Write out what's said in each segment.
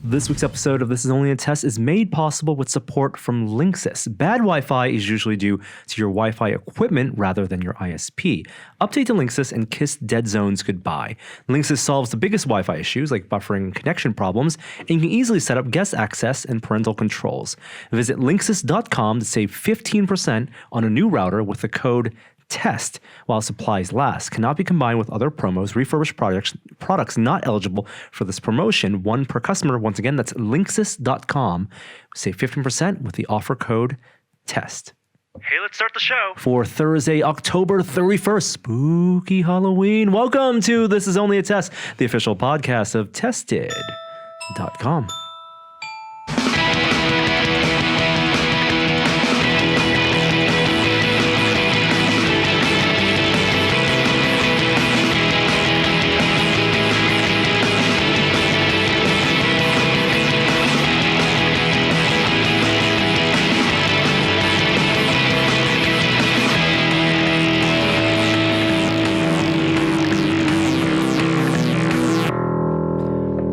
This week's episode of This Is Only a Test is made possible with support from Linksys. Bad Wi-Fi is usually due to your Wi-Fi equipment rather than your ISP. Update to Linksys and kiss dead zones goodbye. Linksys solves the biggest Wi-Fi issues like buffering and connection problems, and you can easily set up guest access and parental controls. Visit linksys.com to save 15% on a new router with the code TEST while supplies last. Cannot be combined with other promos. Refurbished products not eligible for this promotion. One per customer. Once again, that's linksys.com. Save 15% with the offer code TEST. Hey, let's start the show. For Thursday, October 31st, spooky Halloween. Welcome to This Is Only a Test, the official podcast of Tested.com.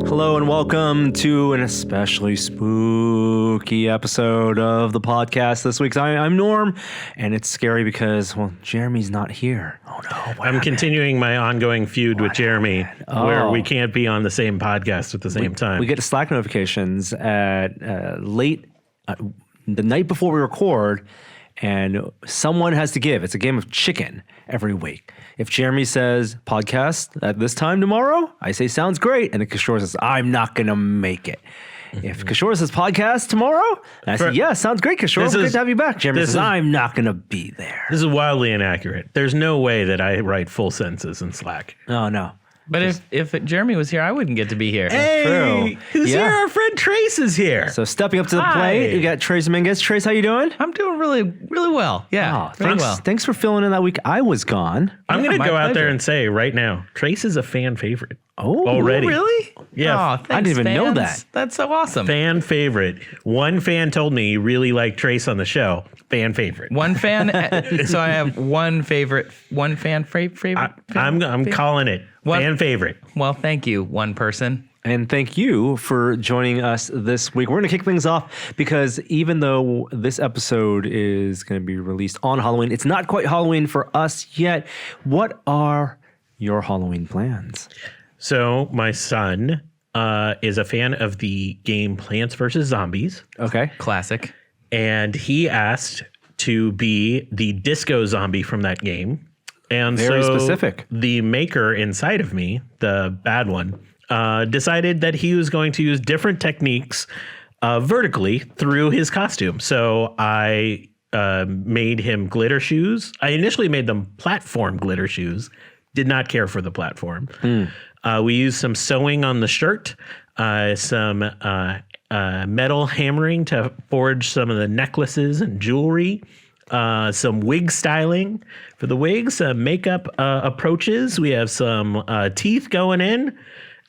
Hello and welcome to an especially spooky episode of the podcast this week. I'm Norm, and it's scary because, well, Jeremy's not here. Oh no! I'm continuing my ongoing feud with Jeremy, where we can't be on the same podcast at the same time. We get Slack notifications at late the night before we record, and someone has to give. It's a game of chicken every week. If Jeremy says podcast at this time tomorrow, I say sounds great, and then Kishore says I'm not gonna make it. If Kishore says podcast tomorrow, and I say yeah, sounds great, Kishore. Good to have you back. Jeremy says I'm not gonna be there. This is wildly inaccurate. There's no way that I write full sentences in Slack. Oh no. But if Jeremy was here, I wouldn't get to be here. Hey, true. who's here? Our friend Trace is here. So stepping up to the plate, you got Trace Dominguez. Trace, how you doing? I'm doing really well. Yeah, really well. Thanks for filling in that week I was gone. I'm going to my go out pleasure. there and say right now, Trace is a fan favorite. Oh, already. Really? Yeah. Oh, thanks, I didn't even know fans. that. That's so awesome. Fan favorite. One fan told me he really liked Trace on the show. Fan favorite. One fan. So I have one favorite. One fan favorite. I'm calling it What? fan favorite. Well, thank you, one person. And thank you for joining us this week. We're going to kick things off because even though this episode is going to be released on Halloween, it's not quite Halloween for us yet. What are your Halloween plans? So my son is a fan of the game Plants vs. Zombies. Okay. Classic. And he asked to be the disco zombie from that game. And Very so specific. The maker inside of me, the bad one, decided that he was going to use different techniques vertically through his costume. So I made him glitter shoes. I initially made them platform glitter shoes. Did not care for the platform. We used some sewing on the shirt, some metal hammering to forge some of the necklaces and jewelry, some wig styling for the wigs, makeup approaches. We have some teeth going in.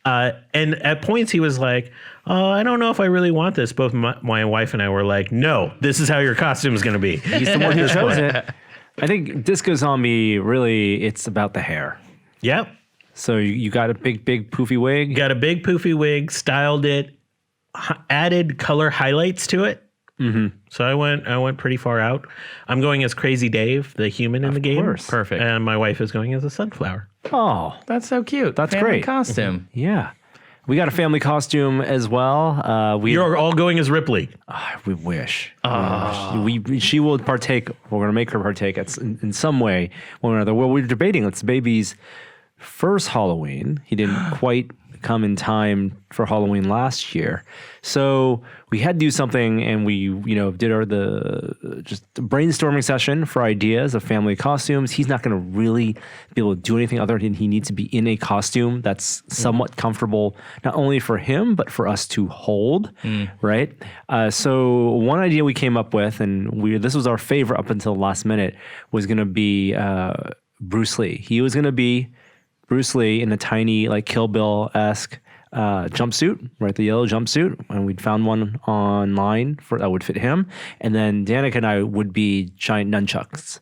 And at points he was like, oh, I don't know if I really want this. Both my wife and I were like, no, this is how your costume is going to be. He's the one who chose it. I think Disco Zombie, really, it's about the hair. Yep. So you got a big poofy wig. Got a big poofy wig, styled it, added color highlights to it. Mm-hmm. So I went pretty far out. I'm going as Crazy Dave, the human in the game. Course. Perfect. And my wife is going as a sunflower. Oh, That's so cute. That's Family great. costume. yeah. We got a family costume as well. You're all going as Ripley. We wish. She will partake. We're going to make her partake in some way, one or another. Well, we're debating. It's the baby's first Halloween. He didn't quite come in time for Halloween last year, so we had to do something, and we, did just brainstorming session for ideas of family costumes. He's not going to really be able to do anything other than he needs to be in a costume that's somewhat comfortable, not only for him but for us to hold, right? So one idea we came up with, and this was our favorite up until the last minute, was going to be Bruce Lee. He was going to be Bruce Lee in a tiny, like Kill Bill-esque jumpsuit, right? The yellow jumpsuit. And we'd found one online that would fit him. And then Danica and I would be giant nunchucks.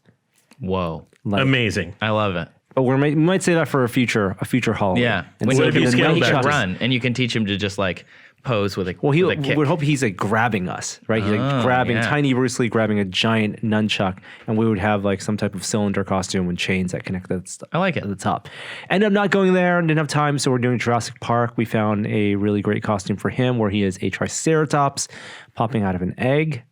Whoa. Amazing. I love it. But we might say that for a future Halloween. Yeah. And When so he it'd be scaled can back. run, and you can teach him to just like pose with a Well, he with a kick. would hope he's like grabbing us, right? He's like grabbing yeah. tiny Bruce Lee, grabbing a giant nunchuck, and we would have like some type of cylinder costume with chains that connect I like it. at the top. Ended up not going there, didn't have time, so we're doing Jurassic Park. We found a really great costume for him where he is a Triceratops popping out of an egg.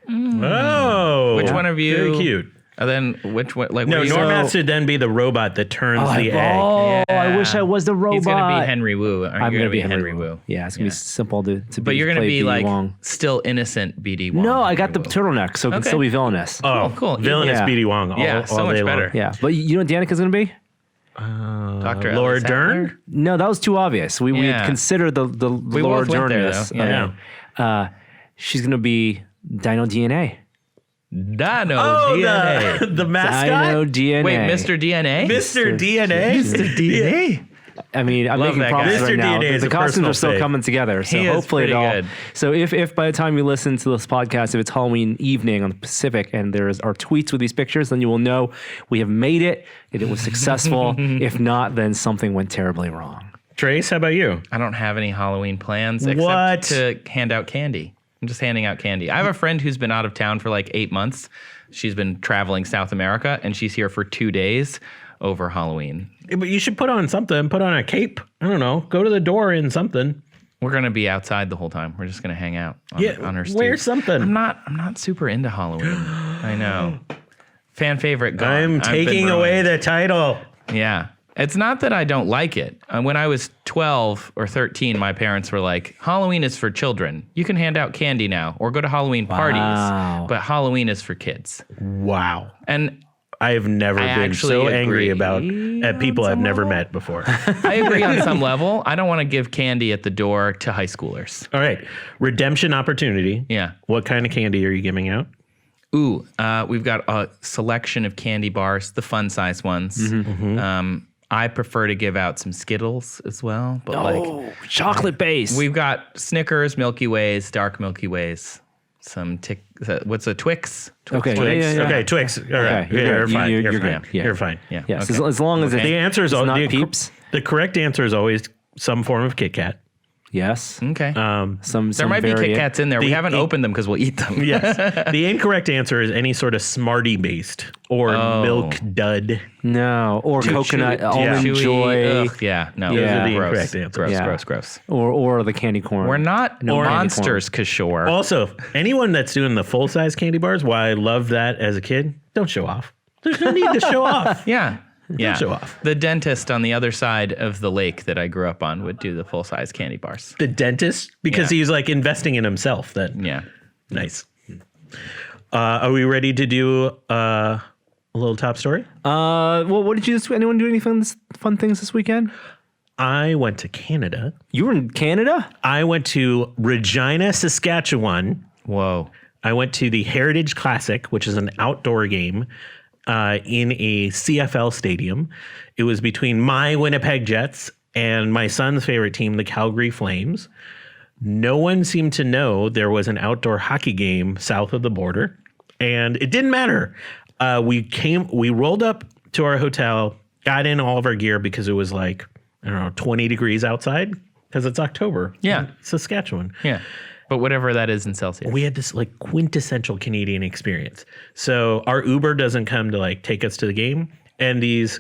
Oh, Which one of you? Very cute. And then which one? Like, No, what are you- Norm has to then be the robot that turns the egg. Oh, I Yeah. wish I was the robot. He's gonna be Henry Wu. I'm You're gonna be Henry Wu. Yeah, it's gonna be simple to be. But you're gonna play be BD like Wong. still innocent BD Wong. No, I got the Henry Wu. turtleneck, so it can Okay. still be villainous. Oh, cool. Villainous Yeah. BD Wong. Yeah, so all much day long. better. Yeah, but you know what Danica's gonna be? Dr. Laura Ellis Dern? Adler? No, that was too obvious. We Yeah. had considered the Laura both went there, Dern-ness though. of Yeah. it. She's gonna be Dino DNA. Dino Oh, DNA. the mascot? Dino DNA. Wait, Mr. DNA? Mr. DNA? Mr. DNA? I mean, I'm Love making that promises guy. right Mr. now. DNA is The a costumes personal are still fave. coming together, so He is hopefully it pretty all. good. So if by the time you listen to this podcast, if it's Halloween evening on the Pacific and there's our tweets with these pictures, then you will know we have made it. It was successful. If not, then something went terribly wrong. Trace, how about you? I don't have any Halloween plans except What? to hand out candy. I'm just handing out candy. I have a friend who's been out of town for like 8 months. She's been traveling South America, and she's here for 2 days over Halloween. Yeah, but you should put on something. Put on a cape. I don't know. Go to the door in something. We're gonna be outside the whole time. We're just gonna hang out on her stoop. wear something. I'm not super into Halloween. I know. Fan favorite gone. I'm I've been taking away ruined. the title. Yeah. It's not that I don't like it. When I was 12 or 13, my parents were like, Halloween is for children. You can hand out candy now or go to Halloween Wow. parties, but Halloween is for kids. Wow. And I have never I been actually so angry agree at people on I've some never level. met before. I agree on some level. I don't want to give candy at the door to high schoolers. All right. Redemption opportunity. Yeah. What kind of candy are you giving out? Ooh, we've got a selection of candy bars, the fun size ones. I prefer to give out some Skittles as well, but Oh, chocolate base. we've got Snickers, Milky Ways, dark Milky Ways, some what's a Twix? Okay. Twix. Yeah. Okay, Twix. All right. Okay, you're You're good. fine. You're You're good. fine. Yeah. You're fine. Yeah. Yes, okay. as long as The answer is it's all not the, Peeps. the correct answer is always some form of Kit Kat. Yes. Okay. Some there might be Kit variant. Kats in there. We haven't opened them because we'll eat them. Yes. The incorrect answer is any sort of Smartie based or Milk Dud. No, or coconut almond Chewy. joy, Ugh, yeah. No. Those are the gross. incorrect answers. Gross, Yeah. gross. or the candy corn. We're not No candy monsters, Kishore. Also, anyone that's doing the full size candy bars, why I loved that as a kid, don't show off. There's no need to show off. Yeah. Yeah. show off. The dentist on the other side of the lake that I grew up on would do the full size candy bars. The dentist, because Yeah. he's like investing in himself. Then Yeah. nice. Are we ready to do a little top story? Well, what did you? Anyone do any fun things this weekend? I went to Canada. You were in Canada. I went to Regina, Saskatchewan. Whoa. I went to the Heritage Classic, which is an outdoor game in a CFL stadium. It was between my Winnipeg Jets and my son's favorite team, the Calgary Flames. No one seemed to know there was an outdoor hockey game south of the border, and it didn't matter. We rolled up to our hotel, got in all of our gear because it was like, I don't know, 20 degrees outside because it's October. Yeah. in Saskatchewan. Yeah. But whatever that is in Celsius. We had this like quintessential Canadian experience. So our Uber doesn't come to like take us to the game, and these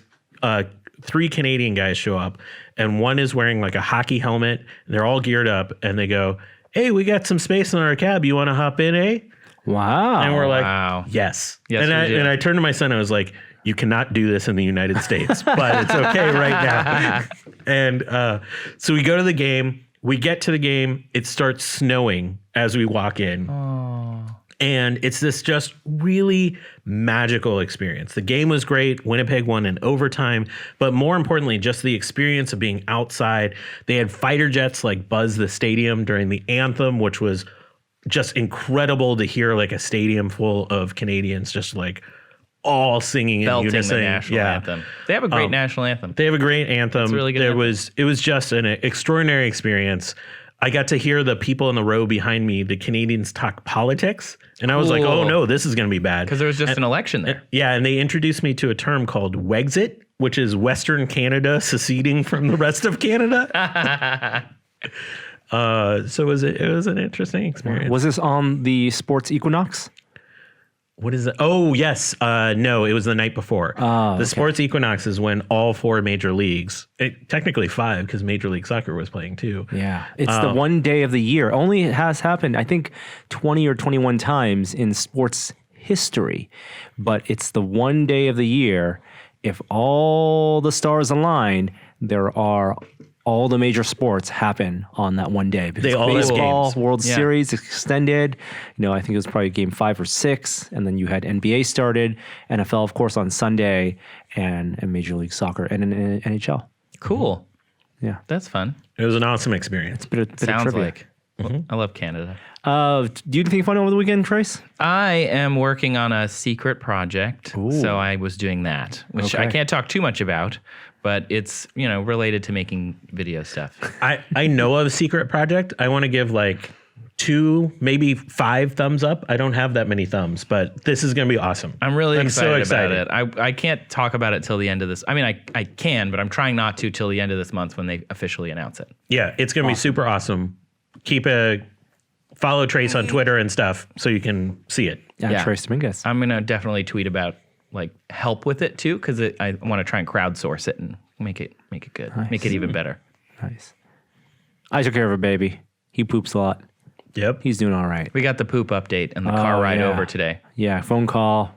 3 Canadian guys show up, and one is wearing like a hockey helmet, and they're all geared up, and they go, "Hey, we got some space in our cab. You want to hop in, eh?" Wow. And we're like, wow. "Yes." Yes, and we do. I turned to my son, and I was like, "You cannot do this in the United States, but it's okay right now." And so we go to the game. We get to the game. It starts snowing as we walk in. And it's this just really magical experience. The game was great. Winnipeg won in overtime. But more importantly, just the experience of being outside. They had fighter jets like buzz the stadium during the anthem, which was just incredible to hear like a stadium full of Canadians just like all singing in Belting unison. the national anthem. They have a great national anthem. They have a great anthem. really good anthem. It was just an extraordinary experience. I got to hear the people in the row behind me, the Canadians, talk politics, and I was like, Cool. "Oh no, this is going to be bad." Because there was just an election there. Yeah, and they introduced me to a term called Wexit, which is Western Canada seceding from the rest of Canada. So it was an interesting experience. Was this on the Sports Equinox? What is it? Oh, yes. No, it was the night before. The Sports Equinox is when all 4 major leagues, technically 5 because Major League Soccer was playing too. Yeah. It's the one day of the year. Only has happened, I think, 20 or 21 times in sports history. But it's the one day of the year. If all the stars align, there are all the major sports happen on that one day. Because They all have baseball, games. World Yeah. Series extended. I think it was probably game 5 or 6, and then you had NBA started, NFL, of course, on Sunday, and Major League Soccer and NHL. Cool. Yeah, That's fun. It was an awesome experience. bit of Sounds trivia. like. I love Canada. Do you do anything fun over the weekend, Trace? I am working on a secret project, so I was doing that, which I Okay. can't talk too much about, but it's related to making video stuff. I know of a secret project. I want to give like 2, maybe 5 thumbs up. I don't have that many thumbs, but this is going to be awesome. I'm really so excited about it. I can't talk about it till the end of this. I mean, I can, but I'm trying not to till the end of this month when they officially announce it. Yeah, it's going to be super awesome. Follow Trace on Twitter and stuff so you can see it. Yeah. Trace Dominguez. I'm gonna definitely tweet about help with it too, because I want to try and crowdsource it and make it good, make it even better. Nice. I took care of a baby. He poops a lot. Yep. He's doing all right. We got the poop update and the car ride yeah. over today. Yeah, phone call.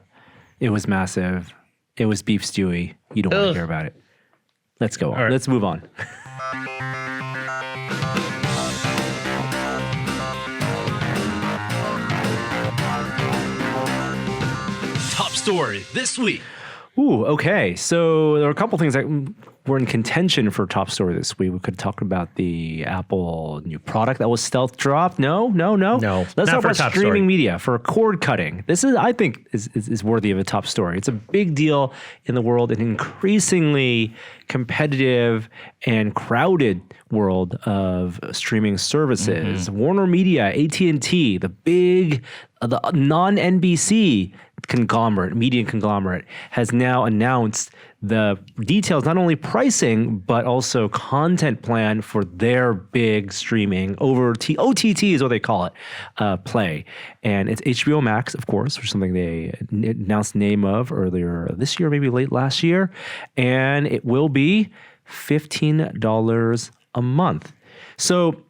It was massive. It was beef stewy. You don't want to Ugh. hear about it. Let's go on. right. Let's move on. Top story this week. Ooh, okay. So there are a couple things that were in contention for top story this week. We could talk about the Apple new product that was stealth dropped. No. No, Let's not talk for about top streaming story. media for cord cutting. This is, I think, is worthy of a top story. It's a big deal in the world, an increasingly competitive and crowded world of streaming services. Warner Media, AT&T, the big, the non-NBC media conglomerate, has now announced the details, not only pricing, but also content plan for their big streaming over OTT is what they call it, play. And it's HBO Max, of course, which is something they announced the name of earlier this year, maybe late last year. And it will be $15 a month. So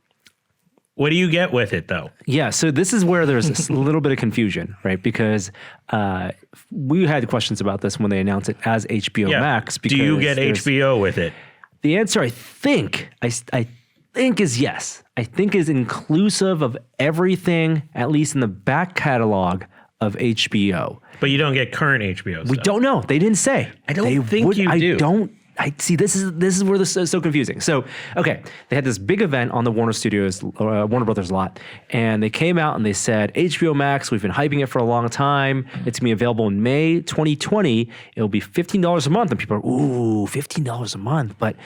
What do you get with it though? yeah, so this is where there's a little bit of confusion, right? Because we had questions about this when they announced it as HBO Max. Do you get there's- HBO with it? The answer, I think is yes. I think is inclusive of everything, at least in the back catalog of HBO. But you don't get current HBO stuff. We don't know. They didn't say. I don't They think you do. I don't. I see. This is where this is so confusing. So, okay, they had this big event on the Warner Brothers lot, and they came out and they said HBO Max. We've been hyping it for a long time. It's gonna be available in May 2020. It'll be $15 a month, and people are ooh, $15 a month. But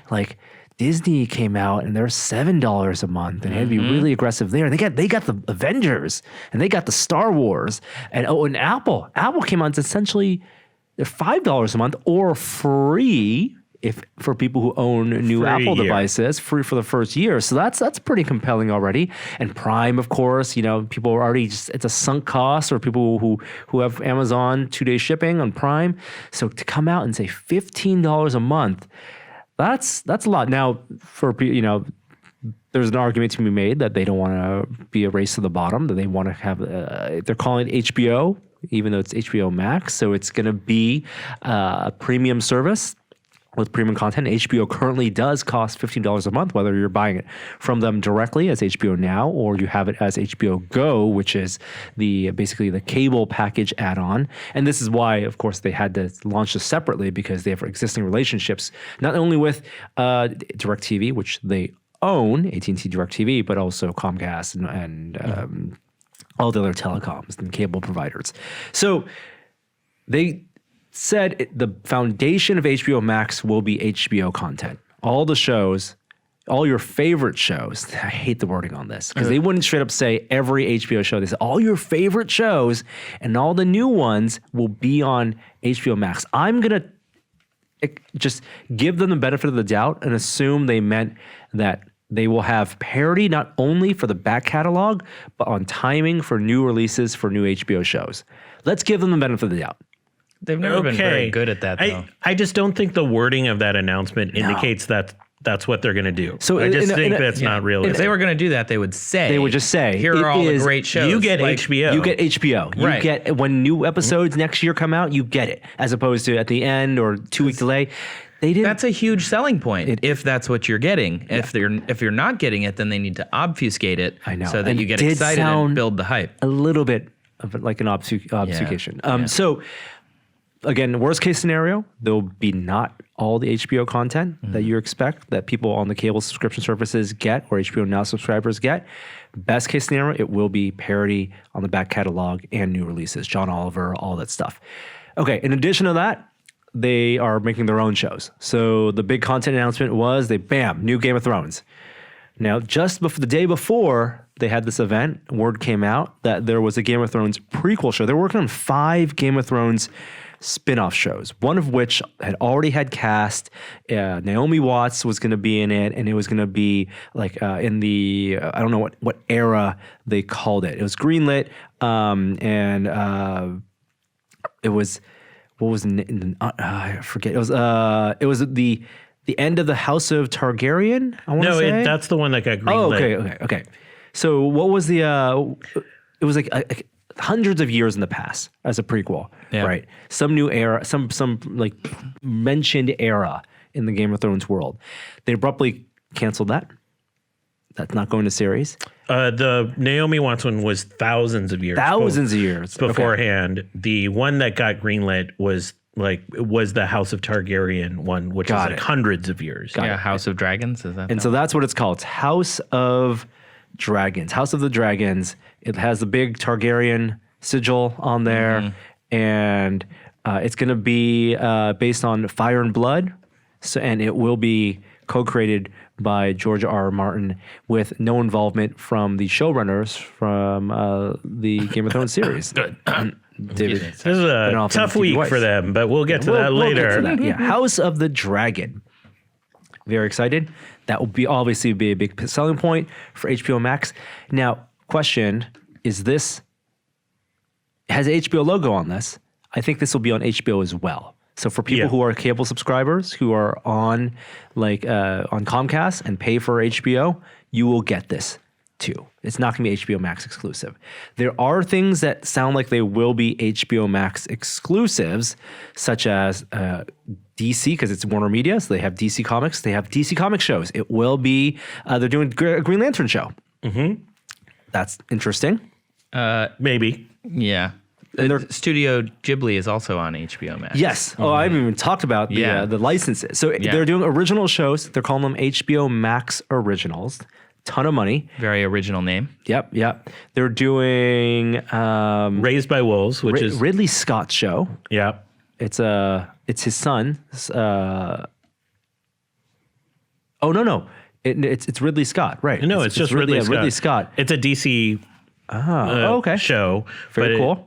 like Disney came out and they're $7 a month, and it had to be really aggressive there. And they got the Avengers and they got the Star Wars, and Apple came out. It's essentially they're $5 a month or free for people who own new For a Apple year. devices, free for the first year. So that's pretty compelling already. And Prime, of course, people are already it's a sunk cost, or people who have Amazon 2-day shipping on Prime. So to come out and say $15 a month, that's a lot. Now for there's an argument to be made that they don't want to be a race to the bottom, that they want to have, they're calling it HBO, even though it's HBO Max. So it's going to be a premium service with premium content. HBO currently does cost $15 a month, whether you're buying it from them directly as HBO Now, or you have it as HBO Go, which is basically the cable package add-on. And this is why, of course, they had to launch this separately, because they have existing relationships, not only with DirecTV, which they own, AT&T DirecTV, but also Comcast and all the other telecoms and cable providers. So they said the foundation of HBO Max will be HBO content. All the shows, all your favorite shows. I hate the wording on this, because they wouldn't straight up say every HBO show. They said all your favorite shows and all the new ones will be on HBO Max. I'm going to just give them the benefit of the doubt and assume they meant that They will have parity not only for the back catalog, but on timing for new releases for new HBO shows. Let's give them the benefit of the doubt. They've never been very good at that, though. I just don't think the wording of that announcement indicates that that's what they're going to do. So I just think in a- that's not realistic. If they were going to do that, they would say. They would just say, here it are all the is- great shows. you get Like, HBO. You get HBO. You Right. get when new episodes next year come out, you get it, as opposed to at the end or 2-week delay. They didn't. That's a huge selling point if that's what you're getting. If you're not getting it, then they need to obfuscate it I know. so that And you it get did excited sound and build the hype. a little bit of like an obfuscation. Yeah. So again, worst case scenario, there'll be not all the HBO content that you expect that people on the cable subscription services get or HBO Now subscribers get. Best case scenario, it will be parody on the back catalog and new releases, John Oliver, all that stuff. Okay, in addition to that, they are making their own shows. So the big content announcement was new Game of Thrones. Now, just the day before they had this event, word came out that there was a Game of Thrones prequel show. They're working on 5 Game of Thrones spin-off shows, one of which had already had cast. Naomi Watts was going to be in it, and it was going to be like in the, I don't know what era they called it. It was greenlit, and it was, what was I forget. It was the end of the House of Targaryen. I want to say that's the one that got greenlit. okay. So what was the? It was like hundreds of years in the past as a prequel, Yeah. right? Some new era, some like mentioned era in the Game of Thrones world. They abruptly canceled that. That's not going to series. The Naomi Watts one was thousands of years. Thousands of years beforehand. The one that got greenlit was the House of Targaryen one, which Got is like it. hundreds of years. Yeah, House of Dragons, is that? And so that's what it's called. It's House of Dragons. House of the Dragons. It has the big Targaryen sigil on there, and it's going to be based on Fire and Blood. So, and it will be co-created by George R.R. Martin with no involvement from the showrunners from the Game of Thrones series. Good. David. This is a tough week for them, but we'll get to that later. We'll get to that. Yeah. House of the Dragon. Very excited. That will be obviously be a big selling point for HBO Max. Now, question, is this, has an HBO logo on this? I think this will be on HBO as well. So for people who are cable subscribers who are on on Comcast and pay for HBO, you will get this too. It's not going to be HBO Max exclusive. There are things that sound like they will be HBO Max exclusives, such as DC, because it's Warner Media, so they have DC Comics. They have DC Comics shows. It will be, they're doing a Green Lantern show. Mm-hmm. That's interesting. Maybe. Yeah. Studio Ghibli is also on HBO Max. Yes. Oh, I haven't even talked about the licenses. So they're doing original shows. They're calling them HBO Max Originals. Ton of money. Very original name. Yep. They're doing Raised by Wolves, which is Ridley Scott's show. yeah. It's his son. Oh no. It's Ridley Scott, right? No, it's just Ridley Scott. Ridley Scott. It's a DC Okay. show. Very but cool.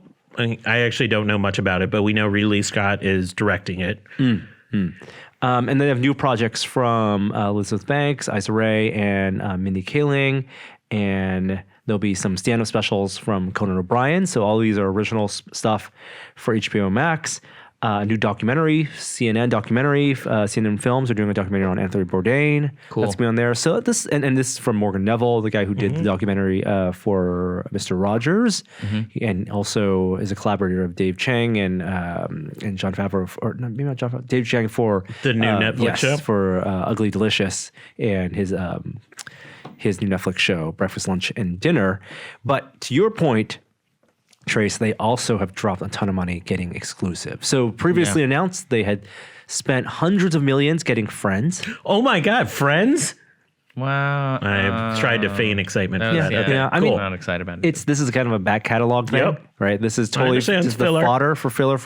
I actually don't know much about it, but we know Ridley Scott is directing it. And then they have new projects from Elizabeth Banks, Issa Rae, and Mindy Kaling. And there'll be some stand-up specials from Conan O'Brien. So all these are original stuff for HBO Max. A new documentary, CNN documentary. CNN Films are doing a documentary on Anthony Bourdain. Cool. That's going to be on there. So this and this is from Morgan Neville, the guy who did the documentary for Mr. Rogers, and also is a collaborator of Dave Chang and Jon Favreau, or no, maybe not Jon Favreau, Dave Chang for The new Netflix show? for Ugly Delicious and his new Netflix show, Breakfast, Lunch, and Dinner. But to your point, Trace, they also have dropped a ton of money getting exclusive. So previously announced they had spent hundreds of millions getting Friends. Oh my God, Friends! Wow. I've tried to feign excitement for Yeah, that. yeah. Okay, Yeah, I cool. mean, I'm not excited about it. This is kind of a back catalog thing, Yep. right? This is totally understand. just the Filler. fodder for filler.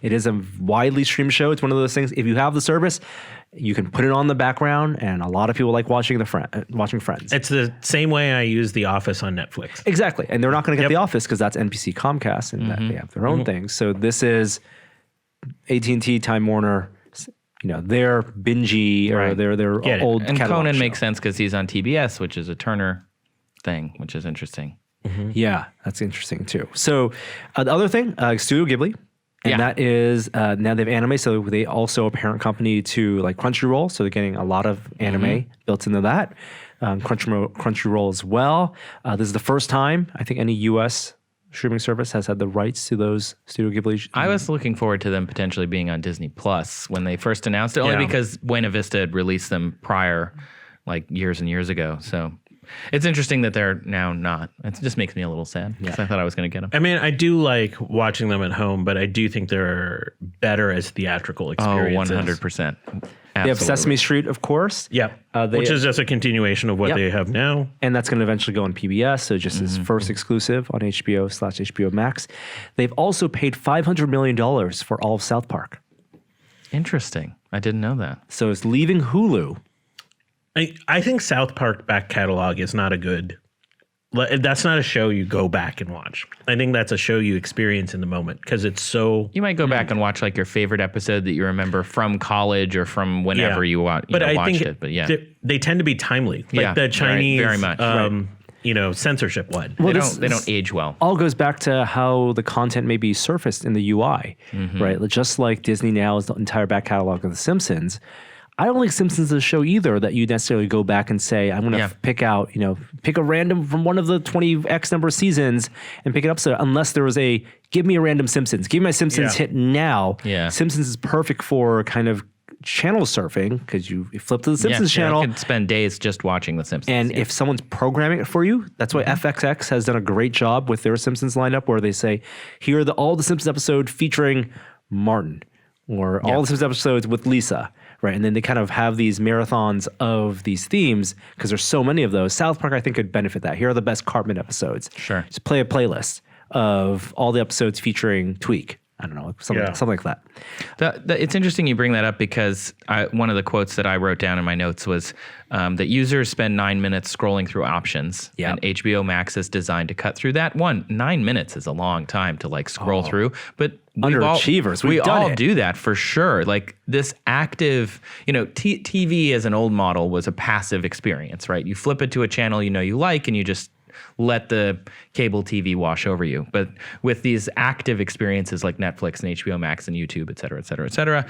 It is a widely streamed show. It's one of those things. If you have the service, you can put it on the background, and a lot of people like watching watching Friends. It's the same way I use The Office on Netflix. Exactly, and they're not going to get Yep. The Office because that's NBC Comcast, and that they have their own things. So this is AT&T, Time Warner, their bingey or Right. their Get it. old And catalog Conan show. makes sense because he's on TBS, which is a Turner thing, which is interesting. Yeah, that's interesting too. So the other thing, Studio Ghibli, and Yeah. that is now they have anime, so they also a parent company to like Crunchyroll, so they're getting a lot of anime built into that. Crunchyroll as well. This is the first time I think any U.S. streaming service has had the rights to those Studio Ghibli. I was looking forward to them potentially being on Disney Plus when they first announced it, only Yeah. because Buena Vista had released them prior, like years and years ago. So it's interesting that they're now not. It just makes me a little sad because I thought I was going to get them. I mean, I do like watching them at home, but I do think they're better as theatrical Oh, experiences. 100%. They have Sesame Street, of course. Yep. They- Which is just a continuation of what Yep. they have now. And that's going to eventually go on PBS. So just as first exclusive on HBO/HBO Max. They've also paid $500 million for all of South Park. Interesting. I didn't know that. So it's leaving Hulu. I think South Park back catalog is not a good. That's not a show you go back and watch. I think that's a show you experience in the moment because it's so. You might go back and watch like your favorite episode that you remember from college or from whenever you watched it. But yeah, they tend to be timely. Like Yeah, the Chinese, very much. censorship one. Well, they don't age well. All goes back to how the content may be surfaced in the UI, right? Just like Disney now is the entire back catalog of The Simpsons. I don't think Simpsons is a show either that you necessarily go back and say, I'm going to pick out, pick a random from one of the 20X number of seasons and pick it up. So unless there was give me a random Simpsons, give me my Simpsons hit now. Yeah. Simpsons is perfect for kind of channel surfing because you flip to the Simpsons channel. I could spend days just watching The Simpsons. And if someone's programming it for you, that's why FXX has done a great job with their Simpsons lineup where they say, here are all the Simpsons episodes featuring Martin or all the Simpsons episodes with Lisa, right? And then they kind of have these marathons of these themes because there's so many of those. South Park, I think, could benefit that. Here are the best Cartman episodes. Sure. Just play a playlist of all the episodes featuring Tweak. I don't know, something like that. It's interesting you bring that up because one of the quotes that I wrote down in my notes was that users spend 9 minutes scrolling through options, and HBO Max is designed to cut through that. 9 minutes is a long time to scroll through, but Underachievers, we we've done all it. do that for sure. Like this active, TV as an old model was a passive experience, right? You flip it to a channel you like, and you just let the cable TV wash over you. But with these active experiences like Netflix and HBO Max and YouTube, et cetera, et cetera, et cetera,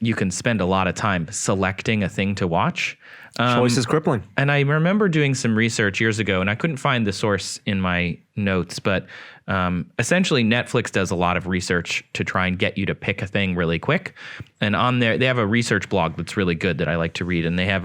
you can spend a lot of time selecting a thing to watch. Choice is crippling. And I remember doing some research years ago, and I couldn't find the source in my notes, but essentially Netflix does a lot of research to try and get you to pick a thing really quick. And on there, they have a research blog that's really good that I like to read, and they have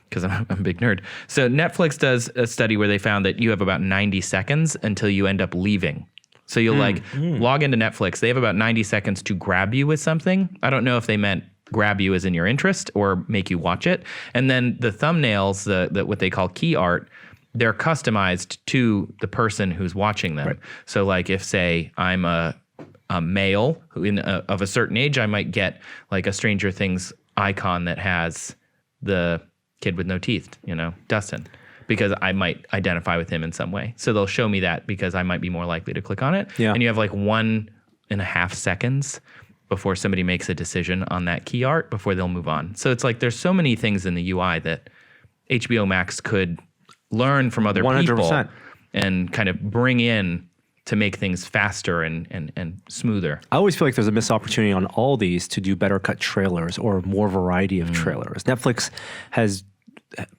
because I'm a big nerd. So Netflix does a study where they found that you have about 90 seconds until you end up leaving. So you'll log into Netflix. They have about 90 seconds to grab you with something. I don't know if they meant grab you as in your interest or make you watch it. And then the thumbnails, the what they call key art, they're customized to the person who's watching them. Right. So if say I'm a male who of a certain age, I might get a Stranger Things icon that has the kid with no teeth, Dustin, because I might identify with him in some way. So they'll show me that because I might be more likely to click on it. Yeah. And you have 1.5 seconds before somebody makes a decision on that key art before they'll move on. So it's there's so many things in the UI that HBO Max could learn from other 100%. people and kind of bring in to make things faster and smoother. I always feel like there's a missed opportunity on all these to do better cut trailers or more variety of trailers. Netflix has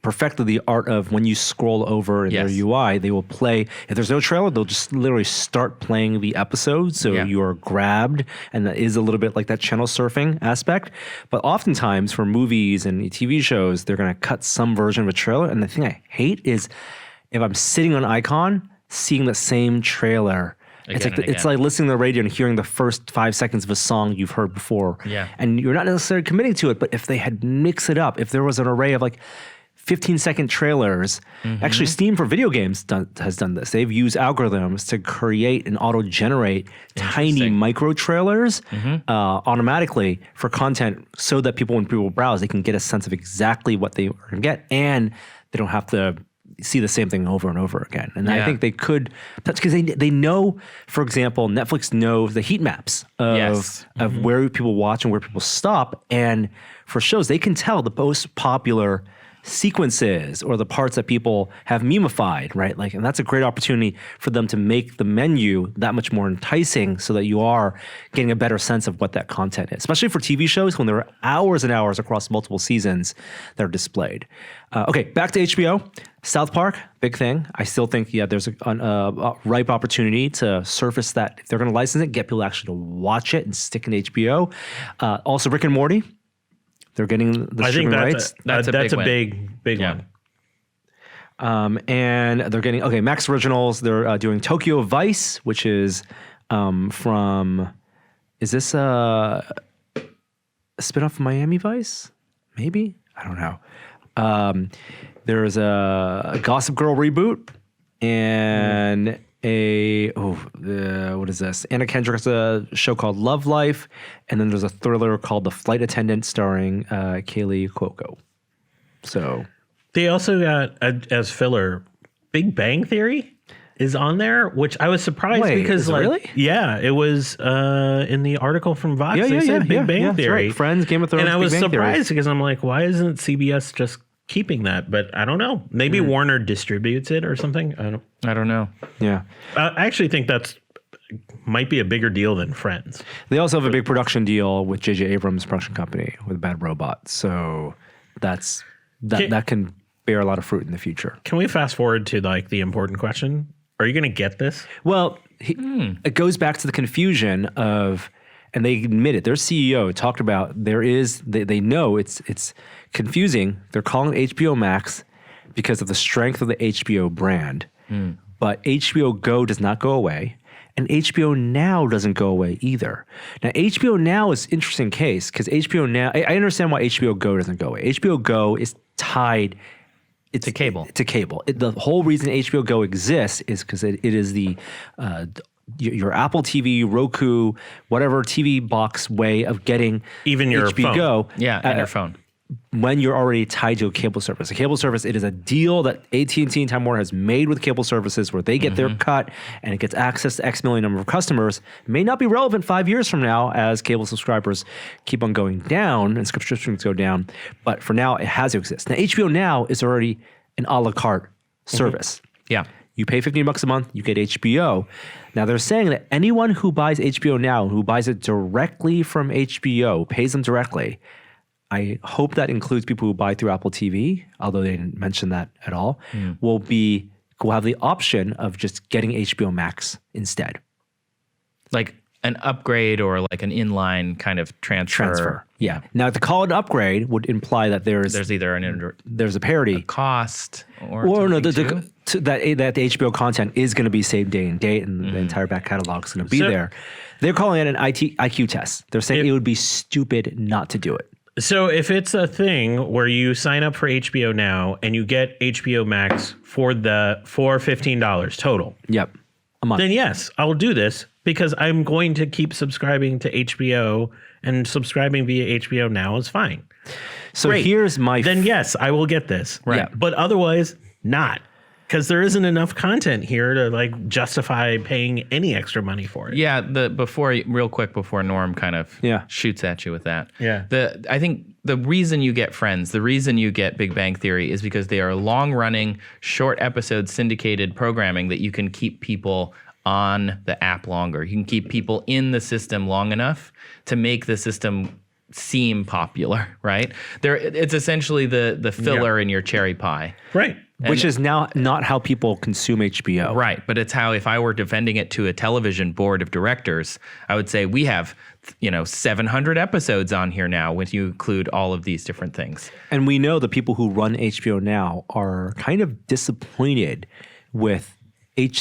perfected the art of when you scroll over in their UI, they will play. If there's no trailer, they'll just literally start playing the episode. So you are grabbed, and that is a little bit like that channel surfing aspect. But oftentimes for movies and TV shows, they're going to cut some version of a trailer. And the thing I hate is if I'm sitting on an icon, seeing the same trailer. It's like listening to the radio and hearing the first 5 seconds of a song you've heard before. Yeah. And you're not necessarily committing to it, but if they had mixed it up, if there was an array of 15-second trailers. Actually, Steam for video games has done this. They've used algorithms to create and auto-generate tiny micro trailers automatically for content so that when people browse, they can get a sense of exactly what they are going to get. And they don't have to see the same thing over and over again. And I Yeah. think they could, that's because they know, for example, Netflix knows the heat maps of, Yes. of where people watch and where people stop. And for shows, they can tell the most popular sequences or the parts that people have memeified, right? Like, and that's a great opportunity for them to make the menu that much more enticing so that you are getting a better sense of what that content is, especially for TV shows when there are hours and hours across multiple seasons that are displayed. Okay, back to HBO. South Park, big thing. I still think, there's a ripe opportunity to surface that. If they're going to license it, get people actually to watch it and stick in HBO. Also, Rick and Morty. They're getting the I think streaming rights. That's a that's big a win. big Yeah. one. And they're getting, Max Originals. They're doing Tokyo Vice, which is is this a spinoff of Miami Vice? Maybe? I don't know. There's a Gossip Girl reboot and what is this? Anna Kendrick's a show called Love Life, and then there's a thriller called The Flight Attendant starring Kaylee Cuoco. So They also got as filler, Big Bang Theory is on there, which I was surprised Wait, because is it like really? yeah, it was in the article from Vox. They said Big Bang that's Theory, right. Friends, Game of Thrones, and I Big was Bang Theory. surprised because I'm like, why isn't CBS just keeping that? But I don't know. Maybe Warner distributes it or something. I don't know. Yeah. I actually think that's might be a bigger deal than Friends. They also have a big production deal with J.J. Abrams' production company with Bad Robot. So that can bear a lot of fruit in the future. Can we fast forward to like the important question? Are you going to get this? Well, it goes back to the confusion of, and they admit it, their CEO talked about they know it's confusing. They're calling it HBO Max because of the strength of the HBO brand. But HBO Go does not go away. And HBO Now doesn't go away either. Now, HBO Now is an interesting case because HBO Now, I understand why HBO Go doesn't go away. HBO Go is tied To cable. To cable. The whole reason HBO Go exists is because it is the your Apple TV, Roku, whatever TV box way of getting Even your HBO phone. Go. Yeah, and your phone. When you're already tied to a cable service. A cable service, it is a deal that AT&T and Time Warner has made with cable services where they get their cut and it gets access to X million number of customers. It may not be relevant 5 years from now as cable subscribers keep on going down and subscriptions go down. But for now, it has to exist. Now, HBO Now is already an a la carte service. Yeah. You pay $15 a month, you get HBO. Now they're saying that anyone who buys HBO Now, who buys it directly from HBO, pays them directly. I hope that includes people who buy through Apple TV, although they didn't mention that at all, will have the option of just getting HBO Max instead. Like an upgrade or like an inline kind of transfer. Yeah. Now to call it an upgrade would imply that there's Either a parity. cost or No, something too. that the HBO content is going to be same day and date, and the entire back catalog is going to be So- there. They're calling it an IQ test. They're saying it would be stupid not to do it. So if it's a thing where you sign up for HBO Now and you get HBO Max for $15 total, Yep, a month. then yes, I'll do this because I'm going to keep subscribing to HBO, and subscribing via HBO Now is fine. So Great. here's my Then yes, I will get this. Right. Yeah. But otherwise, not. Because there isn't enough content here to like justify paying any extra money for it. Yeah, real quick before Norm kind of Yeah. shoots at you with that. Yeah. I think the reason you get Friends, the reason you get Big Bang Theory is because they are long running, short episode syndicated programming that you can keep people on the app longer. You can keep people in the system long enough to make the system seem popular, right? It's essentially the filler in your cherry pie. Right. which is now not how people consume HBO. Right, but it's how if I were defending it to a television board of directors, I would say we have 700 episodes on here now when you include all of these different things. And we know the people who run HBO now are kind of disappointed with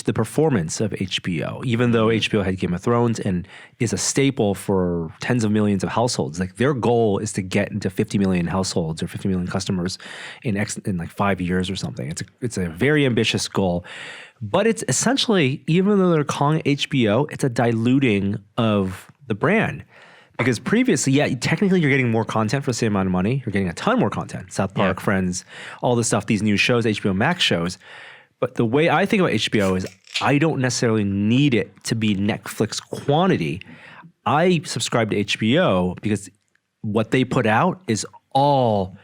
the performance of HBO, even though HBO had Game of Thrones and is a staple for tens of millions of households. Like their goal is to get into 50 million households or 50 million customers in like 5 years or something. It's a very ambitious goal, but it's essentially, even though they're calling it HBO, it's a diluting of the brand. Because previously, yeah, technically you're getting more content for the same amount of money. You're getting a ton more content. South Park, Yeah. Friends, all this stuff, these new shows, HBO Max shows. But the way I think about HBO is I don't necessarily need it to be Netflix quantity. I subscribe to HBO because what they put out is all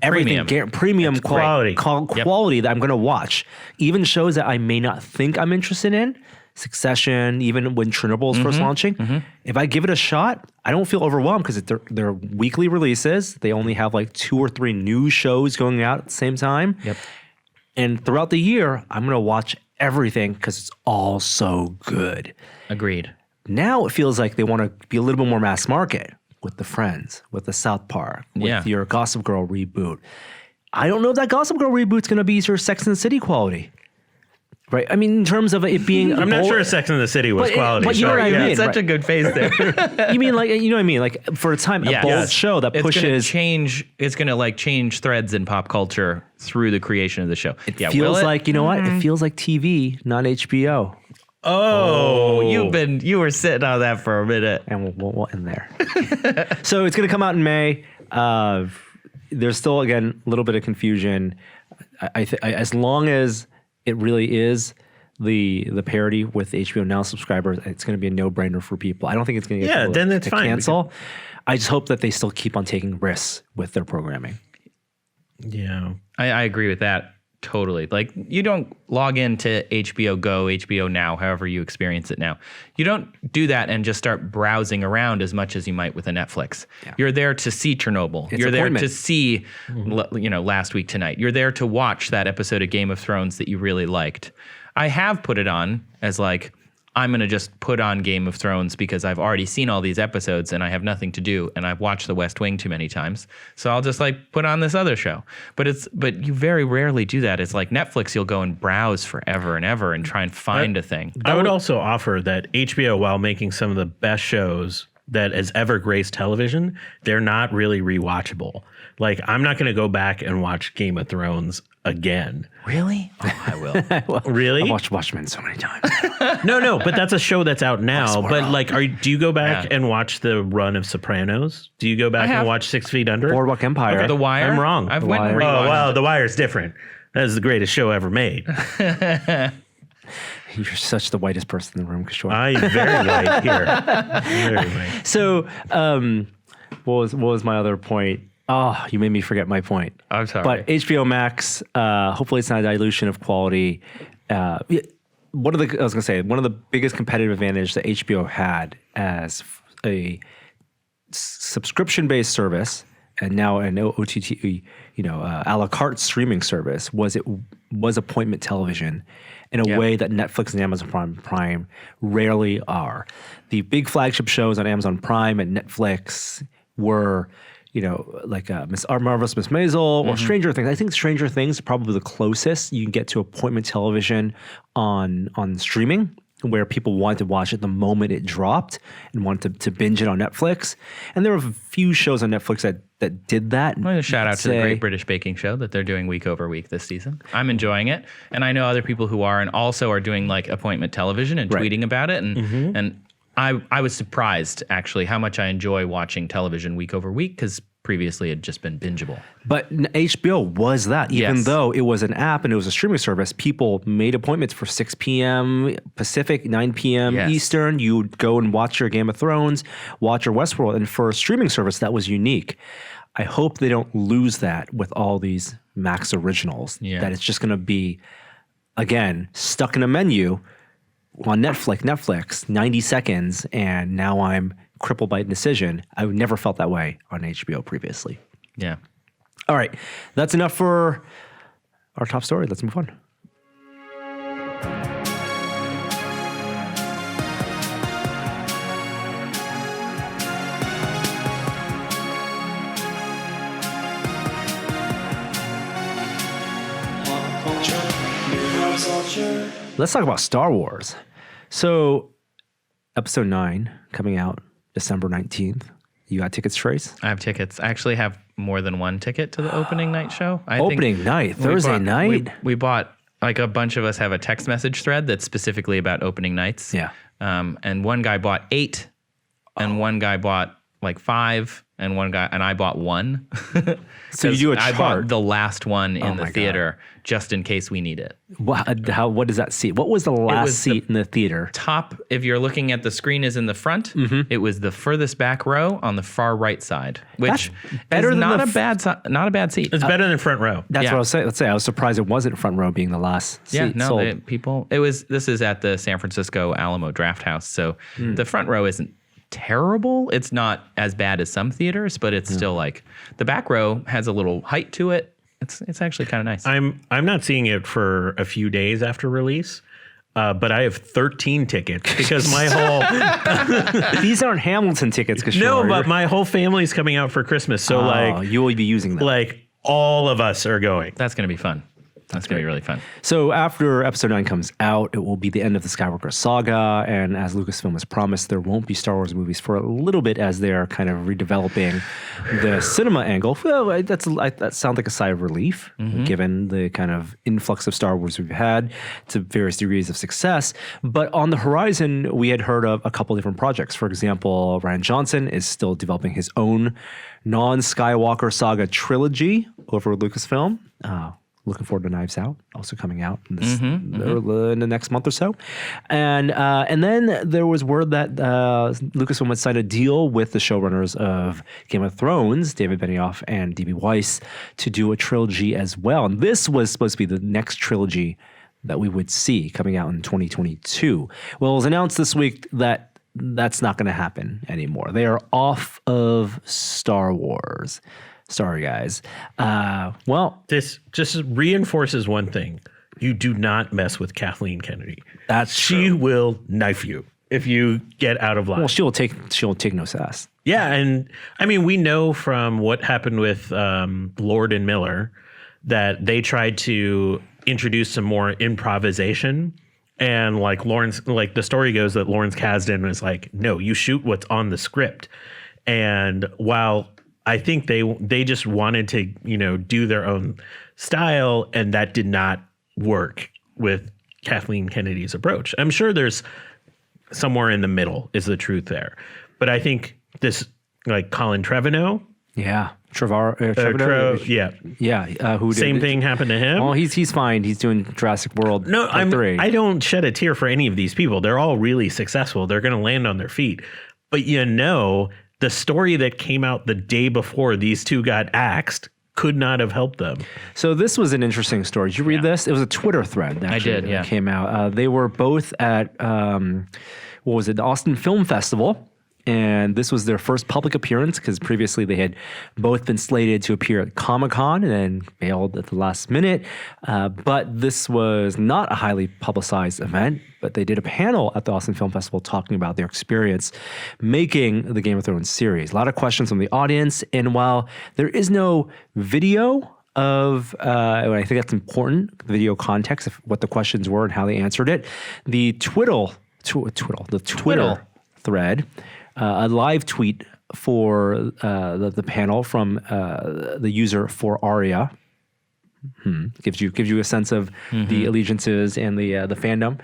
everything premium quality. quality that I'm going to watch. Even shows that I may not think I'm interested in, Succession, even when Chernobyl is first launching. If I give it a shot, I don't feel overwhelmed because they're weekly releases. They only have like 2 or 3 new shows going out at the same time. Yep. And throughout the year, I'm going to watch everything because it's all so good. Agreed. Now it feels like they want to be a little bit more mass market with the Friends, with the South Park, with Yeah. your Gossip Girl reboot. I don't know if that Gossip Girl reboot's going to be your Sex and the City quality. Right? I mean, in terms of it being... I'm not sure Sex and the City was quality. but you know what I yeah. mean. Such right. a good face there. You mean like, you know what I mean? Like for a time, a bold show that It's gonna pushes... change. It's going to like change threads in pop culture through the creation of the show. It feels like, you know what? It feels like TV, not HBO. Oh, you were sitting on that for a minute. And we'll end there. So it's going to come out in May. There's still, again, a little bit of confusion. As long as it really is the parity with HBO Now subscribers, it's going to be a no-brainer for people. I don't think it's going to get people then it's to fine. cancel. I just hope that they still keep on taking risks with their programming. Yeah. I agree with that totally. Like you don't log into HBO Go, HBO Now, however you experience it now. You don't do that and just start browsing around as much as you might with a Netflix. Yeah. You're there to see Chernobyl. It's You're there appointment. to see, Last Week Tonight. You're there to watch that episode of Game of Thrones that you really liked. I have put it on as like, I'm going to just put on Game of Thrones because I've already seen all these episodes and I have nothing to do and I've watched The West Wing too many times. So I'll just like put on this other show. But you very rarely do that. It's like Netflix, you'll go and browse forever and ever and try and find a thing. I would also offer that HBO, while making some of the best shows that has ever graced television, they're not really rewatchable. Like, I'm not going to go back and watch Game of Thrones again. Really? Oh, I will. Really? I've watched Watchmen so many times. No, but that's a show that's out now. But like, do you go back Yeah. and watch the run of Sopranos? Do you go back have. and watch 6 Feet Under? Boardwalk Empire. The Wire? I'm wrong. I've The went and Wire. Oh, rewatched well, it. The Wire is different. That is the greatest show ever made. You're such the whitest person in the room, Kishore. I'm very white here. Very white. So, what was my other point? Oh, you made me forget my point. I'm sorry. But HBO Max, hopefully it's not a dilution of quality. One of the biggest competitive advantage that HBO had as a subscription-based service and now an OTT, a la carte streaming service was appointment television in a way that Netflix and Amazon Prime rarely are. The big flagship shows on Amazon Prime and Netflix were, like Our Marvelous Miss Maisel or Stranger Things. I think Stranger Things is probably the closest you can get to appointment television on streaming, where people wanted to watch it the moment it dropped and wanted to binge it on Netflix. And there were a few shows on Netflix that did that. I'm going to shout out to the Great British Baking Show that they're doing week over week this season. I'm enjoying it. And I know other people who are and also are doing like appointment television and Right. tweeting about it. And I was surprised actually how much I enjoy watching television week over week because previously it had just been bingeable. But HBO was that. Even Yes. though it was an app and it was a streaming service, people made appointments for 6 p.m. Pacific, 9 p.m. Yes. Eastern. You would go and watch your Game of Thrones, watch your Westworld. And for a streaming service, that was unique. I hope they don't lose that with all these Max originals. Yeah. That it's just going to be, again, stuck in a menu on Netflix, 90 seconds, and now I'm crippled by indecision. I never felt that way on HBO previously. Yeah. All right, that's enough for our top story. Let's move on. Let's talk about Star Wars. So, episode 9 coming out December 19th. You got tickets, Trace? I have tickets. I actually have more than one ticket to the opening night show. Opening night, Thursday night? We bought, like a bunch of us have a text message thread that's specifically about opening nights. Yeah. And one guy bought 8 and one guy bought like 5, and one guy, and I bought 1. So you do a I chart. bought the last one in my the theater just in case we need it. What does that seat? What was the last was seat in the theater? Top, if you're looking at the screen, is in the front. It was the furthest back row on the far right side, which better is than not the not a bad seat. It's better than front row. That's Yeah. what I was saying. Let's say I was surprised it wasn't front row being the last seat Yeah, no, sold. this is at the San Francisco Alamo Draft House. So the front row isn't terrible. It's not as bad as some theaters, but it's still like the back row has a little height to it. It's actually kind of nice. I'm not seeing it for a few days after release. But I have 13 tickets because my whole These aren't Hamilton tickets, Kishore. no, but my whole family's coming out for Christmas. So you will be using them. like all of us are going. That's going to be fun. That's going to be really fun. So after episode 9 comes out, it will be the end of the Skywalker saga. And as Lucasfilm has promised, there won't be Star Wars movies for a little bit as they're kind of redeveloping the cinema angle. Well, that sounds like a sigh of relief, given the kind of influx of Star Wars we've had to various degrees of success. But on the horizon, we had heard of a couple different projects. For example, Rian Johnson is still developing his own non-Skywalker saga trilogy over at Lucasfilm. Looking forward to Knives Out, also coming out in, in the next month or so. And then there was word that Lucasfilm had signed a deal with the showrunners of Game of Thrones, David Benioff and D.B. Weiss, to do a trilogy as well. And this was supposed to be the next trilogy that we would see coming out in 2022. Well, it was announced this week that that's not going to happen anymore. They are off of Star Wars. Sorry, guys. Well, This just reinforces one thing. You do not mess with Kathleen Kennedy. She will knife you if you get out of line. well, she'll take no sass. Yeah, and I mean, we know from what happened with Lord and Miller that they tried to introduce some more improvisation. And like the story goes that Lawrence Kasdan was like, no, you shoot what's on the script. And while I think they just wanted to, do their own style, and that did not work with Kathleen Kennedy's approach. I'm sure there's somewhere in the middle is the truth there. But I think this, like Colin Trevorrow, Yeah, who same thing happened to him. Well, he's fine. He's doing Jurassic World. No, Part 3. I don't shed a tear for any of these people. They're all really successful. They're going to land on their feet. But the story that came out the day before these two got axed could not have helped them. So this was an interesting story. Did you read this? It was a Twitter thread. Actually, did, yeah. That came out. They were both at the Austin Film Festival. And this was their first public appearance because previously they had both been slated to appear at Comic-Con and then bailed at the last minute. But this was not a highly publicized event, but they did a panel at the Austin Film Festival talking about their experience making the Game of Thrones series. A lot of questions from the audience. And while there is no video of, and I think that's important, video context of what the questions were and how they answered it, the Twitter thread, a live tweet for the panel from the user for Aria. Gives you a sense of the allegiances and the fandom.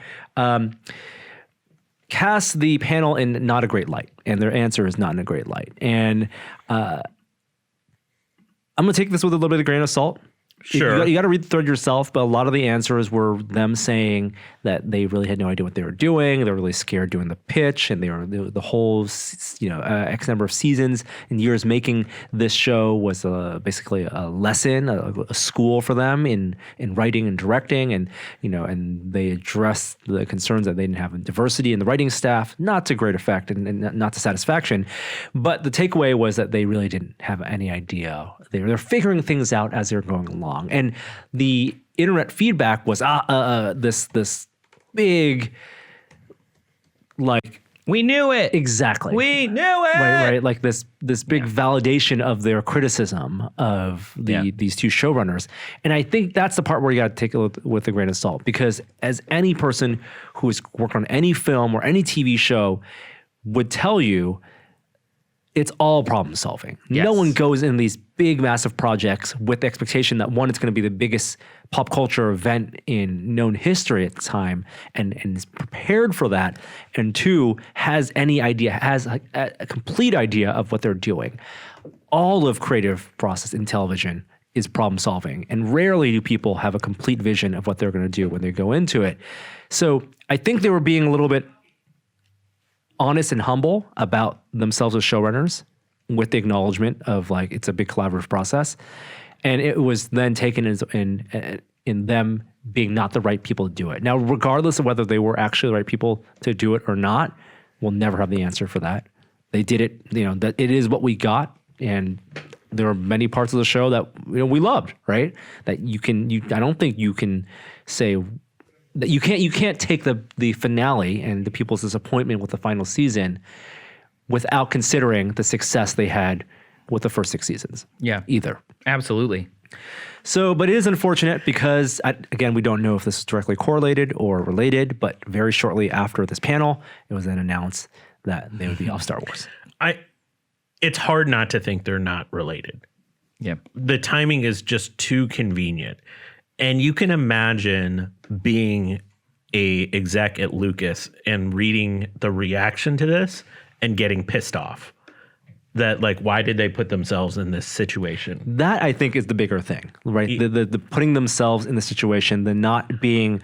Casts the panel in not a great light, and their answer is not in a great light. And I'm gonna take this with a little bit of grain of salt. Sure. You got to read the thread yourself, but a lot of the answers were them saying that they really had no idea what they were doing. They were really scared doing the pitch, and they were the whole, X number of seasons and years making this show was basically a lesson, a school for them in writing and directing, and and they addressed the concerns that they didn't have diversity in the writing staff, not to great effect and not to satisfaction. But the takeaway was that they really didn't have any idea. They're figuring things out as they're going along. And the internet feedback was this big, like, We knew it. exactly. We knew it. Right, like this big validation of their criticism of these two showrunners. And I think that's the part where you got to take it with a grain of salt, because as any person who has worked on any film or any TV show would tell you, it's all problem solving. Yes. No one goes in these big, massive projects with the expectation that one, it's going to be the biggest pop culture event in known history at the time and is prepared for that. And two, has any idea, has a complete idea of what they're doing. All of creative process in television is problem solving. And rarely do people have a complete vision of what they're going to do when they go into it. So I think they were being a little bit honest and humble about themselves as showrunners with the acknowledgement of like it's a big collaborative process. And it was then taken as in them being not the right people to do it. Now, regardless of whether they were actually the right people to do it or not, we'll never have the answer for that. They did it, you know, that it is what we got. And there are many parts of the show that, you know, we loved, right? That I don't think you can say that you can't take the finale and the people's disappointment with the final season without considering the success they had with the first 6 seasons. Yeah. Either. Absolutely. So, but it is unfortunate because, again, we don't know if this is directly correlated or related, but very shortly after this panel, it was then announced that they would be off Star Wars. It's hard not to think they're not related. Yeah. The timing is just too convenient. And you can imagine being a exec at Lucas and reading the reaction to this and getting pissed off. That, like, why did they put themselves in this situation? That, I think, is the bigger thing, right? The putting themselves in the situation, the not being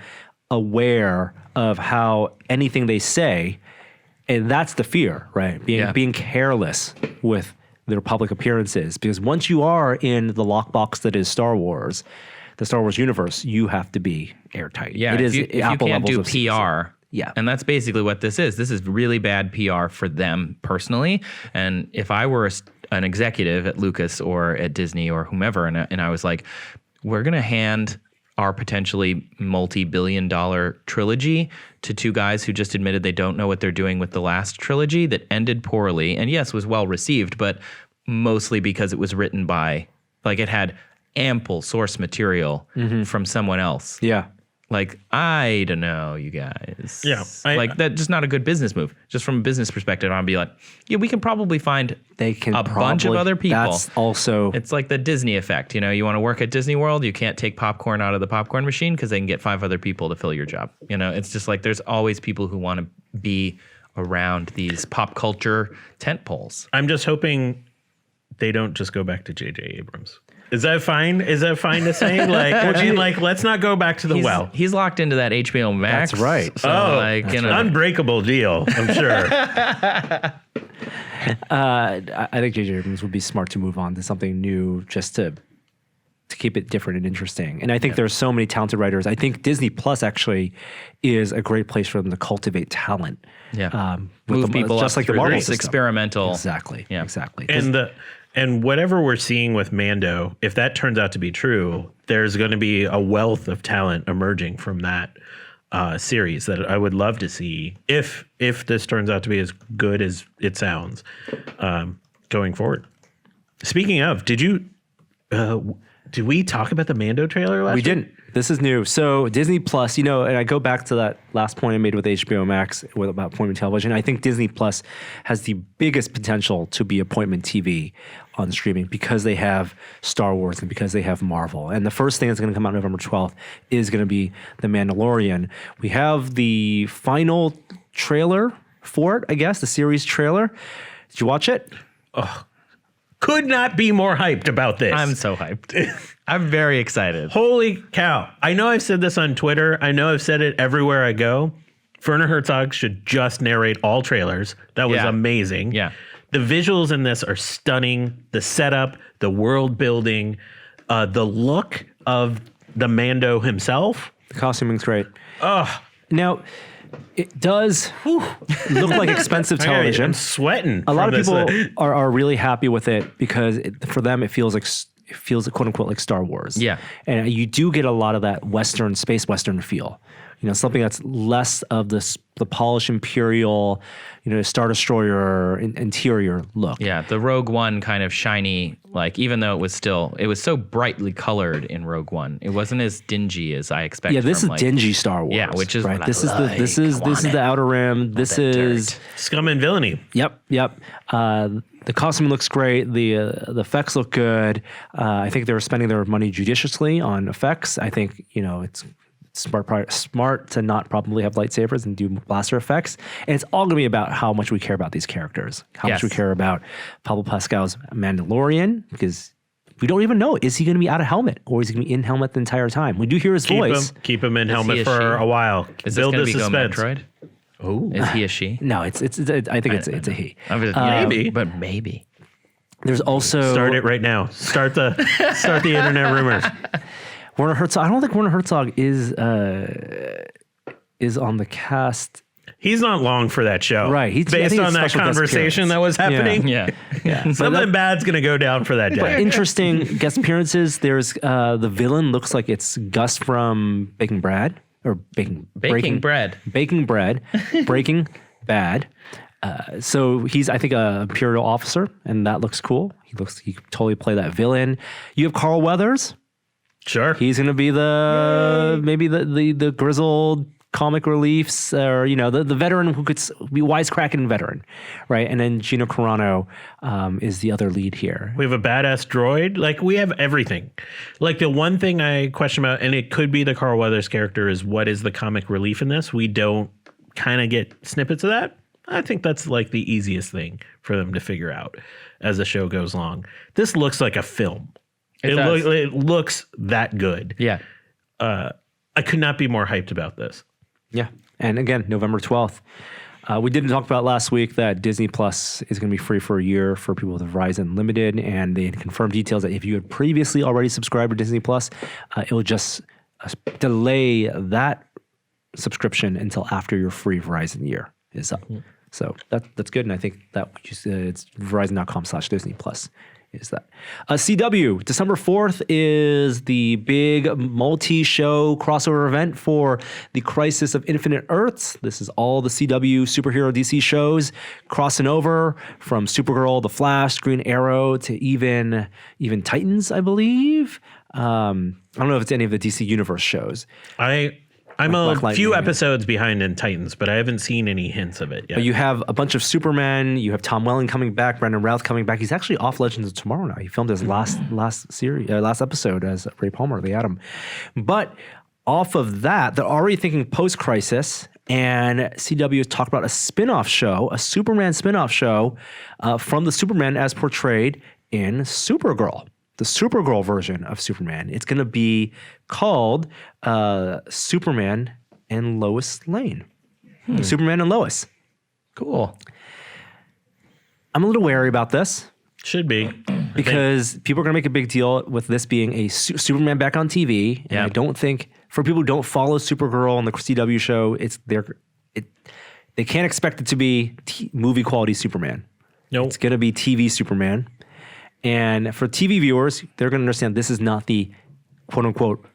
aware of how anything they say, and that's the fear, right? Being careless with their public appearances. Because once you are in the lockbox that is Star Wars, the Star Wars universe, you have to be airtight. Yeah, it is if you Apple can't do levels of PR. Yeah. And that's basically what this is. This is really bad PR for them personally. And if I were an executive at Lucas or at Disney or whomever, and I was like, we're going to hand our potentially multi-billion-dollar trilogy to 2 guys who just admitted they don't know what they're doing with the last trilogy that ended poorly, and yes, was well received, but mostly because it was written by, like, it had ample source material from someone else. Yeah. Like, I don't know, you guys. Yeah, like, that's just not a good business move. Just from a business perspective, I'd be like, yeah, we can probably find They can a bunch of other people. That's also It's like the Disney effect. You know, you want to work at Disney World, you can't take popcorn out of the popcorn machine because they can get 5 other people to fill your job. You know, it's just like there's always people who want to be around these pop culture tent poles. I'm just hoping they don't just go back to J.J. Abrams. Is that fine? Is that fine to say? Like, I mean, like, let's not go back to the well. He's locked into that HBO Max. That's right. So, like, you know, Unbreakable deal, I'm sure. I think J.J. Abrams would be smart to move on to something new just to keep it different and interesting. And I think there's so many talented writers. I think Disney Plus actually is a great place for them to cultivate talent. Yeah. With Move people just up like the through Marvel this system. experimental. Exactly. Yeah. Exactly. And whatever we're seeing with Mando, if that turns out to be true, there's going to be a wealth of talent emerging from that series that I would love to see if this turns out to be as good as it sounds going forward. Speaking of, did we talk about the Mando trailer last We week? didn't. This is new. So Disney Plus, you know, and I go back to that last point I made with HBO Max with about appointment television. I think Disney Plus has the biggest potential to be appointment TV on streaming because they have Star Wars and because they have Marvel. And the first thing that's going to come out November 12th is going to be The Mandalorian. We have the final trailer for it, I guess, the series trailer. Did you watch it? Could not be more hyped about this. I'm so hyped. I'm very excited. Holy cow. I know I've said this on Twitter. I know I've said it everywhere I go. Werner Herzog should just narrate all trailers. That was Yeah. amazing. Yeah. The visuals in this are stunning. The setup, the world building, the look of the Mando himself. The costuming's great. Now, it does look like expensive television. I'm sweating. A lot of from people this. are really happy with it because for them it feels quote unquote like Star Wars. Yeah. And you do get a lot of that Western, space Western feel. something that's less of the polished Imperial, Star Destroyer interior look. Yeah, the Rogue One kind of shiny, like even though it was so brightly colored in Rogue One, it wasn't as dingy as I expected. Yeah, this from, is dingy Star Wars. Yeah, which is right. what This I is this is the Outer Rim. This is dirt. Scum and villainy. Yep. The costume looks great. The effects look good. I think they're spending their money judiciously on effects. I think it's smart to not probably have lightsabers and do blaster effects. And it's all going to be about how much we care about these characters, how much we care about Pablo Pascal's Mandalorian, because we don't even know, is he going to be out of helmet or is he going to be in helmet the entire time? We do hear his voice. Keep him in he helmet a for she? a while. Is Build this the going to be suspense. Go Metroid? Oh, Is he a she? No, I think it's a he. Maybe. But maybe. There's also start it right now. Start the internet rumors. Werner Herzog. I don't think Werner Herzog is on the cast. He's not long for that show. Right. I Based think on it's that special guest conversation that was happening. Yeah. Something bad's going to go down for that But day. interesting guest appearances. There's the villain looks like it's Gus from Baking Bread or Breaking Bad. So he's, I think, a Imperial officer, and that looks cool. He could totally play that villain. You have Carl Weathers. Sure. He's going to be maybe the grizzled comic reliefs, or the veteran who could be wisecracking veteran, right? And then Gina Carano is the other lead here. We have a badass droid. Like, we have everything. Like, the one thing I question about, and it could be the Carl Weathers character, is what is the comic relief in this? We don't kind of get snippets of that. I think that's like the easiest thing for them to figure out as the show goes along. This looks like a film. It looks that good. Yeah. I could not be more hyped about this. Yeah. And again, November 12th. We did talk about last week that Disney Plus is going to be free for a year for people with Verizon Limited, and they had confirmed details that if you had previously already subscribed to Disney Plus, it will just delay that subscription until after your free Verizon year is up. So that's good, and I think that it's Verizon.com/Disney Plus. Is that CW December 4th is the big multi-show crossover event for the Crisis of Infinite Earths. This is all the CW superhero DC shows crossing over from Supergirl, The Flash, Green Arrow to even Titans, I believe. I don't know if it's any of the DC Universe shows. I'm a Black few Lightning. episodes behind in Titans, but I haven't seen any hints of it yet. But you have a bunch of Superman. You have Tom Welling coming back, Brandon Routh coming back. He's actually off Legends of Tomorrow now. He filmed his last episode as Ray Palmer, the Atom. But off of that, they're already thinking post-Crisis, and CW has talked about a spin-off show, a Superman spin-off show from the Superman as portrayed in Supergirl. The Supergirl version of Superman. It's going to be called Superman and Lois Lane. Superman and Lois. Cool. I'm a little wary about this Should be. because people are going to make a big deal with this being a Superman back on TV. And Yeah. I don't think, for people who don't follow Supergirl on the CW show, they can't expect it to be movie quality Superman. Nope. It's going to be TV Superman. And for TV viewers, they're going to understand this is not the quote unquote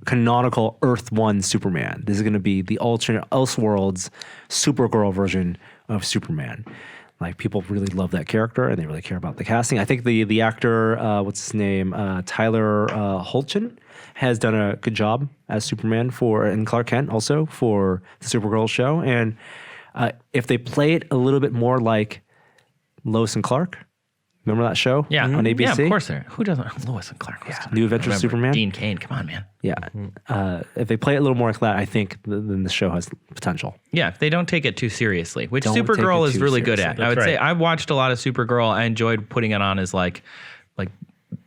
canonical Earth 1 Superman. This is going to be the alternate Elseworlds Supergirl version of Superman. Like, people really love that character and they really care about the casting. I think the actor, what's his name? Tyler Hoechlin has done a good job as Superman and Clark Kent also for the Supergirl show. And if they play it a little bit more like Lois and Clark, remember that show? Yeah. On ABC? Yeah, of course. Who doesn't? Lois and Clark. New Adventures of Superman? Dean Cain. Come on, man. Yeah. If they play it a little more like that, I think then the show has potential. Yeah, if they don't take it too seriously, which Don't take Supergirl it is too really good seriously. at. I would That's say right. I watched a lot of Supergirl. I enjoyed putting it on as like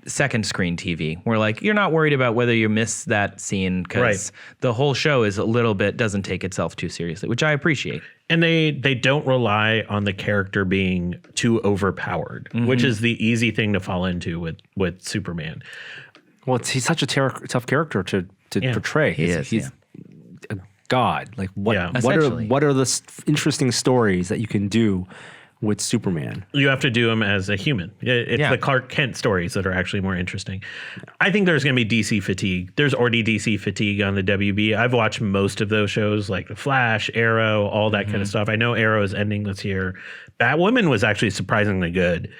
second screen TV, where like you're not worried about whether you miss that scene because Right. the whole show is a little bit doesn't take itself too seriously, which I appreciate. And they don't rely on the character being too overpowered, which is the easy thing to fall into with Superman. Well, he's such a tough character to Yeah. portray. is, He's a god. Like, what Yeah. what are Essentially. what are the interesting stories that you can do with Superman. You have to do him as a human. It's Yeah. the Clark Kent stories that are actually more interesting. I think there's going to be DC fatigue. There's already DC fatigue on the WB. I've watched most of those shows like The Flash, Arrow, all that kind of stuff. I know Arrow is ending this year. Batwoman was actually surprisingly good.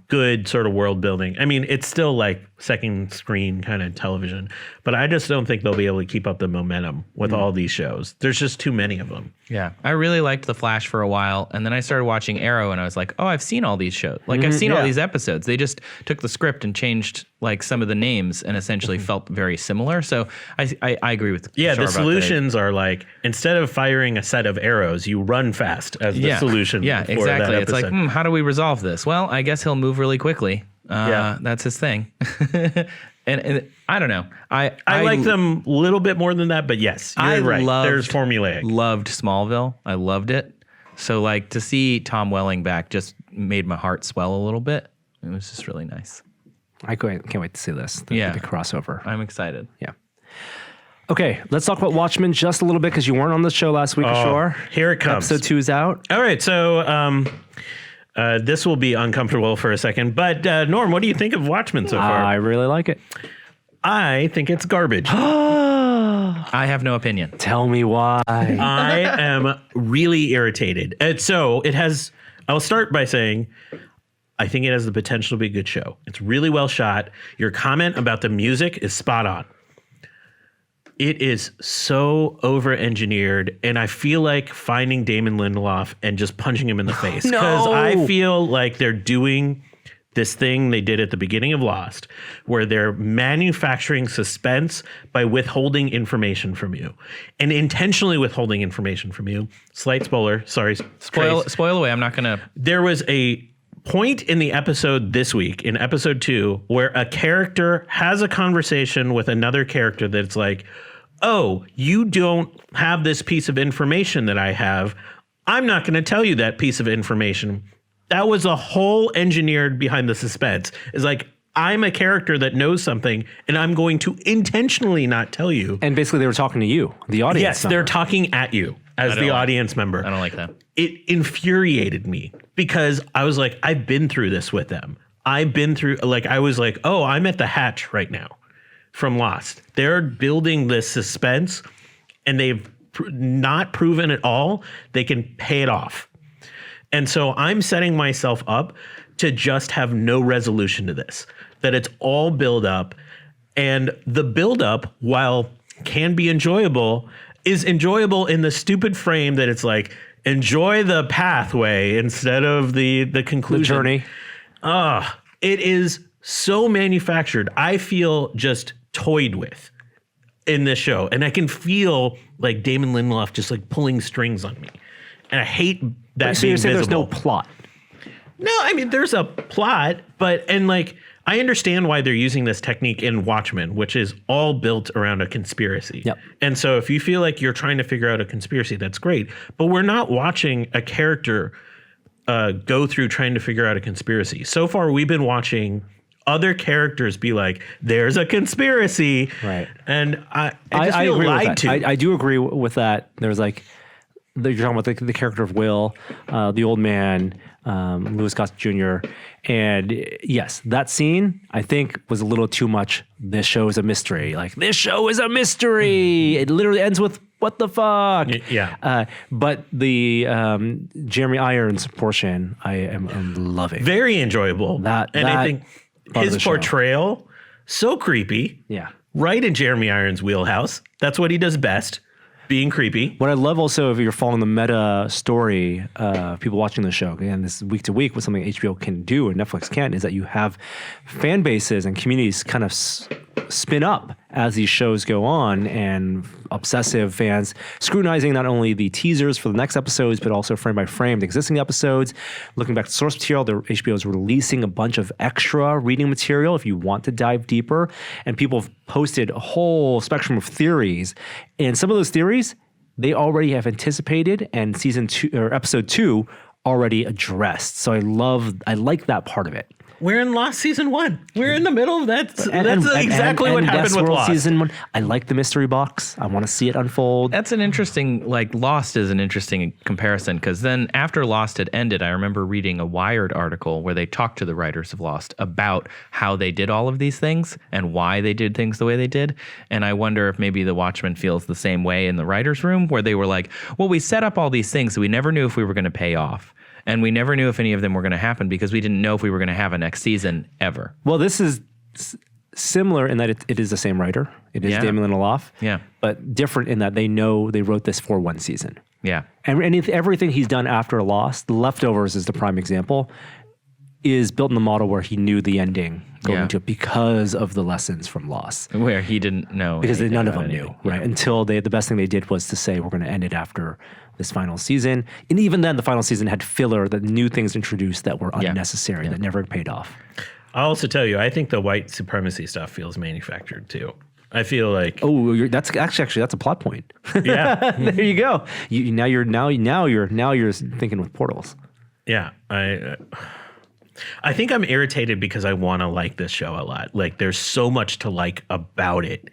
Good sort of world building. I mean, it's still like second screen kind of television, but I just don't think they'll be able to keep up the momentum with all these shows. There's just too many of them. Yeah, I really liked The Flash for a while, and then I started watching Arrow, and I was like, oh, I've seen all these shows. Like, I've seen all these episodes. They just took the script and changed like some of the names, and essentially felt very similar. So I agree with Yeah, Kishore the about that. solutions are like, instead of firing a set of arrows, you run fast as the solution. Yeah, for exactly. that It's like, episode. how do we resolve this? Well, I guess he'll move really quickly. Yeah. That's his thing. and I don't know. I like them a little bit more than that, but yes, you're right. There's formulaic. Loved Smallville. I loved it. So like to see Tom Welling back just made my heart swell a little bit. It was just really nice. I can't wait to see this. The crossover. I'm excited. Yeah. Okay, let's talk about Watchmen just a little bit because you weren't on the show last week, Kishore. Here it comes. Episode 2 is out. All right, so this will be uncomfortable for a second, but Norm, what do you think of Watchmen so far? I really like it. I think it's garbage. I have no opinion. Tell me why. I am really irritated. I'll start by saying, I think it has the potential to be a good show. It's really well shot. Your comment about the music is spot on. It is so over-engineered, and I feel like finding Damon Lindelof and just punching him in the face. Because I feel like they're doing this thing they did at the beginning of Lost, where they're manufacturing suspense by withholding information from you. And intentionally withholding information from you. Slight spoiler, sorry. Spoil away. I'm not going to. There was a point in the episode this week, in episode 2, where a character has a conversation with another character that's like, oh, you don't have this piece of information that I have. I'm not going to tell you that piece of information. That was a whole engineered behind the suspense. It's like, I'm a character that knows something, and I'm going to intentionally not tell you. And basically, they were talking to you, the audience. Yes, member. they're talking at you as the audience member. I don't like that. It infuriated me because I was like, I've been through this with them. I've been through, like, I was like, oh, I'm at the hatch right now from Lost. They're building this suspense, and they've not proven at all they can pay it off. And so I'm setting myself up to just have no resolution to this, that it's all build up. And the build up, while can be enjoyable, is enjoyable in the stupid frame that it's like, enjoy the pathway instead of the conclusion. The journey. It is so manufactured. I feel just toyed with in this show. And I can feel like Damon Lindelof just like pulling strings on me. And I hate that So being you're saying visible. there's no plot. No, I mean, there's a plot, and like, I understand why they're using this technique in Watchmen, which is all built around a conspiracy. Yep. And so if you feel like you're trying to figure out a conspiracy, that's great. But we're not watching a character go through trying to figure out a conspiracy. So far, we've been watching other characters be like, there's a conspiracy. Right. And I just feel agree lied with to. that. I do agree with that. There's like, you're talking about the character of Will, the old man, Louis Gossett Jr. And yes, that scene I think was a little too much. This show is a mystery. Like, this show is a mystery. It literally ends with what the fuck. Yeah. But the Jeremy Irons portion, I am loving. Very enjoyable. That I think part of his the show. portrayal, so creepy. Yeah. Right in Jeremy Irons' wheelhouse. That's what he does best, being creepy. What I love also, if you're following the meta story, people watching the show, again, this is week to week, what something HBO can do and Netflix can't, is that you have fan bases and communities kind of spin up as these shows go on, and obsessive fans scrutinizing not only the teasers for the next episodes, but also frame by frame the existing episodes, looking back to source material. HBO is releasing a bunch of extra reading material if you want to dive deeper, and people have posted a whole spectrum of theories, and some of those theories they already have anticipated and season 2 or episode 2 already addressed. So I like that part of it. We're in Lost season 1. We're in the middle of that. That's exactly what happened with Westworld Lost. season 1. I like the mystery box. I want to see it unfold. That's an interesting, like Lost is an interesting comparison because then after Lost had ended, I remember reading a Wired article where they talked to the writers of Lost about how they did all of these things and why they did things the way they did. And I wonder if maybe the Watchmen feels the same way in the writer's room where they were like, well, we set up all these things that we never knew if we were going to pay off. And we never knew if any of them were going to happen because we didn't know if we were going to have a next season ever. Well, this is similar in that it is the same writer. It is Yeah. Damon Lindelof. Yeah. But different in that they know they wrote this for one season. Yeah. And everything he's done after Lost, The Leftovers is the prime example, is built in the model where he knew the ending going Yeah. into it because of the lessons from Lost. Where he didn't know. Because anything none of about them anything. knew, right? Until the best thing they did was to say, we're going to end it after this final season. And even then, the final season had filler, that new things introduced that were unnecessary, that never paid off. I'll also tell you, I think the white supremacy stuff feels manufactured too. I feel like That's actually that's a plot point. yeah, There you go. Now you're thinking with portals. yeah. I think I'm irritated because I want to like this show a lot. Like there's so much to like about it,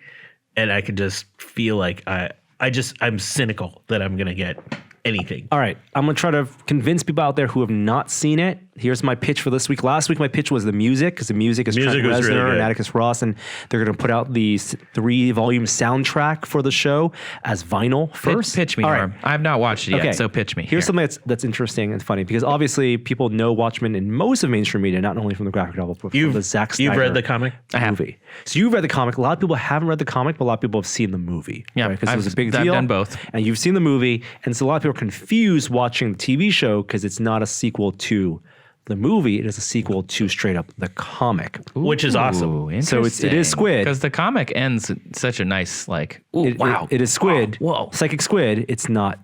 and I could just feel like I'm cynical that I'm gonna get anything. All right, I'm gonna try to convince people out there who have not seen it. Here's my pitch for this week. Last week, my pitch was the music, because the music is Trent was really Reznor good. and Atticus Ross, and they're gonna put out the 3-volume soundtrack for the show as vinyl first. Pitch me, All Norm. I have not watched it yet, Okay. so pitch me. Here's Here. something that's interesting and funny, because obviously people know Watchmen in most of mainstream media, not only from the graphic novel, but from the Zack Snyder You've read the comic? movie. So you've read the comic. A lot of people haven't read the comic, but a lot of people have seen the movie. Yeah, because it was a big I've deal. done both. And you've seen the movie, and so a lot of people are confused watching the TV show because it's not a sequel to the movie. It is a sequel to straight up the comic. Which is awesome. Ooh, So it is Squid. Because the comic ends such a nice like. Ooh, It is Squid. Whoa. Psychic Squid. It's not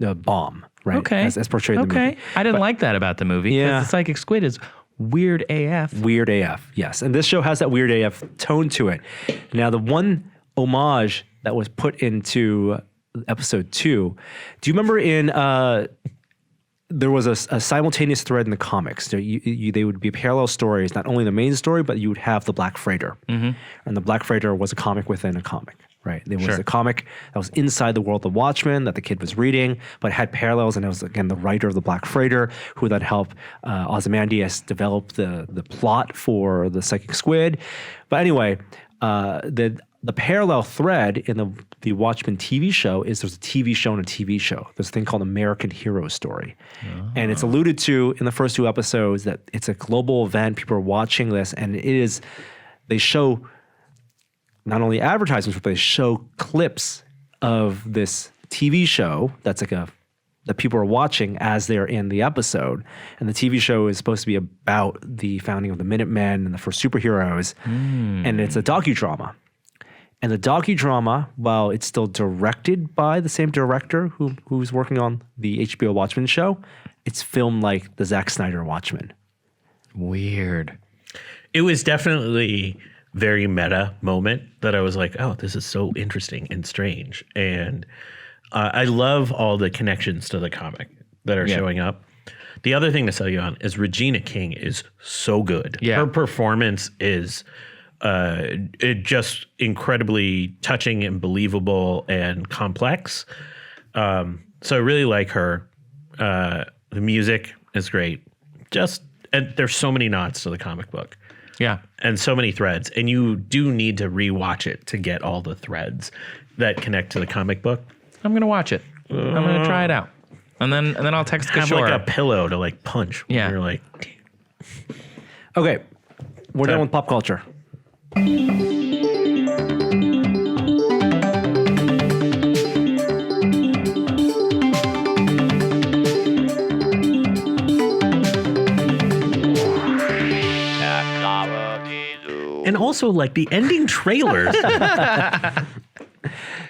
a bomb, right? Okay. As portrayed in the movie. I didn't like that about the movie. Yeah. Yeah. The Psychic Squid is weird AF. Weird AF, yes. And this show has that weird AF tone to it. Now, the one homage that was put into episode 2, do you remember there was a simultaneous thread in the comics. They would be parallel stories, not only the main story, but you would have the Black Freighter. And the Black Freighter was a comic within a comic, right? There was a comic that was inside the world of Watchmen that the kid was reading, but had parallels, and it was, again, the writer of the Black Freighter who then helped Ozymandias develop the plot for the Psychic Squid. But anyway, the parallel thread in the Watchmen TV show is there's a TV show and a TV show. There's a thing called American Hero Story. And it's alluded to in the first 2 episodes that it's a global event. People are watching this, and they show not only advertisements, but they show clips of this TV show that's that people are watching as they're in the episode. And the TV show is supposed to be about the founding of the Minutemen and the first superheroes. And it's a docudrama. And the docudrama, while it's still directed by the same director who's working on the HBO Watchmen show, it's filmed like the Zack Snyder Watchmen. Weird. It was definitely very meta moment that I was like, oh, this is so interesting and strange. And I love all the connections to the comic that are showing up. The other thing to sell you on is Regina King is so good. Yeah. Her performance is just incredibly touching and believable and complex. So I really like her. The music is great. And there's so many nods to the comic book. Yeah. And so many threads. And you do need to rewatch it to get all the threads that connect to the comic book. I'm gonna watch it. I'm gonna try it out. And then I'll text Have Kishore. like a pillow to like punch. When Yeah. You're like, Okay, we're done with pop culture. and also like the ending trailers.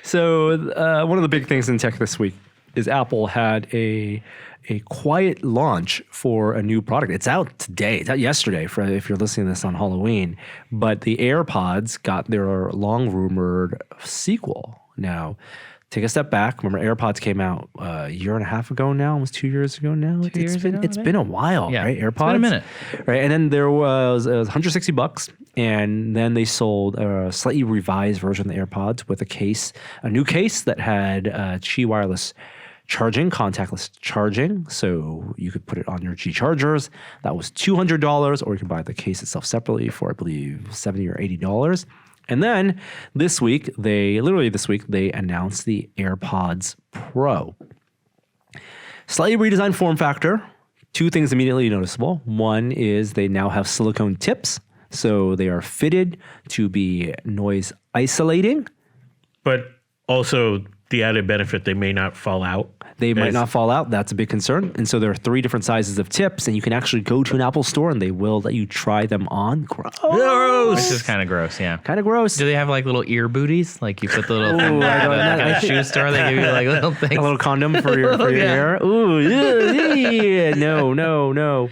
So one of the big things in tech this week is Apple had a quiet launch for a new product. It's out today. It's out yesterday for if you're listening to this on Halloween. But the AirPods got their long rumored sequel. Now, take a step back. Remember, AirPods came out a year and a half ago now, almost 2 years ago now. It's been a while, Yeah, right? AirPods. it's been a minute. Right? And then it was $160, and then they sold a slightly revised version of the AirPods with a new case that had Qi wireless charging, contactless charging, so you could put it on your Qi chargers. That was $200, or you could buy the case itself separately for, I believe, $70 or $80. And then this week, they announced the AirPods Pro. Slightly redesigned form factor. Two things immediately noticeable. One is they now have silicone tips, so they are fitted to be noise isolating. But also the added benefit, they may not fall out. They might not fall out. That's a big concern. And so there are 3 different sizes of tips, and you can actually go to an Apple store and they will let you try them on. Gross. Which is kind of gross, yeah. Kind of gross. Do they have like little ear booties? Like you put the little thing at a shoe store, they give you like little things. A little condom for your hair. Ooh, yeah. No.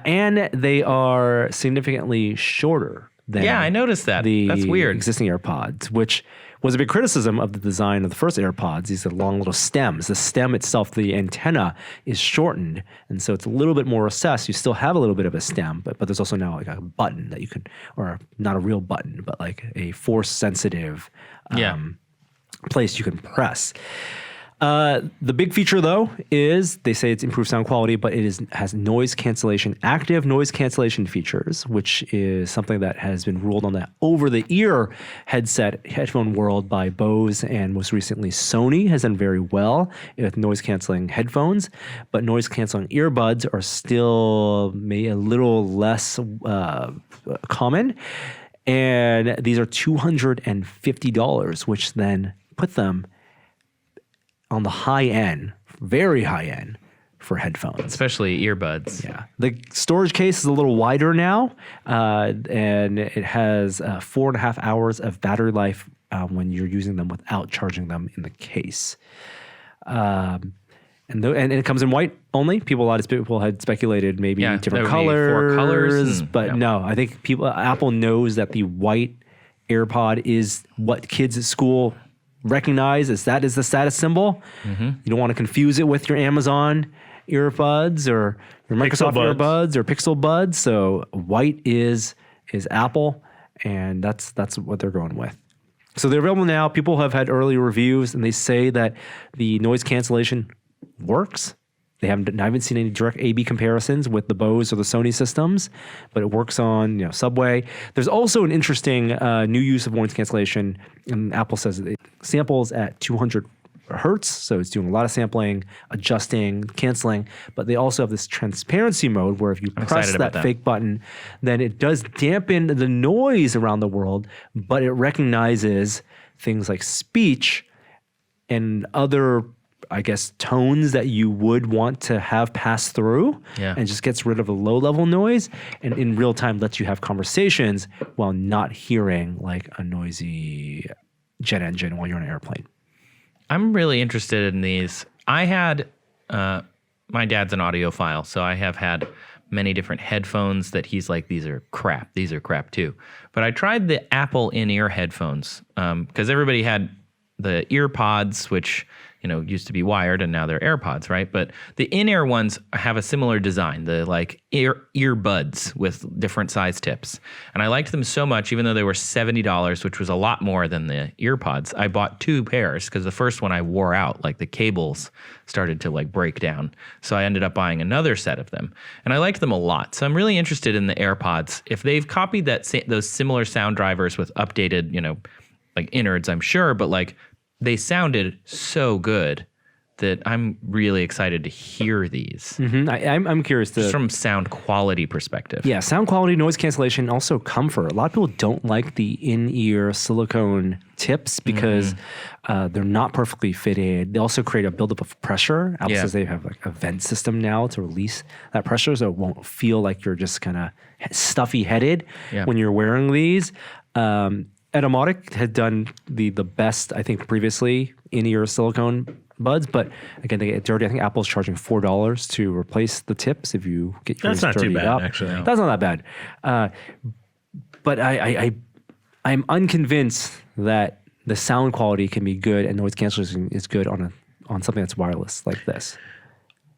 And they are significantly shorter than Yeah, I noticed that. the That's weird. existing AirPods, which was a big criticism of the design of the first AirPods. These are long little stems. The stem itself, the antenna, is shortened, and so it's a little bit more recessed. You still have a little bit of a stem, but there's also now like a button that you can, or not a real button, but like a force-sensitive place you can press. The big feature, though, is they say it's improved sound quality, but it has noise cancellation, active noise cancellation features, which is something that has been ruled on the over-the-ear headphone world by Bose, and most recently Sony has done very well with noise-canceling headphones, but noise-canceling earbuds are still maybe a little less common, and these are $250, which then put them on the high end, very high end for headphones. Especially earbuds. Yeah. The storage case is a little wider now, and it has 4.5 hours of battery life when you're using them without charging them in the case. And it comes in white only. A lot of people had speculated maybe Yeah, different there would be 4 colors, but no, I think Apple knows that the white AirPod is what kids at school recognize as that is the status symbol. Mm-hmm. You don't want to confuse it with your Amazon earbuds or your Microsoft earbuds or Pixel Buds. So white is Apple, and that's what they're going with. So they're available now. People have had early reviews, and they say that the noise cancellation works. I haven't seen any direct A/B comparisons with the Bose or the Sony systems, but it works on subway. There's also an interesting new use of noise cancellation, and Apple says it samples at 200 hertz, so it's doing a lot of sampling, adjusting, canceling. But they also have this transparency mode where if you press that fake button, then it does dampen the noise around the world, but it recognizes things like speech and other, I guess, tones that you would want to have pass through, and just gets rid of the low-level noise, and in real time lets you have conversations while not hearing like a noisy jet engine while you're on an airplane. I'm really interested in these. I had, my dad's an audiophile, so I have had many different headphones that he's like, these are crap too. But I tried the Apple in-ear headphones because everybody had the EarPods, which used to be wired, and now they're AirPods, right? But the in-ear ones have a similar design, the like earbuds with different size tips. And I liked them so much, even though they were $70, which was a lot more than the EarPods. I bought 2 pairs because the first one I wore out, like the cables started to like break down. So I ended up buying another set of them, and I liked them a lot. So I'm really interested in the AirPods. If they've copied those similar sound drivers with updated, like innards, I'm sure, but like they sounded so good that I'm really excited to hear these. Mm-hmm. I'm curious just from sound quality perspective. Yeah, sound quality, noise cancellation, also comfort. A lot of people don't like the in-ear silicone tips because they're not perfectly fitted. They also create a buildup of pressure. Apple says they have like a vent system now to release that pressure, so it won't feel like you're just kind of stuffy-headed when you're wearing these. Etymotic had done the best, I think, previously in-ear silicone buds, but again, they get dirty. I think Apple's charging $4 to replace the tips if you get yours That's not too dirtied bad, up. actually. That's not that bad. But I'm unconvinced that the sound quality can be good and noise cancellation is good on something that's wireless like this.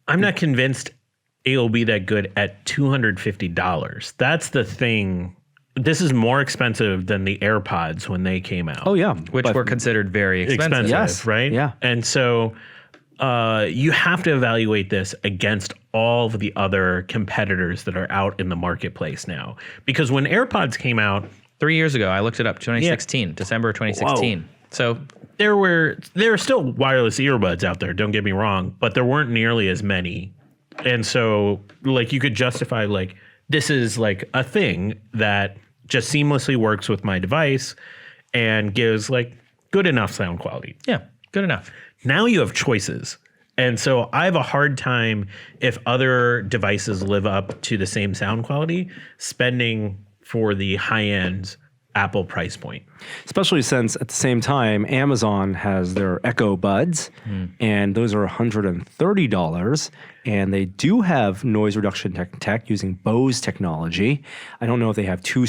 I'm not convinced it'll be that good at $250. That's the thing. This is more expensive than the AirPods when they came out. Oh yeah, which were considered very expensive. Yes. right? Yeah. And so you have to evaluate this against all of the other competitors that are out in the marketplace now. Because when AirPods came out, 3 years ago, I looked it up, 2016, December 2016. Whoa. So there were still wireless earbuds out there, don't get me wrong, but there weren't nearly as many. And so like you could justify like this is like a thing that just seamlessly works with my device and gives like good enough sound quality. yeah, good enough. Now you have choices. And so I have a hard time if other devices live up to the same sound quality, spending for the high-end Apple price point. Especially since at the same time, Amazon has their Echo Buds, and those are $130. And they do have noise reduction tech using Bose technology. I don't know if they have two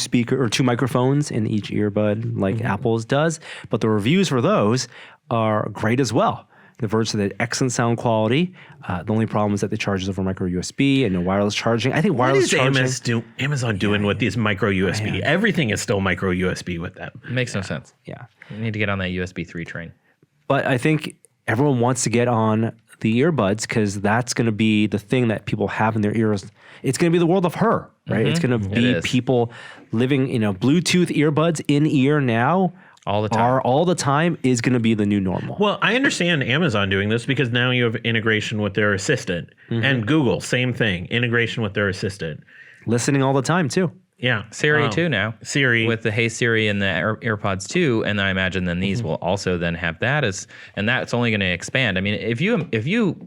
microphones in each earbud like Apple's does, but the reviews for those are great as well. The Verge said excellent sound quality. The only problem is that they charge over micro USB and no wireless charging. I think wireless charging. Amazon doing with these micro USB? Everything is still micro USB with them. It makes no sense. Yeah. You need to get on that USB 3 train. But I think everyone wants to get on the earbuds because that's going to be the thing that people have in their ears. It's going to be the world of her, right? It's going to be people living, Bluetooth earbuds in ear now. All the time. All the time is going to be the new normal. Well, I understand Amazon doing this because now you have integration with their assistant. And Google, same thing, integration with their assistant. Listening all the time too. Yeah. Siri too now. Siri. With the Hey Siri and the AirPods 2, and I imagine then these will also then have that and that's only going to expand. I mean, if you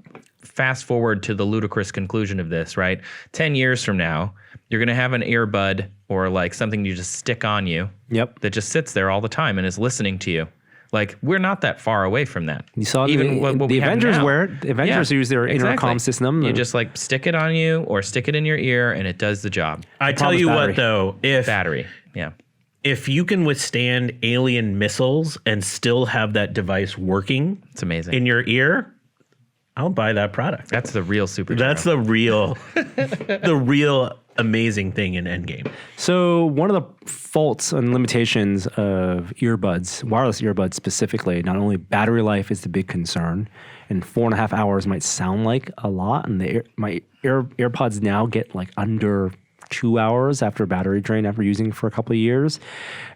fast forward to the ludicrous conclusion of this, right? 10 years from now, you're going to have an earbud or like something you just stick on you. Yep. That just sits there all the time and is listening to you. Like we're not that far away from that. You saw even what we have Avengers now. wear it. The Avengers use their intercom system. You just like stick it on you or stick it in your ear and it does the job. I tell you battery. what, though, Battery. Yeah. if you can withstand alien missiles and still have that device working It's amazing. in your ear, I'll buy that product. That's the real superhero. That's the real amazing thing in Endgame. So one of the faults and limitations of earbuds, wireless earbuds specifically, not only battery life is the big concern, and 4.5 hours might sound like a lot, and my AirPods now get like under 2 hours after battery drain after using for a couple of years,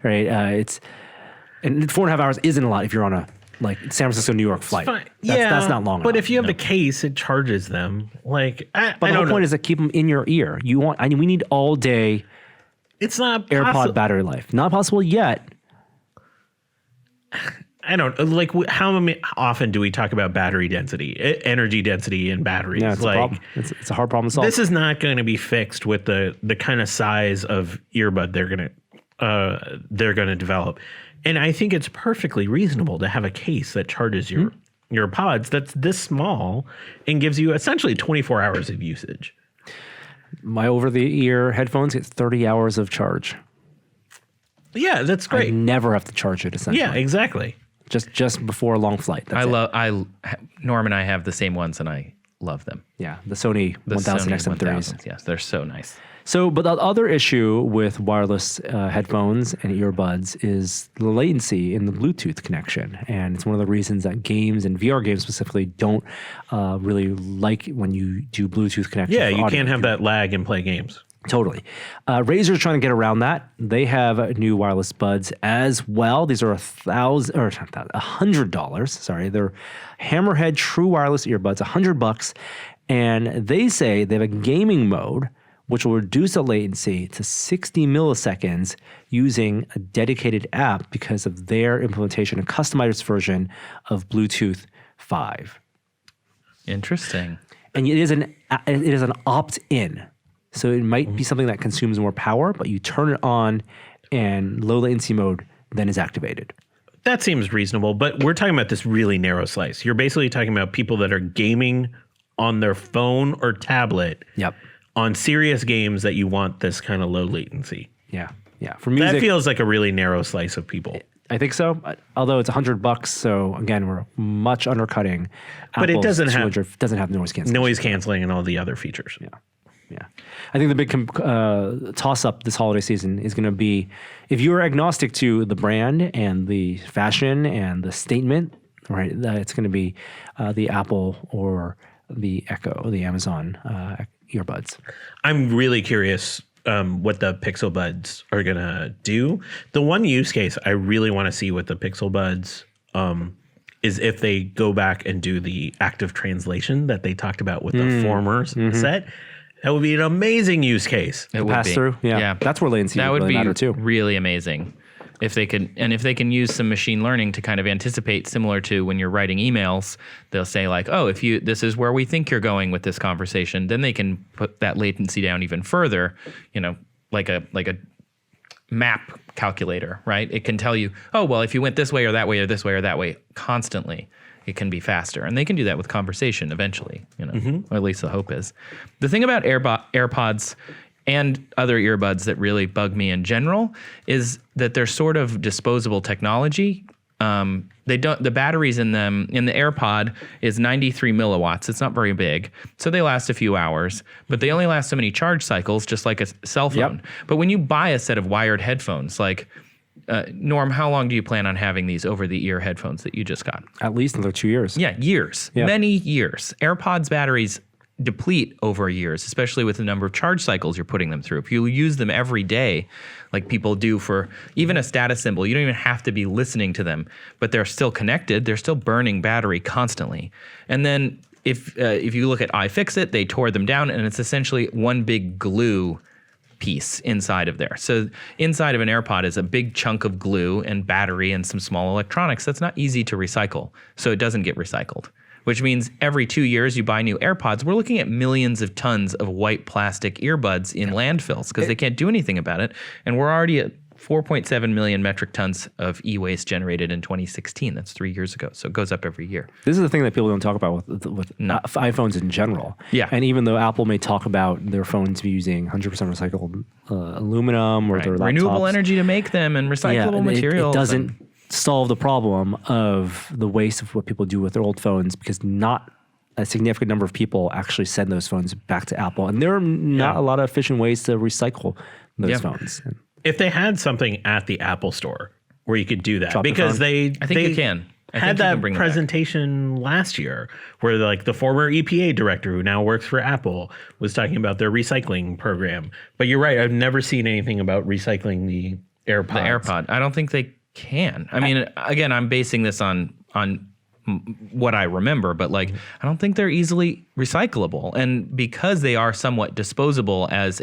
right? And 4.5 hours isn't a lot if you're on a like San Francisco, New York flight. That's not long But enough. if you have the case, it charges them. Like, But the whole point is to keep them in your ear. We need all day it's not AirPod battery life. Not possible yet. I don't like how often do we talk about battery density, energy density in batteries? Yeah, it's a problem. It's a hard problem to solve. This is not going to be fixed with the kind of size of earbud they're going to develop. And I think it's perfectly reasonable to have a case that charges your pods that's this small and gives you essentially 24 hours of usage. My over-the-ear headphones get 30 hours of charge. Yeah, that's I great. never have to charge it, essentially. Yeah, exactly. Just before a long flight. That's Norm and I have the same ones and I love them. Yeah, the Sony The 1000 Sony XM3s. 1000s, yes, they're so nice. So, but the other issue with wireless headphones and earbuds is the latency in the Bluetooth connection. And it's one of the reasons that games and VR games specifically don't really like when you do Bluetooth connection. Yeah, for you audio. can't have that lag and play games. Totally. Razer's trying to get around that. They have new wireless buds as well. These are $100. Sorry, they're Hammerhead True Wireless earbuds, $100, and they say they have a gaming mode which will reduce the latency to 60 milliseconds using a dedicated app because of their implementation, a customized version of Bluetooth 5. Interesting. And it is an opt-in. So it might be something that consumes more power, but you turn it on and low latency mode then is activated. That seems reasonable, but we're talking about this really narrow slice. You're basically talking about people that are gaming on their phone or tablet Yep. on serious games that you want this kind of low latency. Yeah. Yeah. For music, That feels like a really narrow slice of people. I think so. Although it's $100, so again, we're much undercutting. But it Apple's doesn't have- 200 doesn't have noise cancellation. Noise canceling and all the other features. Yeah. I think the big toss up this holiday season is going to be if you're agnostic to the brand and the fashion and the statement, right? It's going to be the Apple or the Echo, the Amazon earbuds. I'm really curious what the Pixel Buds are going to do. The one use case I really want to see with the Pixel Buds is if they go back and do the active translation that they talked about with the former set. That would be an amazing use case. It would Pass be. through, yeah. That's where latency that would really be matter too. really amazing if they could, and if they can use some machine learning to kind of anticipate, similar to when you're writing emails, they'll say like, oh, if you this is where we think you're going with this conversation, then they can put that latency down even further. You know, like a map calculator, right? It can tell you, oh, well, if you went this way or that way or this way or that way constantly, it can be faster. And they can do that with conversation eventually, you know, or at least the hope is. The thing about AirPods and other earbuds that really bug me in general is that they're sort of disposable technology. The batteries in them, in the AirPod is 93 milliwatts. It's not very big. So they last a few hours, but they only last so many charge cycles, just like a cell phone. But when you buy a set of wired headphones, like, Norm, how long do you plan on having these over-the-ear headphones that you just got? At least another 2 years. Yeah, years. Yeah. Many years. AirPods batteries deplete over years, especially with the number of charge cycles you're putting them through. If you use them every day, like people do for even a status symbol, you don't even have to be listening to them, but they're still connected. They're still burning battery constantly. And then if you look at iFixit, they tore them down, and it's essentially one big glue piece inside of there. So inside of an AirPod is a big chunk of glue and battery and some small electronics that's not easy to recycle. So it doesn't get recycled, which means every 2 years you buy new AirPods. We're looking at millions of tons of white plastic earbuds in landfills because they can't do anything about it. And we're already at 4.7 million metric tons of e-waste generated in 2016. That's 3 years ago. So it goes up every year. This is the thing that people don't talk about with iPhones in general. Yeah. And even though Apple may talk about their phones using 100% recycled aluminum or their laptops. Renewable energy to make them and recyclable materials. It doesn't solve the problem of the waste of what people do with their old phones because not a significant number of people actually send those phones back to Apple. And there are not a lot of efficient ways to recycle those phones. If they had something at the Apple Store where you could do that, Drop the because phone. I think you can. I had think you that can bring them back. presentation last year where like the former EPA director who now works for Apple was talking about their recycling program. But you're right. I've never seen anything about recycling the AirPods. The AirPod. I don't think they can. I mean, again, I'm basing this on what I remember, but like, I don't think they're easily recyclable. And because they are somewhat disposable as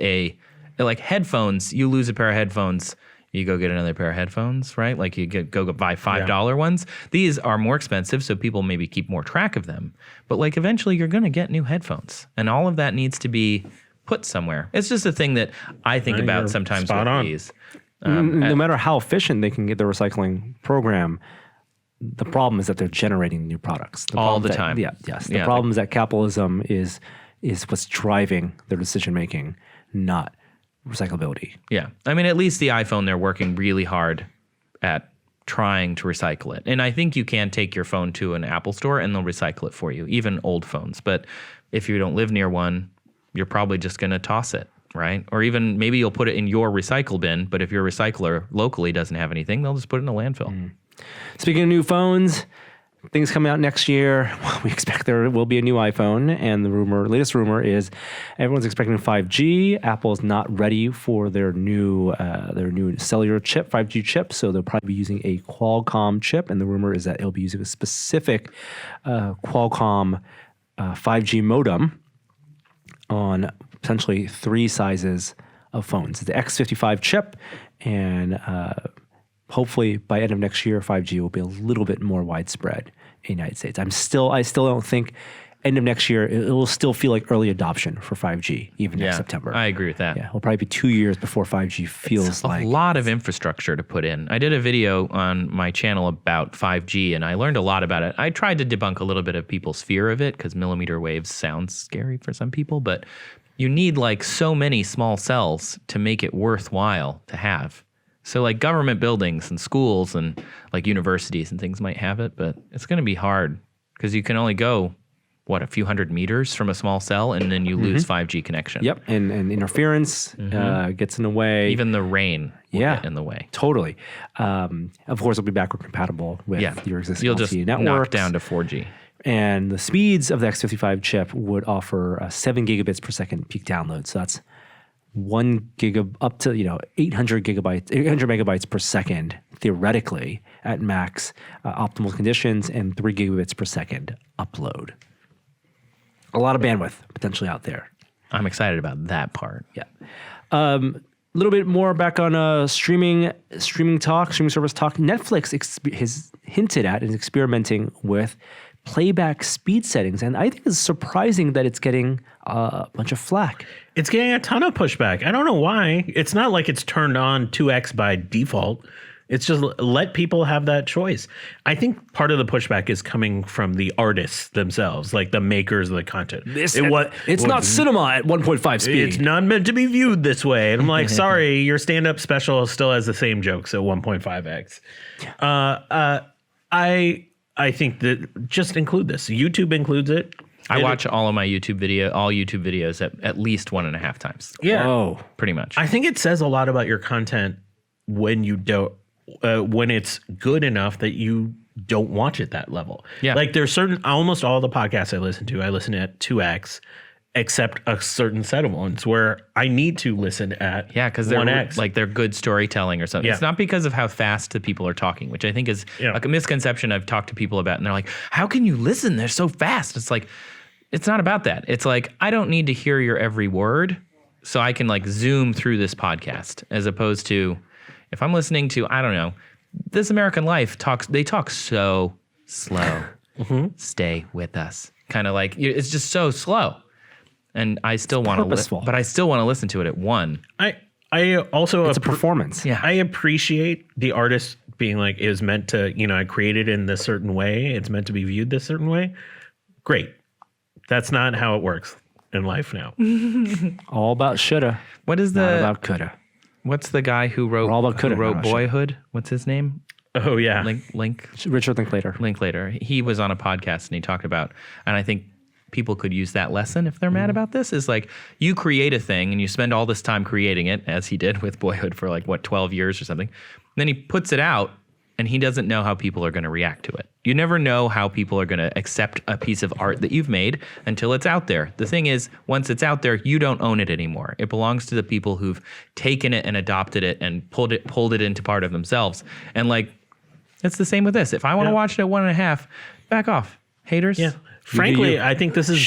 like headphones, you lose a pair of headphones, you go get another pair of headphones, right? Like you go buy $5 ones. These are more expensive, so people maybe keep more track of them. But like eventually you're going to get new headphones, and all of that needs to be put somewhere. It's just a thing that I think about you're sometimes spot with on. these. No matter how efficient they can get the recycling program, the problem is that they're generating new products. All the problem time. Yes. Yeah, The problem is that capitalism is what's driving their decision making, not recyclability. Yeah. I mean, at least the iPhone, they're working really hard at trying to recycle it. And I think you can take your phone to an Apple store and they'll recycle it for you, even old phones. But if you don't live near one, you're probably just going to toss it, right? Or even maybe you'll put it in your recycle bin, but if your recycler locally doesn't have anything, they'll just put it in a landfill. Speaking of new phones, things coming out next year. We expect there will be a new iPhone, and the latest rumor is everyone's expecting 5G. Apple's not ready for their new cellular chip, 5G chip, so they'll probably be using a Qualcomm chip. And the rumor is that it'll be using a specific Qualcomm 5G modem on potentially 3 sizes of phones. The X55 chip, and hopefully by end of next year, 5G will be a little bit more widespread in the United States. I still don't think end of next year, it will still feel like early adoption for 5G, even next September. I agree with that. Yeah, it'll probably be 2 years before 5G feels like a lot of infrastructure to put in. I did a video on my channel about 5G, and I learned a lot about it. I tried to debunk a little bit of people's fear of it because millimeter waves sounds scary for some people, but you need like so many small cells to make it worthwhile to have. So like government buildings and schools and like universities and things might have it, but it's going to be hard because you can only go, a few hundred meters from a small cell, and then you lose 5G connection. Yep, and interference gets in the way. Even the rain will get in the way. Totally. Of course, it'll be backward compatible with your existing You'll just LTE knock networks. down to 4G. And the speeds of the X55 chip would offer 7 gigabits per second peak download. So that's 1 gig up to 800 megabytes per second theoretically at max optimal conditions, and 3 gigabits per second upload. A lot of bandwidth potentially out there. I'm excited about that part. Yeah. A little bit more back on streaming service talk. Netflix has hinted at and is experimenting with playback speed settings, and I think it's surprising that it's getting a bunch of flack. It's getting a ton of pushback. I don't know why. It's not like it's turned on 2x by default. It's just let people have that choice. I think part of the pushback is coming from the artists themselves, like the makers of the content. It's not cinema at 1.5 speed. It's not meant to be viewed this way. And I'm like, sorry, your stand-up special still has the same jokes at 1.5x. I think that just include this. YouTube includes it. I watch all YouTube videos at least 1.5 times. Yeah. Oh, Pretty much. I think it says a lot about your content when you don't, when it's good enough that you don't watch it that level. Yeah. Like there's almost all the podcasts I listen at 2x, except a certain set of ones where I need to listen at because 1x. they're good storytelling or something. Yeah. It's not because of how fast the people are talking, which I think is like a misconception I've talked to people about, and they're like, "How can you listen? They're so fast." It's like, it's not about that. It's like, I don't need to hear your every word, so I can like zoom through this podcast, as opposed to if I'm listening to, I don't know, This American Life they talk so slow. Stay with us. Kind of like, it's just so slow. And I still want to listen, but I still want to listen to it at 1. I also it's a performance. Yeah. I appreciate the artist being like, it was meant to, I created in this certain way. It's meant to be viewed this certain way. Great. That's not how it works in life now. All about shoulda. What is Not about coulda. What's the guy who wrote all about coulda, not about shoulda. Boyhood? What's his name? Oh yeah. Richard Linklater. Linklater. He was on a podcast and he talked about, and I think people could use that lesson if they're mad about this, is like, you create a thing and you spend all this time creating it, as he did with Boyhood for 12 years or something. And then he puts it out and he doesn't know how people are going to react to it. You never know how people are going to accept a piece of art that you've made until it's out there. The thing is, once it's out there, you don't own it anymore. It belongs to the people who've taken it and adopted it and pulled it into part of themselves. And it's the same with this. If I want to watch it at 1.5, back off, haters. Yeah. Frankly, I think this is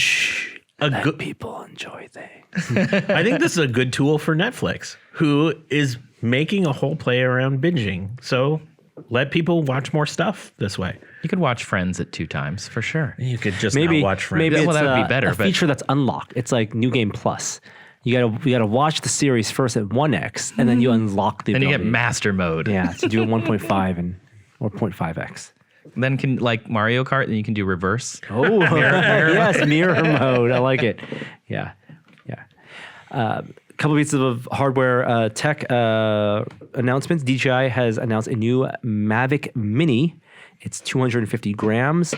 a good people enjoy things. I think this is a good tool for Netflix, who is making a whole play around binging. So let people watch more stuff this way. You could watch Friends at 2 times for sure. You could just Maybe not watch Friends. Maybe Well, it's that would be better, a but- feature that's unlocked. It's like New Game Plus. You gotta watch the series first at 1x, and then you unlock the Then you ability. get master mode. Yeah, to do a 1.5 or 0.5x. Then can, like Mario Kart, then you can do reverse. Oh, yes, mirror mode. I like it. Yeah. A couple pieces of hardware tech announcements. DJI has announced a new Mavic Mini. It's 250 grams,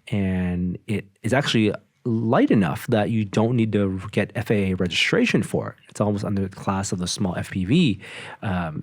and it is actually light enough that you don't need to get FAA registration for it. It's almost under the class of the small FPV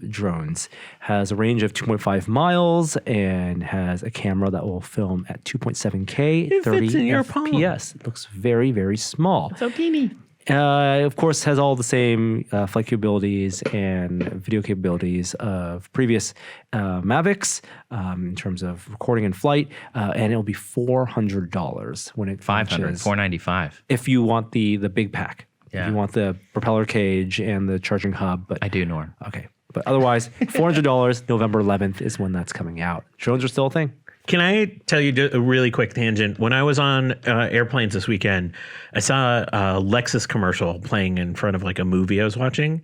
drones. Has a range of 2.5 miles and has a camera that will film at 2.7K, 30 fits in your palm. FPS. It looks very, very small. So teeny. Of course, has all the same flight capabilities and video capabilities of previous Mavics in terms of recording and flight, and it'll be $400 when it 500, launches. 495. If you want the big pack, Yeah. if you want the propeller cage and the charging hub, but I do, Norm. okay. But otherwise, $400. November 11th is when that's coming out. Drones are still a thing. Can I tell you a really quick tangent? When I was on airplanes this weekend, I saw a Lexus commercial playing in front of like a movie I was watching,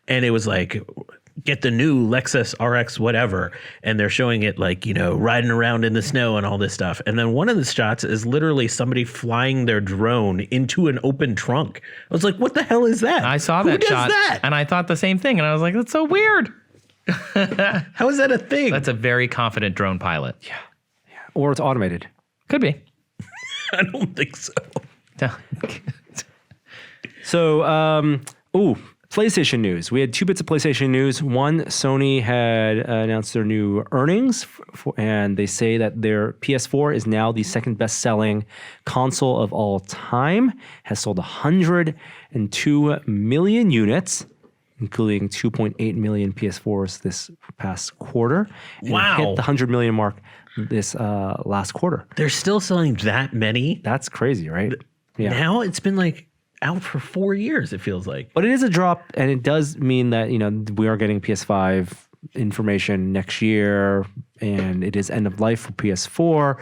and it was like, get the new Lexus RX whatever, and they're showing it like, riding around in the snow and all this stuff. And then one of the shots is literally somebody flying their drone into an open trunk. I was like, what the hell is that? I saw Who that does shot that? and I thought the same thing. And I was like, that's so weird. How is that a thing? That's a very confident drone pilot. Yeah. Or it's automated. Could be. I don't think so. So, PlayStation news. We had 2 bits of PlayStation news. One, Sony had announced their new earnings, and they say that their PS4 is now the second best-selling console of all time. Has sold 102 million units, including 2.8 million PS4s this past quarter. And Wow. it hit the 100 million mark this last quarter. They're still selling that many? That's crazy, right? Yeah. Now it's been like out for 4 years, it feels like. But it is a drop, and it does mean that, we are getting PS5 information next year, and it is end of life for PS4,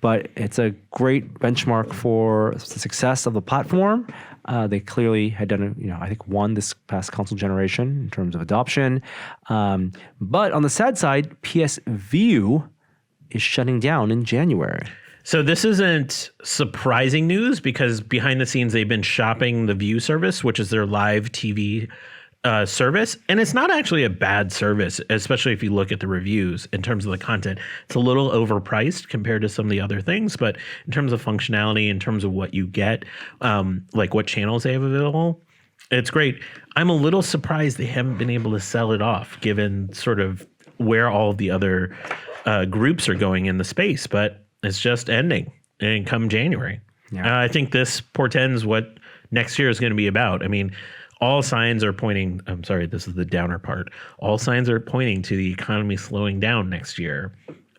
but it's a great benchmark for the success of the platform. They clearly had done, I think won this past console generation in terms of adoption. But on the sad side, PS Vue is shutting down in January. So this isn't surprising news because behind the scenes they've been shopping the Vue service, which is their live TV service. And it's not actually a bad service, especially if you look at the reviews in terms of the content. It's a little overpriced compared to some of the other things, but in terms of functionality, in terms of what you get, like what channels they have available, it's great. I'm a little surprised they haven't been able to sell it off given sort of where all of the other groups are going in the space, but it's just ending and come January. Yeah. I think this portends what next year is going to be about. I mean, all signs are pointing, I'm sorry, this is the downer part. All signs are pointing to the economy slowing down next year.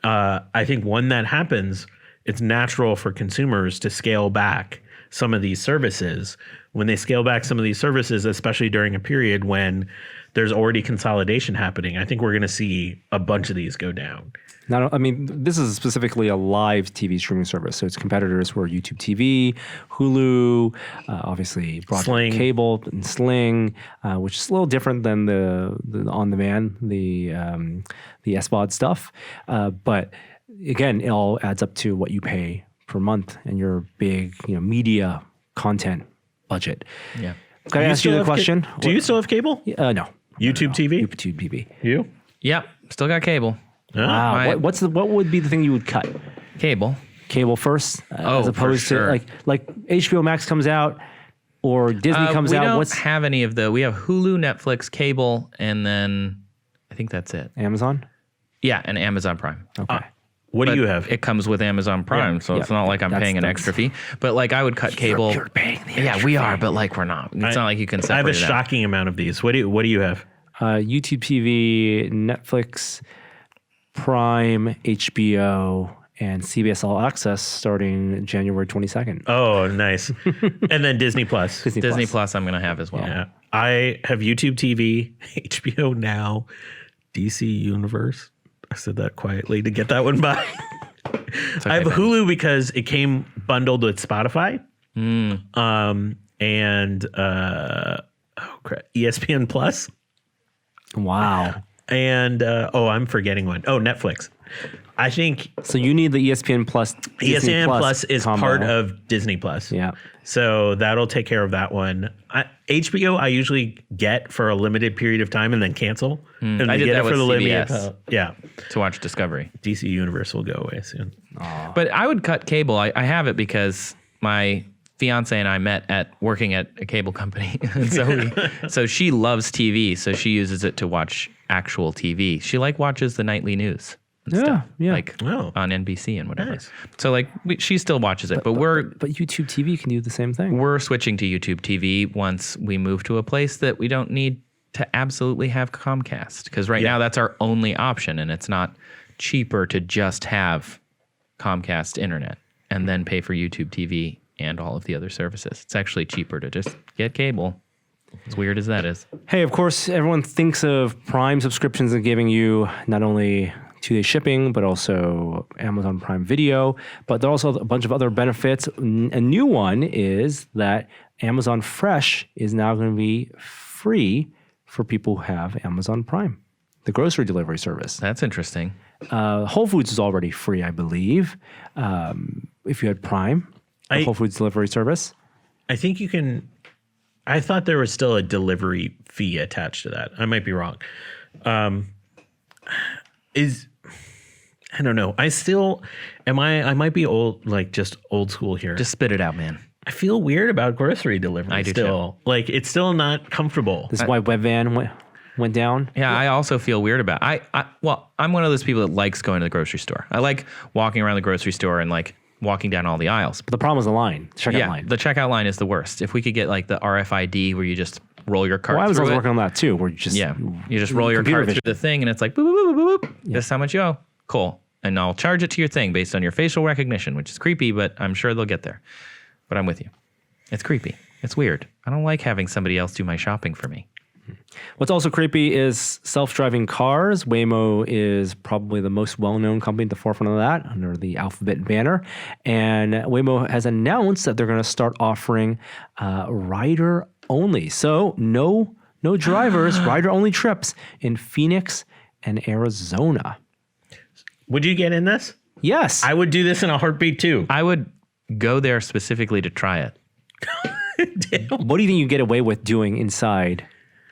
I think when that happens, it's natural for consumers to scale back some of these services. When they scale back some of these services, especially during a period when there's already consolidation happening, I think we're going to see a bunch of these go down. This is specifically a live TV streaming service. So its competitors were YouTube TV, Hulu, obviously broadband Sling. cable, and Sling, which is a little different than the on-demand, the SVOD stuff. But again, it all adds up to what you pay per month and your big, media content budget. Yeah. Can I ask you the question? Do you still have cable? No. YouTube TV? YouTube TV. You? Yep. Still got cable. Wow. My- What would be the thing you would cut? Cable. Cable first, Oh, as for opposed sure. to like HBO Max comes out or Disney comes we out. don't What's have any of the. We have Hulu, Netflix, cable, and then I think that's it. Amazon? Yeah, and Amazon Prime. Okay. What do But you have? It comes with Amazon Prime, so it's not like I'm paying an extra fee. But like I would cut cable. You're paying the Yeah, we are, but like we're not. It's not like you can I have separate a it out. shocking amount of these. What do you have? YouTube TV, Netflix, Prime, HBO, and CBS All Access starting January 22nd. Oh, nice. And then Disney Plus. Disney Plus I'm going to have as well. Yeah. I have YouTube TV, HBO Now, DC Universe. I said that quietly to get that one by. I have Ben. Hulu because it came bundled with Spotify. And ESPN Plus. Wow. And I'm forgetting one. Oh, Netflix. I think So you need the ESPN Plus. Disney ESPN Plus is combo. part of Disney Plus. Yeah. So that'll take care of that one. HBO I usually get for a limited period of time and then cancel. And I they did get that it for with the CBS. limited. Yeah. To watch Discovery. DC Universe will go away soon. But I would cut cable. I have it because my fiance and I met at working at a cable company. And so she loves TV, so she uses it to watch actual TV. She watches the nightly news. And Yeah, stuff, yeah. Oh. on NBC and whatever. Nice. So she still watches it, but But YouTube TV can do the same thing. we're switching to YouTube TV once we move to a place that we don't need to absolutely have Comcast, because right now that's our only option, and it's not cheaper to just have Comcast internet and then pay for YouTube TV and all of the other services. It's actually cheaper to just get cable. As weird as that is. Hey, of course, everyone thinks of Prime subscriptions and giving you not only 2-day shipping, but also Amazon Prime Video. But there are also a bunch of other benefits. A new one is that Amazon Fresh is now going to be free for people who have Amazon Prime, the grocery delivery service. That's interesting. Whole Foods is already free, I believe, if you had Prime, the Whole Foods delivery service. I think you can. I thought there was still a delivery fee attached to that. I might be wrong. I don't know. I might be old, like just old school here. Just spit it out, man. I feel weird about grocery delivery. I do still. Like it's still not comfortable. This is why Webvan went down. Yeah, I also feel weird about well, I'm one of those people that likes going to the grocery store. I like walking around the grocery store and like walking down all the aisles. But the problem is the line, checkout line. The checkout line is the worst. If we could get like the RFID where you just roll your cart Well, I was through also it. working on that too, where you just You just roll your computer cart vision. through the thing and it's like boop, boop, boop, boop, boop. This is how much you owe. Cool. And I'll charge it to your thing based on your facial recognition, which is creepy, but I'm sure they'll get there. But I'm with you. It's creepy. It's weird. I don't like having somebody else do my shopping for me. What's also creepy is self-driving cars. Waymo is probably the most well-known company at the forefront of that under the Alphabet banner. And Waymo has announced that they're going to start offering rider only. So no drivers, rider only trips in Phoenix and Arizona. Would you get in this? Yes. I would do this in a heartbeat too. I would go there specifically to try it. What do you think you get away with doing inside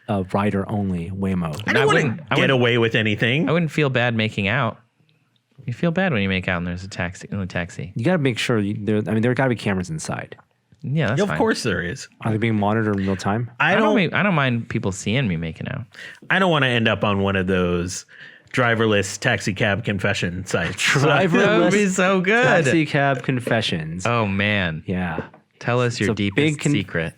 a rider only Waymo? I wouldn't get away with anything. I wouldn't feel bad making out. You feel bad when you make out and there's a taxi in the taxi. You got to make sure there got to be cameras inside. Yeah, that's Of fine. course there is. Are they being monitored in real time? I don't I don't mind people seeing me making out. I don't want to end up on one of those driverless taxi cab confession sites. That would be Driverless so good. taxi cab confessions. Oh man, Yeah. tell us your It's a deepest big secret.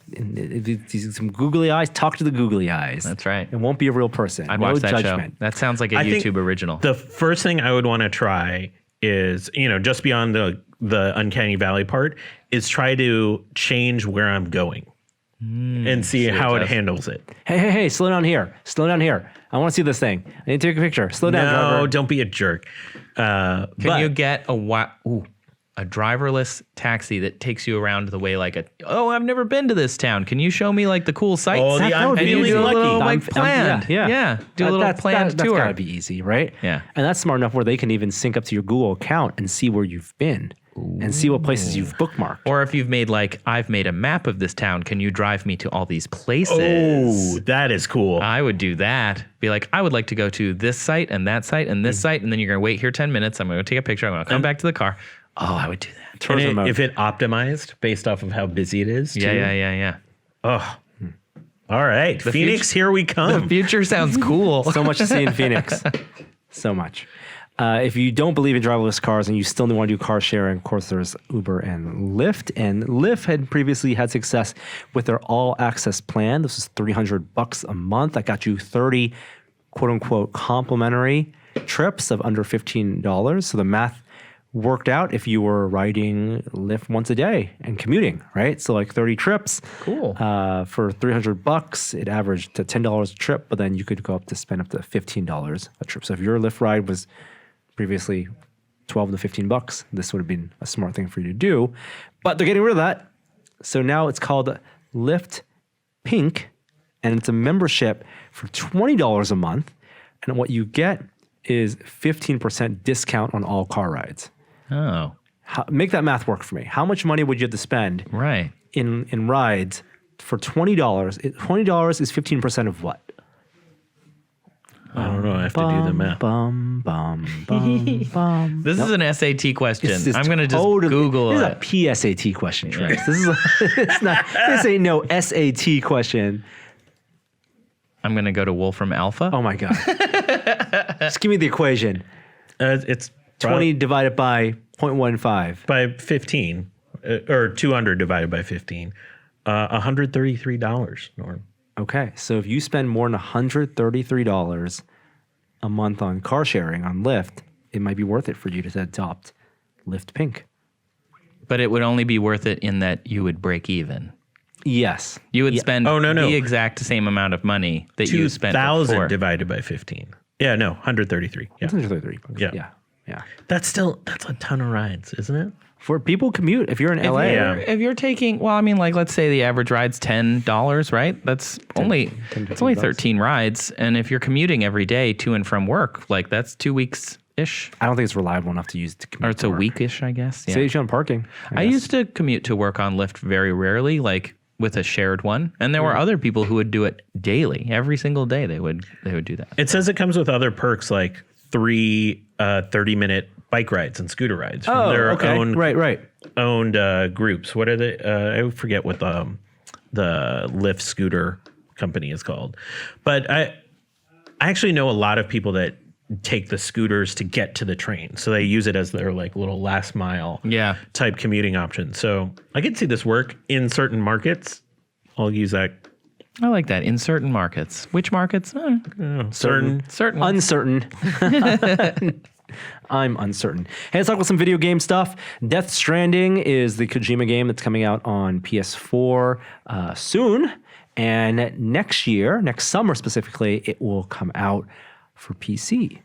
Some googly eyes. Talk to the googly eyes. That's right. It won't be a real person. I'd no watch that judgment. show. That sounds like a I think YouTube original. The first thing I would want to try is, just beyond the uncanny valley part, is try to change where I'm going and see how it does. handles it. Hey, slow down here. Slow down here. I want to see this thing. I need to take a picture. Slow down, No, driver. don't be a jerk. Can you get a driverless taxi that takes you around the way I've never been to this town. Can you show me like the cool sights? Oh, That I'm would be and you feeling do a lucky. little like I'm- planned. yeah. Do a little planned That's tour. gotta be easy, right? Yeah. And that's smart enough where they can even sync up to your Google account and see where you've been and see what places you've bookmarked. Or if you've made I've made a map of this town, can you drive me to all these places? Oh, that is cool. I would do that. Be like, I would like to go to this site and that site and this site, and then you're gonna wait here 10 minutes. I'm gonna take a picture. I'm gonna come back to the car. Oh, I would do that. And Tourism mode. if it optimized based off of how busy it is. Too. Yeah. Oh. All right. Phoenix, here we come. Future sounds cool. So much to see in Phoenix. So much. If you don't believe in driverless cars and you still want to do car sharing, of course, there's Uber and Lyft. And Lyft had previously had success with their all access plan. This is $300 a month. That got you 30 quote unquote complimentary trips of under $15. So the math worked out if you were riding Lyft once a day and commuting, right? So like 30 trips. Cool. For $300, it averaged to $10 a trip, but then you could go up to spend up to $15 a trip. So if your Lyft ride was previously $12 to $15, this would have been a smart thing for you to do. But they're getting rid of that. So now it's called Lyft Pink, and it's a membership for $20 a month. And what you get is 15% discount on all car rides. Oh, Make that math work for me. How much money would you have to spend right. in rides for $20? $20 is 15% of what? I don't know. I have to do the math. Bum, bum, bum, bum. This is an SAT question. This is I'm gonna just totally- Google this it. is a PSAT question, Trace. This is it's not. This ain't no SAT question. I'm gonna go to Wolfram Alpha. Oh my god! Just give me the equation. It's 20 divided by 0.15. by 15, or 200 divided by 15. $133, Norm. Okay, so if you spend more than $133 a month on car sharing on Lyft, it might be worth it for you to adopt Lyft Pink. But it would only be worth it in that you would break even. Yes. You would spend Oh, no. the exact same amount of money that you spent 2,000 before. divided by 15. Yeah, no, 133. Yeah. $133. Yeah. Yeah. That's a ton of rides, isn't it? For people commute, if you're in LA, If you're taking, well, I mean, let's say the average ride's $10, right? That's only it's only 13 rides, and if you're commuting every day to and from work, that's 2 weeks ish, I don't think it's reliable enough to use to commute. or it's a week ish, I guess. Yeah. Saves you on parking. I used to commute to work on Lyft very rarely, with a shared one, and there were other people who would do it daily, every single day. They would do that. It says it comes with other perks like 3 30-minute bike rides and scooter rides from their own right. owned groups. What are they? I forget what the Lyft scooter company is called. But I actually know a lot of people that take the scooters to get to the train. So they use it as their like little last mile type commuting option. So I could see this work in certain markets. I'll use that. I like that. In certain markets. Which markets? Certain. Uncertain. I'm uncertain. Hey, let's talk about some video game stuff. Death Stranding is the Kojima game that's coming out on PS4 soon. And next summer specifically, it will come out for PC.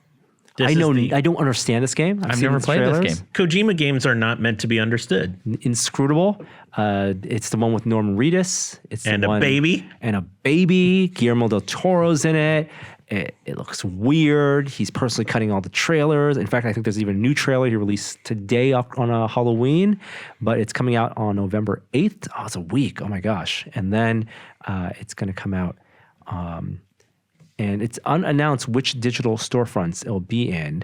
I don't understand this game. I've never played this game. Kojima games are not meant to be understood. Inscrutable. It's the one with Norman Reedus. And a baby. And a baby. Guillermo del Toro's in it. It looks weird. He's personally cutting all the trailers. In fact, I think there's even a new trailer he released today on Halloween, but it's coming out on November 8th. Oh, it's a week. Oh my gosh. And then it's going to come out. And it's unannounced which digital storefronts it'll be in,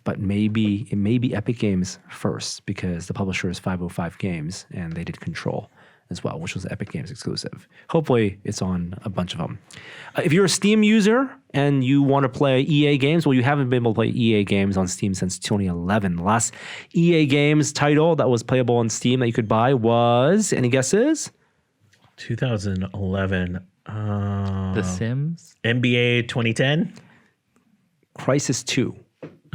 but it may be Epic Games first because the publisher is 505 Games and they did Control as well, which was Epic Games exclusive. Hopefully it's on a bunch of them. If you're a Steam user and you want to play EA games, well, you haven't been able to play EA games on Steam since 2011. The last EA games title that was playable on Steam that you could buy was, any guesses? 2011. The Sims? NBA 2010? Crisis 2.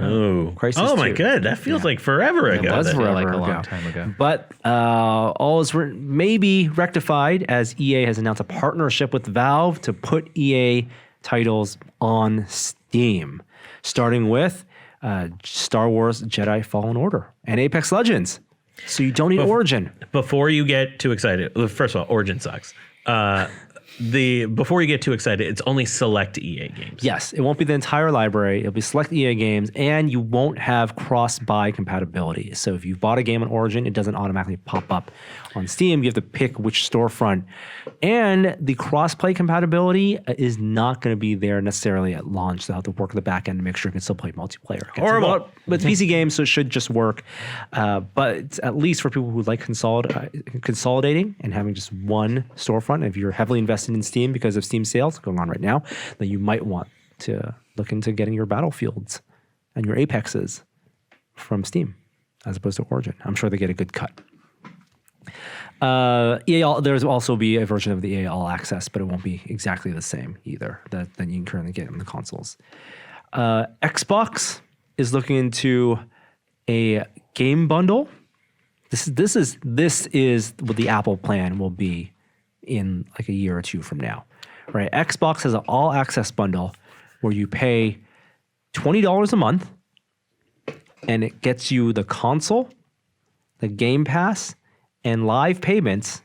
Oh, Crisis my 2. God. That feels like forever ago. It was That- forever like a ago. long time ago. But all is maybe rectified as EA has announced a partnership with Valve to put EA titles on Steam, starting with Star Wars Jedi Fallen Order and Apex Legends. So you don't need Origin. Before you get too excited, first of all, Origin sucks. Before you get too excited, it's only select EA games. Yes, it won't be the entire library. It'll be select EA games, and you won't have cross-buy compatibility. So if you bought a game on Origin, it doesn't automatically pop up on Steam. You have to pick which storefront. And the cross-play compatibility is not going to be there necessarily at launch. They'll have to work the back end to make sure you can still play multiplayer. Horrible. But it's PC games, so it should just work. But it's at least for people who like consolidating and having just one storefront, if you're heavily invested in Steam because of Steam sales going on right now, then you might want to look into getting your Battlefields and your Apexes from Steam as opposed to Origin. I'm sure they get a good cut. There's also be a version of the EA All Access, but it won't be exactly the same either than you can currently get on the consoles. Xbox is looking into a game bundle. This is what the Apple plan will be in like a year or two from now, right? Xbox has an all access bundle where you pay $20 a month and it gets you the console, the Game Pass, and live payments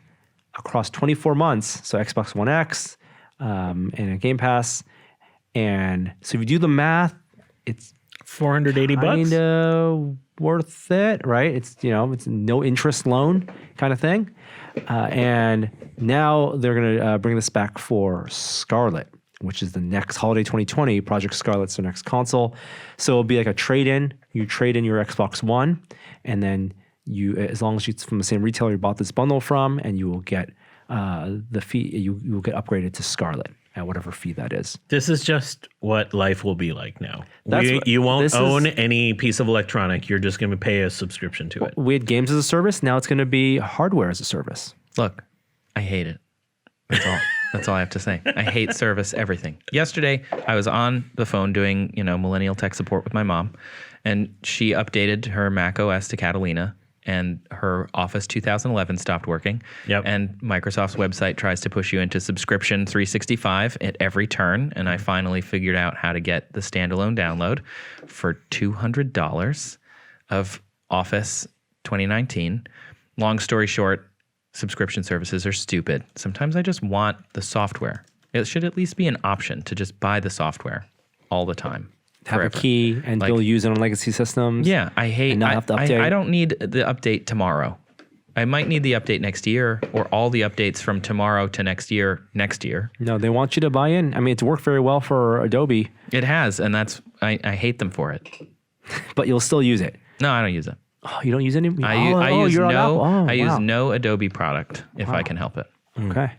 across 24 months. So Xbox One X and a Game Pass. And so if you do the math, it's $480 kind of worth it, right? It's it's no interest loan kind of thing. And now they're going to bring this back for Scarlet, which is the next holiday 2020. Project Scarlet's the next console. So it'll be like a trade-in. You trade in your Xbox One, and then as long as it's from the same retailer you bought this bundle from, and you will get the fee. You will get upgraded to Scarlet at whatever fee that is. This is just what life will be like now. That's You won't own any piece of electronic. You're just going to pay a subscription to it. We had games as a service. Now it's going to be hardware as a service. Look, I hate it. That's all I have to say. I hate service everything. Yesterday, I was on the phone doing, millennial tech support with my mom, and she updated her Mac OS to Catalina, and her Office 2011 stopped working. Yep. And Microsoft's website tries to push you into subscription 365 at every turn, and I finally figured out how to get the standalone download for $200 of Office 2019. Long story short, subscription services are stupid. Sometimes I just want the software. It should at least be an option to just buy the software all the time. Have forever. a key and Like- you'll use it on legacy systems. Yeah, I hate. And not have to update. I don't need the update tomorrow. I might need the update next year, or all the updates from tomorrow to next year. No, they want you to buy in. I mean, it's worked very well for Adobe, It has, and I hate them for it. but you'll still use it. No, I don't use it. Oh, you don't use any? I use you're on Apple. no. Oh, I use wow. no Adobe product if I can help it. Okay.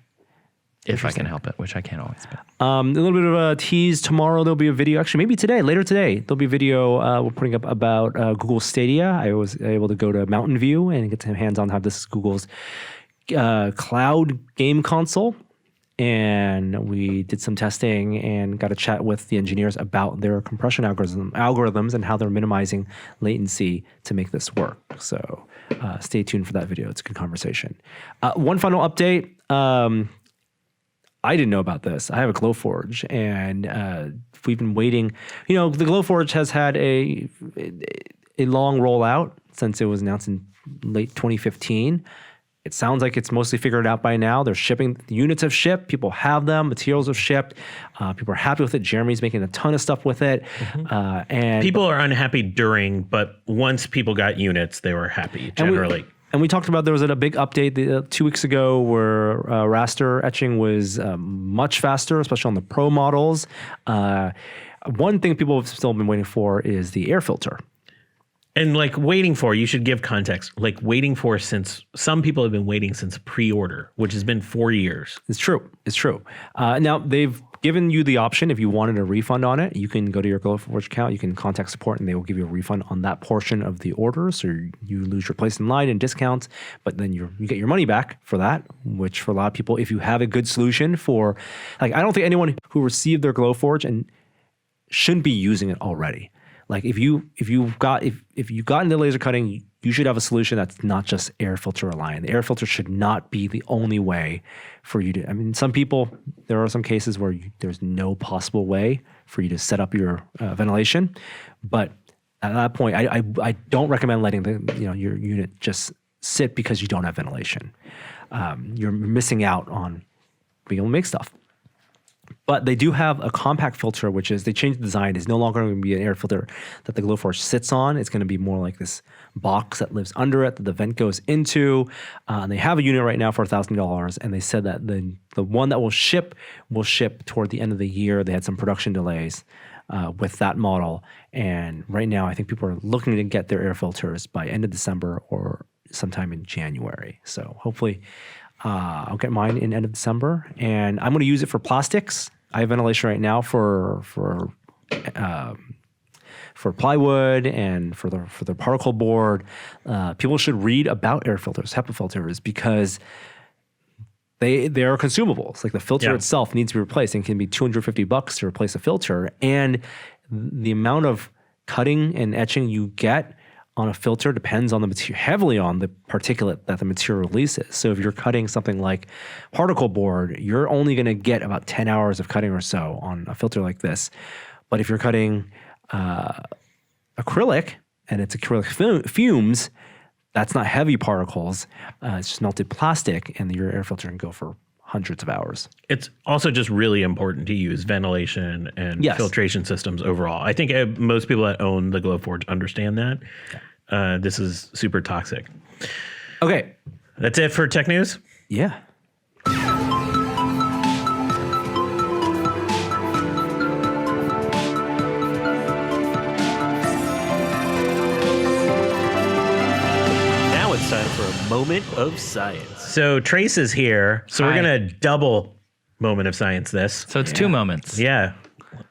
If I can help it, which I can't always. But. A little bit of a tease. Tomorrow there'll be a video. Actually, maybe today, later today, there'll be a video we're putting up about Google Stadia. I was able to go to Mountain View and get some hands-on how this is Google's cloud game console. And we did some testing and got a chat with the engineers about their compression algorithms and how they're minimizing latency to make this work. So stay tuned for that video. It's a good conversation. One final update. I didn't know about this. I have a Glowforge, and we've been waiting. You know, the Glowforge has had a long rollout since it was announced in late 2015. It sounds like it's mostly figured out by now. They're shipping. The units have shipped. People have them. Materials have shipped. People are happy with it. Jeremy's making a ton of stuff with it. And People are unhappy during, but once people got units, they were happy generally. And we talked about there was a big update 2 weeks ago where raster etching was much faster, especially on the Pro models. One thing people have still been waiting for is the air filter. And like waiting for, you should give context, like waiting for since some people have been waiting since pre-order, which has been 4 years. It's true. It's true. Now, they've given you the option if you wanted a refund on it. You can go to your Glowforge account. You can contact support, and they will give you a refund on that portion of the order. So you lose your place in line and discounts, but then you get your money back for that, which for a lot of people, if you have a good solution for, like, I don't think anyone who received their Glowforge and shouldn't be using it already. Like if you got into laser cutting, you should have a solution that's not just air filter reliant. The air filter should not be the only way for you to. I mean, some people, there are some cases where there's no possible way for you to set up your ventilation, but at that point, I don't recommend letting your unit just sit because you don't have ventilation. You're missing out on being able to make stuff. But they do have a compact filter, which is they changed the design. It's no longer going to be an air filter that the Glowforge sits on. It's going to be more like this box that lives under it that the vent goes into. And they have a unit right now for $1,000. And they said that the one that will ship toward the end of the year. They had some production delays with that model. And right now, I think people are looking to get their air filters by end of December or sometime in January. So hopefully I'll get mine in end of December. And I'm going to use it for plastics. I have ventilation right now for plywood and for the particle board. People should read about air filters, HEPA filters, because they are consumables. Like the filter itself needs to be replaced and can be $250 to replace a filter. And the amount of cutting and etching you get on a filter depends on the material, heavily on the particulate that the material releases. So if you're cutting something like particle board, you're only going to get about 10 hours of cutting or so on a filter like this. But if you're cutting acrylic and it's acrylic fumes, that's not heavy particles. It's just melted plastic, and your air filter can go for hundreds of hours. It's also just really important to use ventilation and filtration systems overall. I think most people that own the Glowforge understand that. This is super toxic. Okay. That's it for tech news? Yeah. Now it's time for a moment of science. So Trace is here. So we're Hi. going to double moment of science this. So it's 2 moments. Yeah.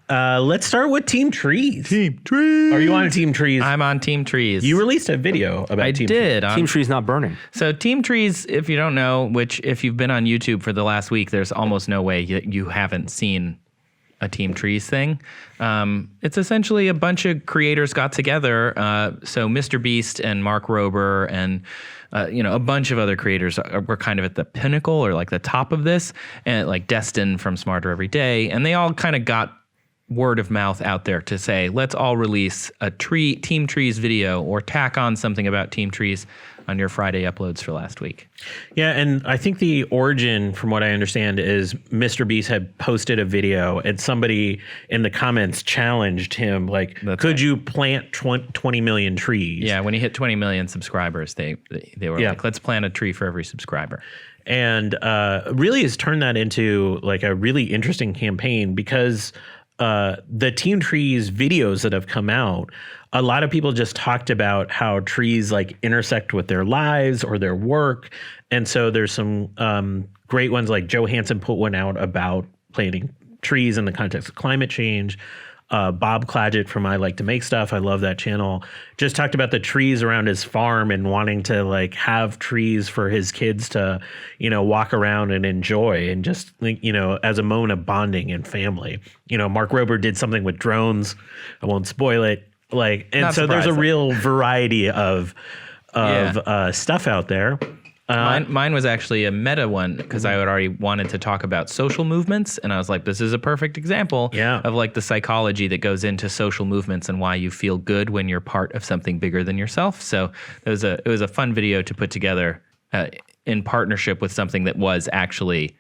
Let's start with Team Trees. Team Trees. Are you on Team Trees? I'm on Team Trees. You released a video about I Team did. Team Tree's not burning. So Team Trees, if you don't know, which if you've been on YouTube for the last week, there's almost no way you haven't seen a Team Trees thing. It's essentially a bunch of creators got together. So Mr. Beast and Mark Rober and a bunch of other creators were kind of at the pinnacle or like the top of this, and like Destin from Smarter Every Day, and they all kind of got word of mouth out there to say, let's all release a Team Trees video or tack on something about Team Trees on your Friday uploads for last week. Yeah, and I think the origin, from what I understand, is Mr. Beast had posted a video and somebody in the comments challenged him, like, could you plant 20 million trees? Yeah, when he hit 20 million subscribers, they were like, let's plant a tree for every subscriber. And really has turned that into like a really interesting campaign because the Team Trees videos that have come out, a lot of people just talked about how trees like intersect with their lives or their work. And so there's some great ones, like Joe Hansen put one out about planting trees in the context of climate change. Bob Clagett from I Like to Make Stuff, I love that channel, just talked about the trees around his farm and wanting to like have trees for his kids to, walk around and enjoy, and just, as a moment of bonding and family. Mark Rober did something with drones. I won't spoil it. And so there's a real variety of stuff out there. Mine was actually a meta one because I had already wanted to talk about social movements, and I was like, this is a perfect example of like the psychology that goes into social movements and why you feel good when you're part of something bigger than yourself. So it was a fun video to put together in partnership with something that was actually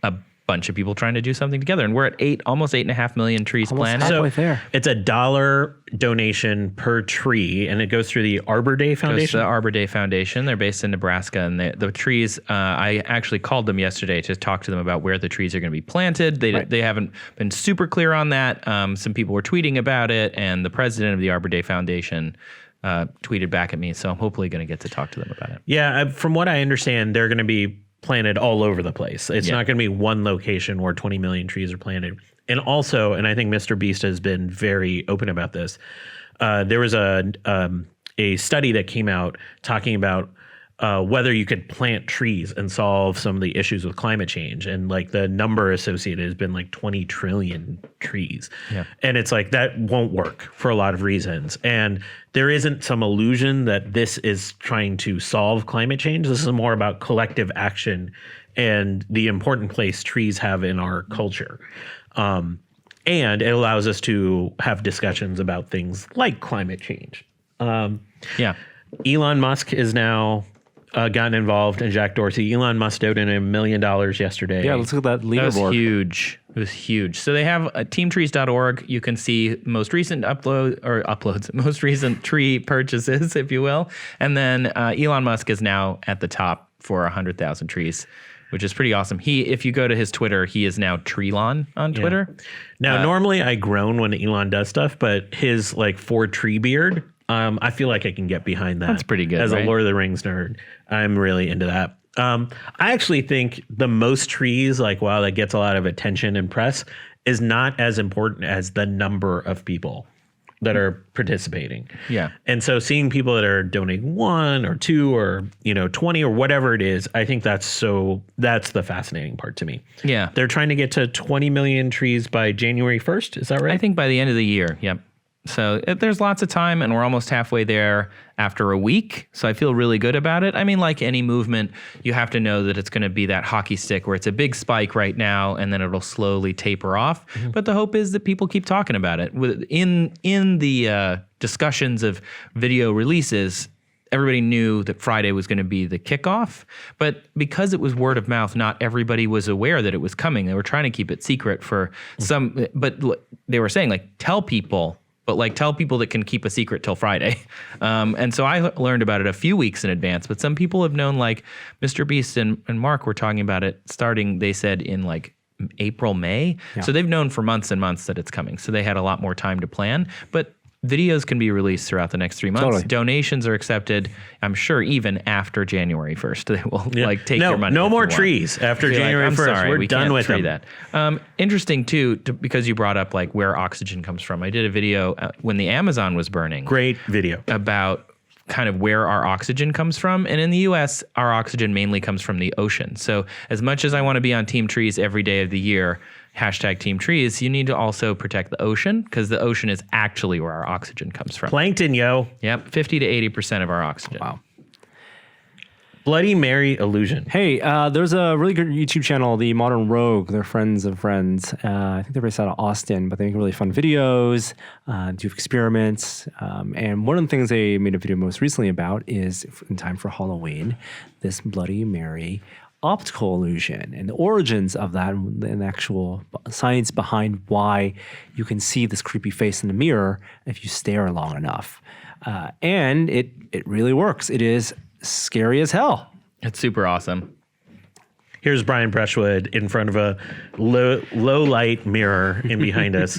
a bunch of people trying to do something together, and we're at almost 8.5 million trees planted. So there. It's $1 donation per tree, and it goes through the Arbor Day Foundation. The Arbor Day Foundation. They're based in Nebraska, and the trees. I actually called them yesterday to talk to them about where the trees are going to be planted. They haven't been super clear on that. Some people were tweeting about it, and the president of the Arbor Day Foundation tweeted back at me. So I'm hopefully going to get to talk to them about it. Yeah, from what I understand, they're going to be planted all over the place. It's not going to be one location where 20 million trees are planted. And also, and I think Mr. Beast has been very open about this, there was a study that came out talking about whether you could plant trees and solve some of the issues with climate change. And like the number associated has been like 20 trillion trees. Yeah. And it's like that won't work for a lot of reasons. And there isn't some illusion that this is trying to solve climate change. This is more about collective action and the important place trees have in our culture. And it allows us to have discussions about things like climate change. Elon Musk is now gotten involved, and Jack Dorsey. Elon Musk owed in $1 million yesterday. Yeah, let's look at that leaderboard. That was huge. It was huge. So they have teamtrees.org. You can see most recent most recent tree purchases, if you will. And then Elon Musk is now at the top for 100,000 trees, which is pretty awesome. If you go to his Twitter, he is now Treelon on Twitter. Now, normally I groan when Elon does stuff, but his like 4-tree beard, I feel like I can get behind that. That's pretty good. As right? a Lord of the Rings nerd, I'm really into that. I actually think the most trees, like, wow, that gets a lot of attention and press, is not as important as the number of people that are participating. Yeah. And so seeing people that are donating 1 or 2 or 20 or whatever it is, I think that's the fascinating part to me. Yeah. They're trying to get to 20 million trees by January 1st. Is that right? I think by the end of the year. Yep. So there's lots of time, and we're almost halfway there after a week. So I feel really good about it. I mean, like any movement, you have to know that it's going to be that hockey stick where it's a big spike right now, and then it'll slowly taper off. Mm-hmm. But the hope is that people keep talking about it. In the discussions of video releases, everybody knew that Friday was going to be the kickoff, but because it was word of mouth, not everybody was aware that it was coming. They were trying to keep it secret for some, but they were saying, like, tell people. But like tell people that can keep a secret till Friday. And so I learned about it a few weeks in advance, but some people have known, like Mr. Beast and Mark were talking about it starting, they said, in like April, May. Yeah. So they've known for months and months that it's coming. So they had a lot more time to plan. But videos can be released throughout the next 3 months. Totally. Donations are accepted, I'm sure, even after January 1st. They will like take your money. No more trees after January 1st. Sorry, We're done with them. That. Interesting too, because you brought up like where oxygen comes from. I did a video when the Amazon was burning. Great video. About kind of where our oxygen comes from. And in the US, our oxygen mainly comes from the ocean. So as much as I want to be on Team Trees every day of the year, #Team Trees, you need to also protect the ocean, because the ocean is actually where our oxygen comes from. Plankton, yo. Yep, 50 to 80% of our oxygen. Wow. Bloody Mary illusion. Hey, there's a really good YouTube channel, The Modern Rogue. They're friends of friends. I think they're based out of Austin, but they make really fun videos, do experiments. And one of the things they made a video most recently about is, in time for Halloween, this Bloody Mary optical illusion and the origins of that and the actual science behind why you can see this creepy face in the mirror if you stare long enough. And it really works. It is scary as hell. It's super awesome. Here's Brian Brushwood in front of a low light mirror in behind us.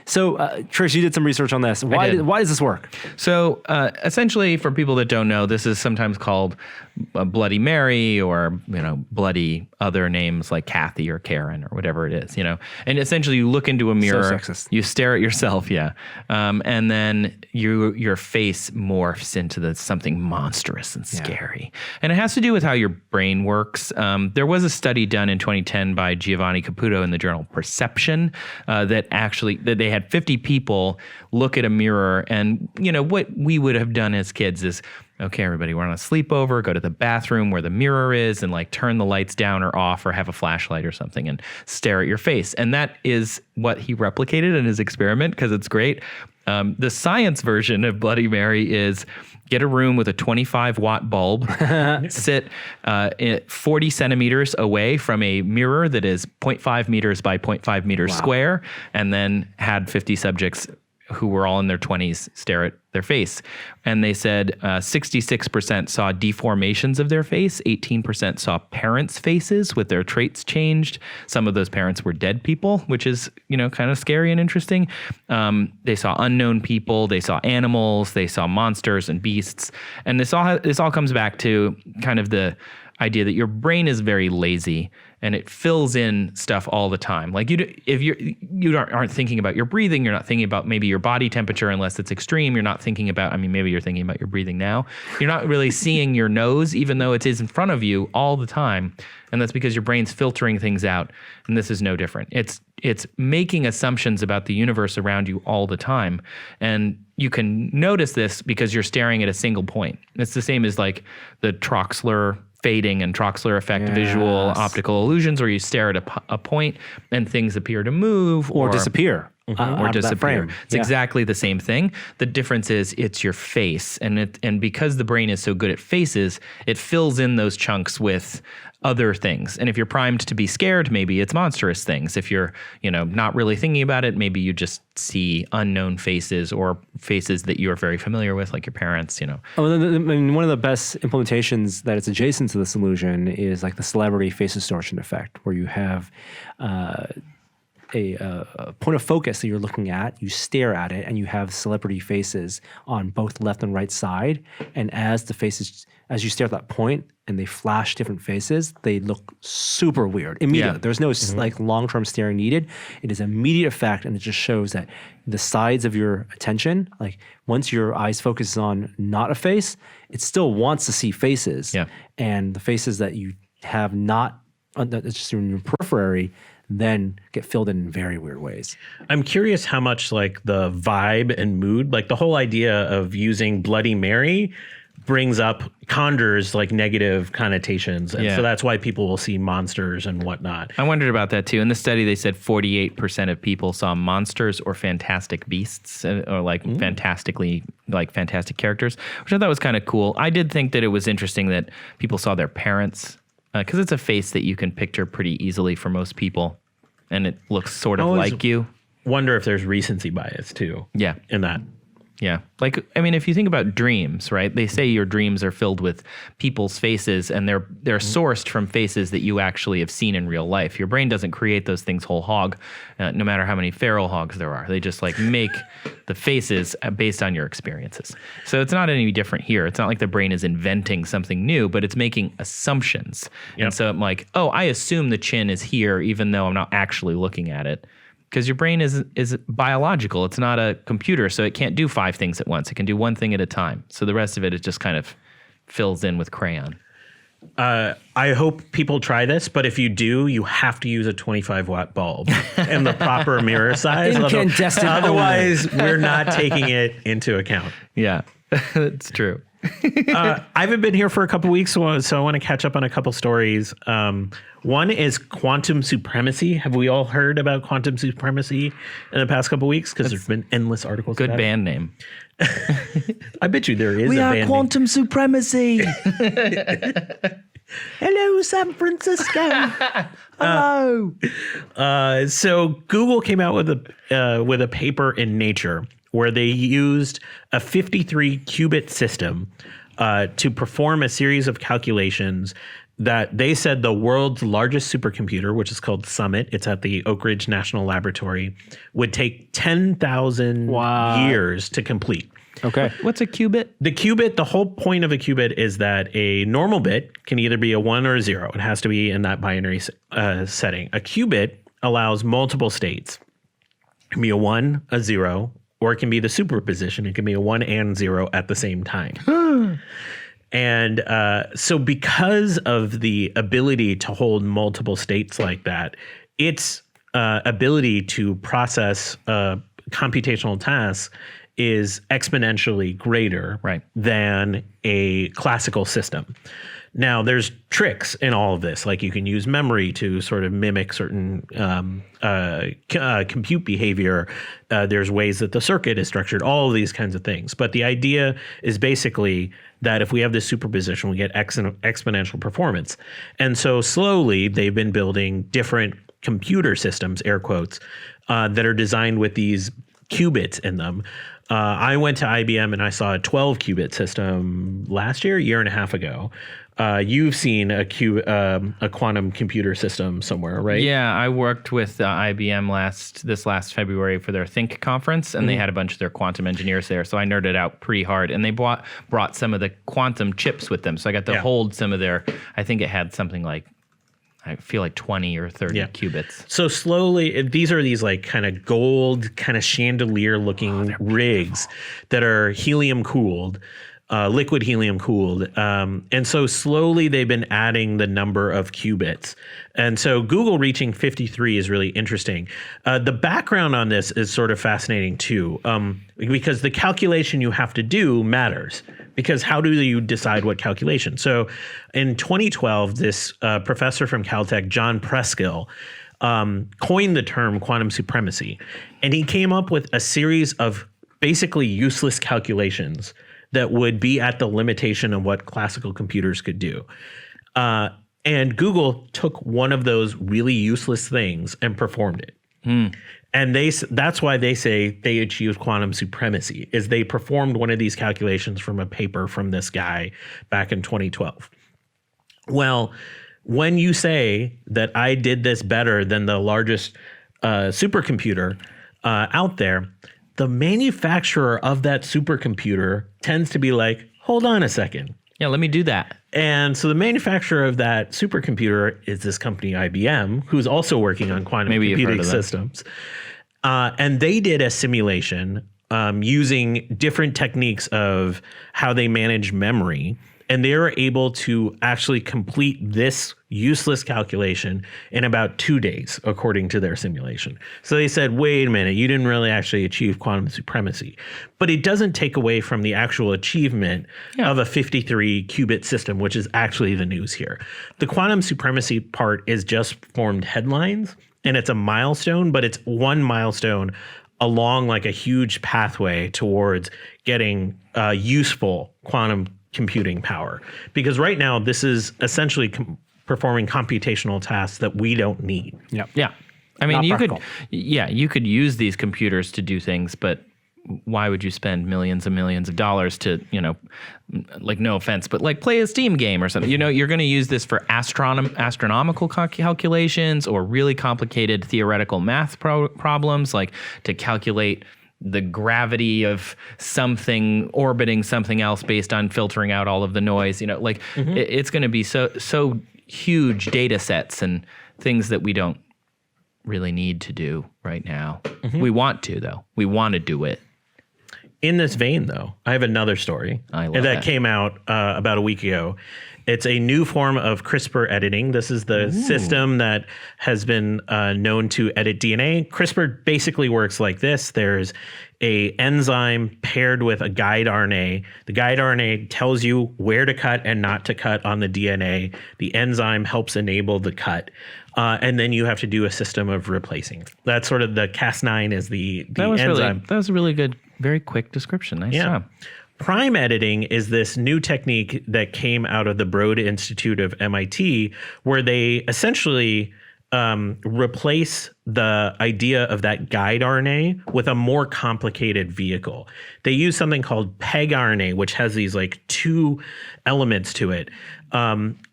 So, Trish, you did some research on this. Why does this work? So essentially, for people that don't know, this is sometimes called Bloody Mary, or bloody other names like Kathy or Karen or whatever it is. And essentially, you look into a mirror, sexist. you stare at yourself, and then your face morphs into something monstrous and scary. And it has to do with how your brain works. There was a study done in 2010 by Giovanni Caputo in the journal Perception that they had 50 people look at a mirror, and what we would have done as kids is, okay, everybody, we're on a sleepover, go to the bathroom where the mirror is and turn the lights down or off or have a flashlight or something and stare at your face. And that is what he replicated in his experiment, because it's great. The science version of Bloody Mary is get a room with a 25-watt bulb, sit 40 centimeters away from a mirror that is 0.5 meters by 0.5 meters square, and then had 50 subjects who were all in their 20s stare at their face. And they said 66% saw deformations of their face, 18% saw parents' faces with their traits changed. Some of those parents were dead people, which is, kind of scary and interesting. They saw unknown people, they saw animals, they saw monsters and beasts. And this all comes back to kind of the idea that your brain is very lazy and it fills in stuff all the time. Like if you aren't thinking about your breathing, you're not thinking about maybe your body temperature unless it's extreme. You're not thinking about, maybe you're thinking about your breathing now. You're not really seeing your nose, even though it is in front of you all the time. And that's because your brain's filtering things out. And this is no different. It's making assumptions about the universe around you all the time. And you can notice this because you're staring at a single point. It's the same as like the Troxler fading and Troxler effect visual optical illusions, where you stare at a point and things appear to move Or disappear. or out of that disappear. frame. It's exactly the same thing. The difference is it's your face, and because the brain is so good at faces, it fills in those chunks with other things. And if you're primed to be scared, maybe it's monstrous things. If you're, not really thinking about it, maybe you just see unknown faces or faces that you're very familiar with, like your parents, Oh, one of the best implementations that it's adjacent to this illusion is like the celebrity face distortion effect, where you have a point of focus that you're looking at, you stare at it, and you have celebrity faces on both left and right side. And as you stare at that point and they flash different faces, they look super weird immediately. Yeah. There's no like long-term staring needed. It is immediate effect, and it just shows that the sides of your attention, like once your eyes focus on not a face, it still wants to see faces. Yeah. And the faces that you have not, that's just in your periphery, then get filled in very weird ways. I'm curious how much like the vibe and mood, like the whole idea of using Bloody Mary conjures like negative connotations. And so that's why people will see monsters and whatnot. I wondered about that too. In the study, they said 48% of people saw monsters or fantastic beasts, or like fantastic characters, which I thought was kind of cool. I did think that it was interesting that people saw their parents, because it's a face that you can picture pretty easily for most people, and it looks sort of like you. Wonder if there's recency bias too. Yeah. In that. Yeah. Like, if you think about dreams, right? They say your dreams are filled with people's faces, and they're sourced from faces that you actually have seen in real life. Your brain doesn't create those things whole hog, no matter how many feral hogs there are. They just like make the faces based on your experiences. So it's not any different here. It's not like the brain is inventing something new, but it's making assumptions. Yep. And so I'm like, I assume the chin is here, even though I'm not actually looking at it. Because your brain is biological. It's not a computer, so it can't do 5 things at once. It can do one thing at a time. So the rest of it just kind of fills in with crayon. I hope people try this, but if you do, you have to use a 25-watt bulb and the proper mirror size. Incandescent Otherwise, we're not taking it into account. Yeah, it's true. I haven't been here for a couple weeks, so I want to catch up on a couple stories. One is quantum supremacy. Have we all heard about quantum supremacy in the past couple weeks? Because there's been endless articles. Good about band name. it. I bet you there is a band name. supremacy. Hello, San Francisco. Hello. So Google came out with a paper in Nature where they used a 53 qubit system to perform a series of calculations that they said the world's largest supercomputer, which is called Summit, it's at the Oak Ridge National Laboratory, would take 10,000 years to complete. Okay. What's a qubit? The qubit, the whole point of a qubit is that a normal bit can either be a 1 or a 0. It has to be in that binary setting. A qubit allows multiple states. It can be a 1, a 0, or it can be the superposition. It can be a 1 and 0 at the same time. And so because of the ability to hold multiple states like that, its ability to process computational tasks is exponentially greater than a classical system. Now, there's tricks in all of this. Like you can use memory to sort of mimic certain compute behavior. There's ways that the circuit is structured, all of these kinds of things. But the idea is basically that if we have this superposition, we get exponential performance. And so slowly, they've been building different computer systems, air quotes, that are designed with these qubits in them. I went to IBM and I saw a 12 qubit system last year and a half ago. You've seen a quantum computer system somewhere, right? Yeah, I worked with IBM this last February for their Think conference, and they had a bunch of their quantum engineers there. So I nerded out pretty hard, and they brought some of the quantum chips with them. So I got to hold some of their. I think it had something like, I feel like 20 or 30 qubits. So slowly, these are these like kind of gold, kind of chandelier looking rigs that are helium cooled. Liquid helium cooled. And so slowly they've been adding the number of qubits. And so Google reaching 53 is really interesting. The background on this is sort of fascinating too, because the calculation you have to do matters. Because how do you decide what calculation? So in 2012, this professor from Caltech, John Preskill, coined the term quantum supremacy. And he came up with a series of basically useless calculations that would be at the limitation of what classical computers could do. And Google took one of those really useless things and performed it. And that's why they say they achieved quantum supremacy, is they performed one of these calculations from a paper from this guy back in 2012. Well, when you say that I did this better than the largest supercomputer out there, the manufacturer of that supercomputer tends to be like, hold on a second. Yeah, let me do that. And so the manufacturer of that supercomputer is this company, IBM, who's also working on quantum computing systems. And they did a simulation using different techniques of how they manage memory. And they were able to actually complete this useless calculation in about 2 days, according to their simulation. So they said, wait a minute, you didn't really actually achieve quantum supremacy. But it doesn't take away from the actual achievement of a 53 qubit system, which is actually the news here. The quantum supremacy part is just formed headlines, and it's a milestone, but it's one milestone along like a huge pathway towards getting useful quantum computing power. Because right now, this is essentially performing computational tasks that we don't need. Yeah. I mean, you could use these computers to do things, but why would you spend millions and millions of dollars to, like, no offense, but like play a Steam game or something? You're going to use this for astronomical calculations or really complicated theoretical math problems, like to calculate the gravity of something orbiting something else based on filtering out all of the noise. It's going to be so huge data sets and things that we don't really need to do right now. We want to, though. We want to do it. In this vein, though, I have another story that came out about a week ago. It's a new form of CRISPR editing. This is the system that has been known to edit DNA. CRISPR basically works like this. There's a enzyme paired with a guide RNA. The guide RNA tells you where to cut and not to cut on the DNA. The enzyme helps enable the cut. And then you have to do a system of replacing. That's sort of the Cas9 is the enzyme. That was a really good, very quick description. Nice job. Prime editing is this new technique that came out of the Broad Institute of MIT, where they essentially replace the idea of that guide RNA with a more complicated vehicle. They use something called pegRNA, which has these like two elements to it.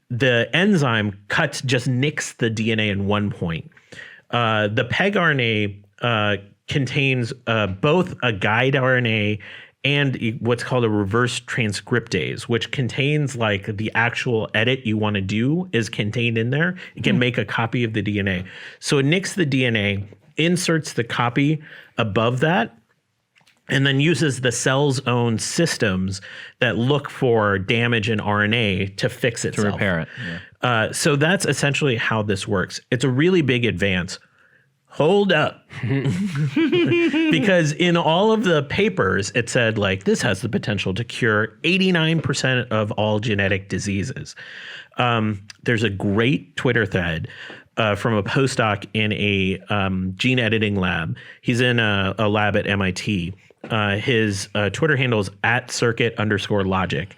The enzyme just nicks the DNA in one point. The pegRNA contains both a guide RNA and what's called a reverse transcriptase, which contains like the actual edit you want to do is contained in there. It can make a copy of the DNA. So it nicks the DNA, inserts the copy above that, and then uses the cell's own systems that look for damage in RNA to fix itself. To repair it. Yeah. So that's essentially how this works. It's a really big advance. Hold up. Because in all of the papers, it said like this has the potential to cure 89% of all genetic diseases. There's a great Twitter thread from a postdoc in a gene editing lab. He's in a lab at MIT. His Twitter handle is @circuit_logic.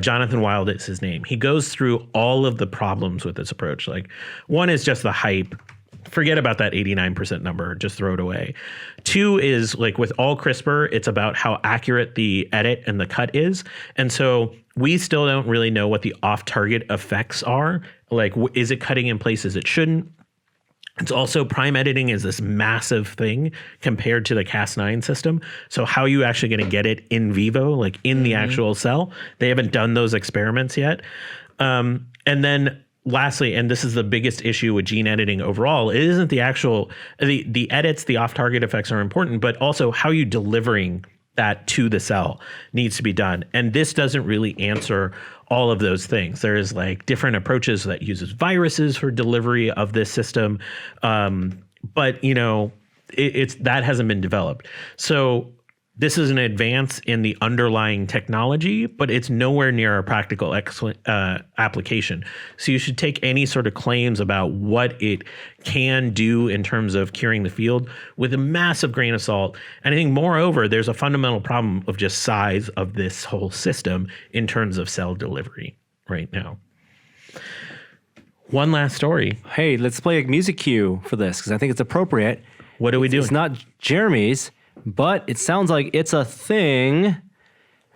Jonathan Wild is his name. He goes through all of the problems with this approach. Like one is just the hype. Forget about that 89% number. Just throw it away. Two is like with all CRISPR, it's about how accurate the edit and the cut is. And so we still don't really know what the off-target effects are. Like, is it cutting in places it shouldn't? It's also prime editing is this massive thing compared to the Cas9 system. So how are you actually going to get it in vivo, like in the actual cell? They haven't done those experiments yet. And then lastly, and this is the biggest issue with gene editing overall, it isn't the actual, the edits, the off-target effects are important, but also how you delivering that to the cell needs to be done. And this doesn't really answer all of those things. There's like different approaches that uses viruses for delivery of this system. But you know, it's that hasn't been developed. So this is an advance in the underlying technology, but it's nowhere near a practical application. So you should take any sort of claims about what it can do in terms of curing the field with a massive grain of salt. And I think moreover, there's a fundamental problem of just size of this whole system in terms of cell delivery right now. One last story. Hey, let's play a music cue for this because I think it's appropriate. What are we doing? It's not Jeremy's, but it sounds like it's a thing.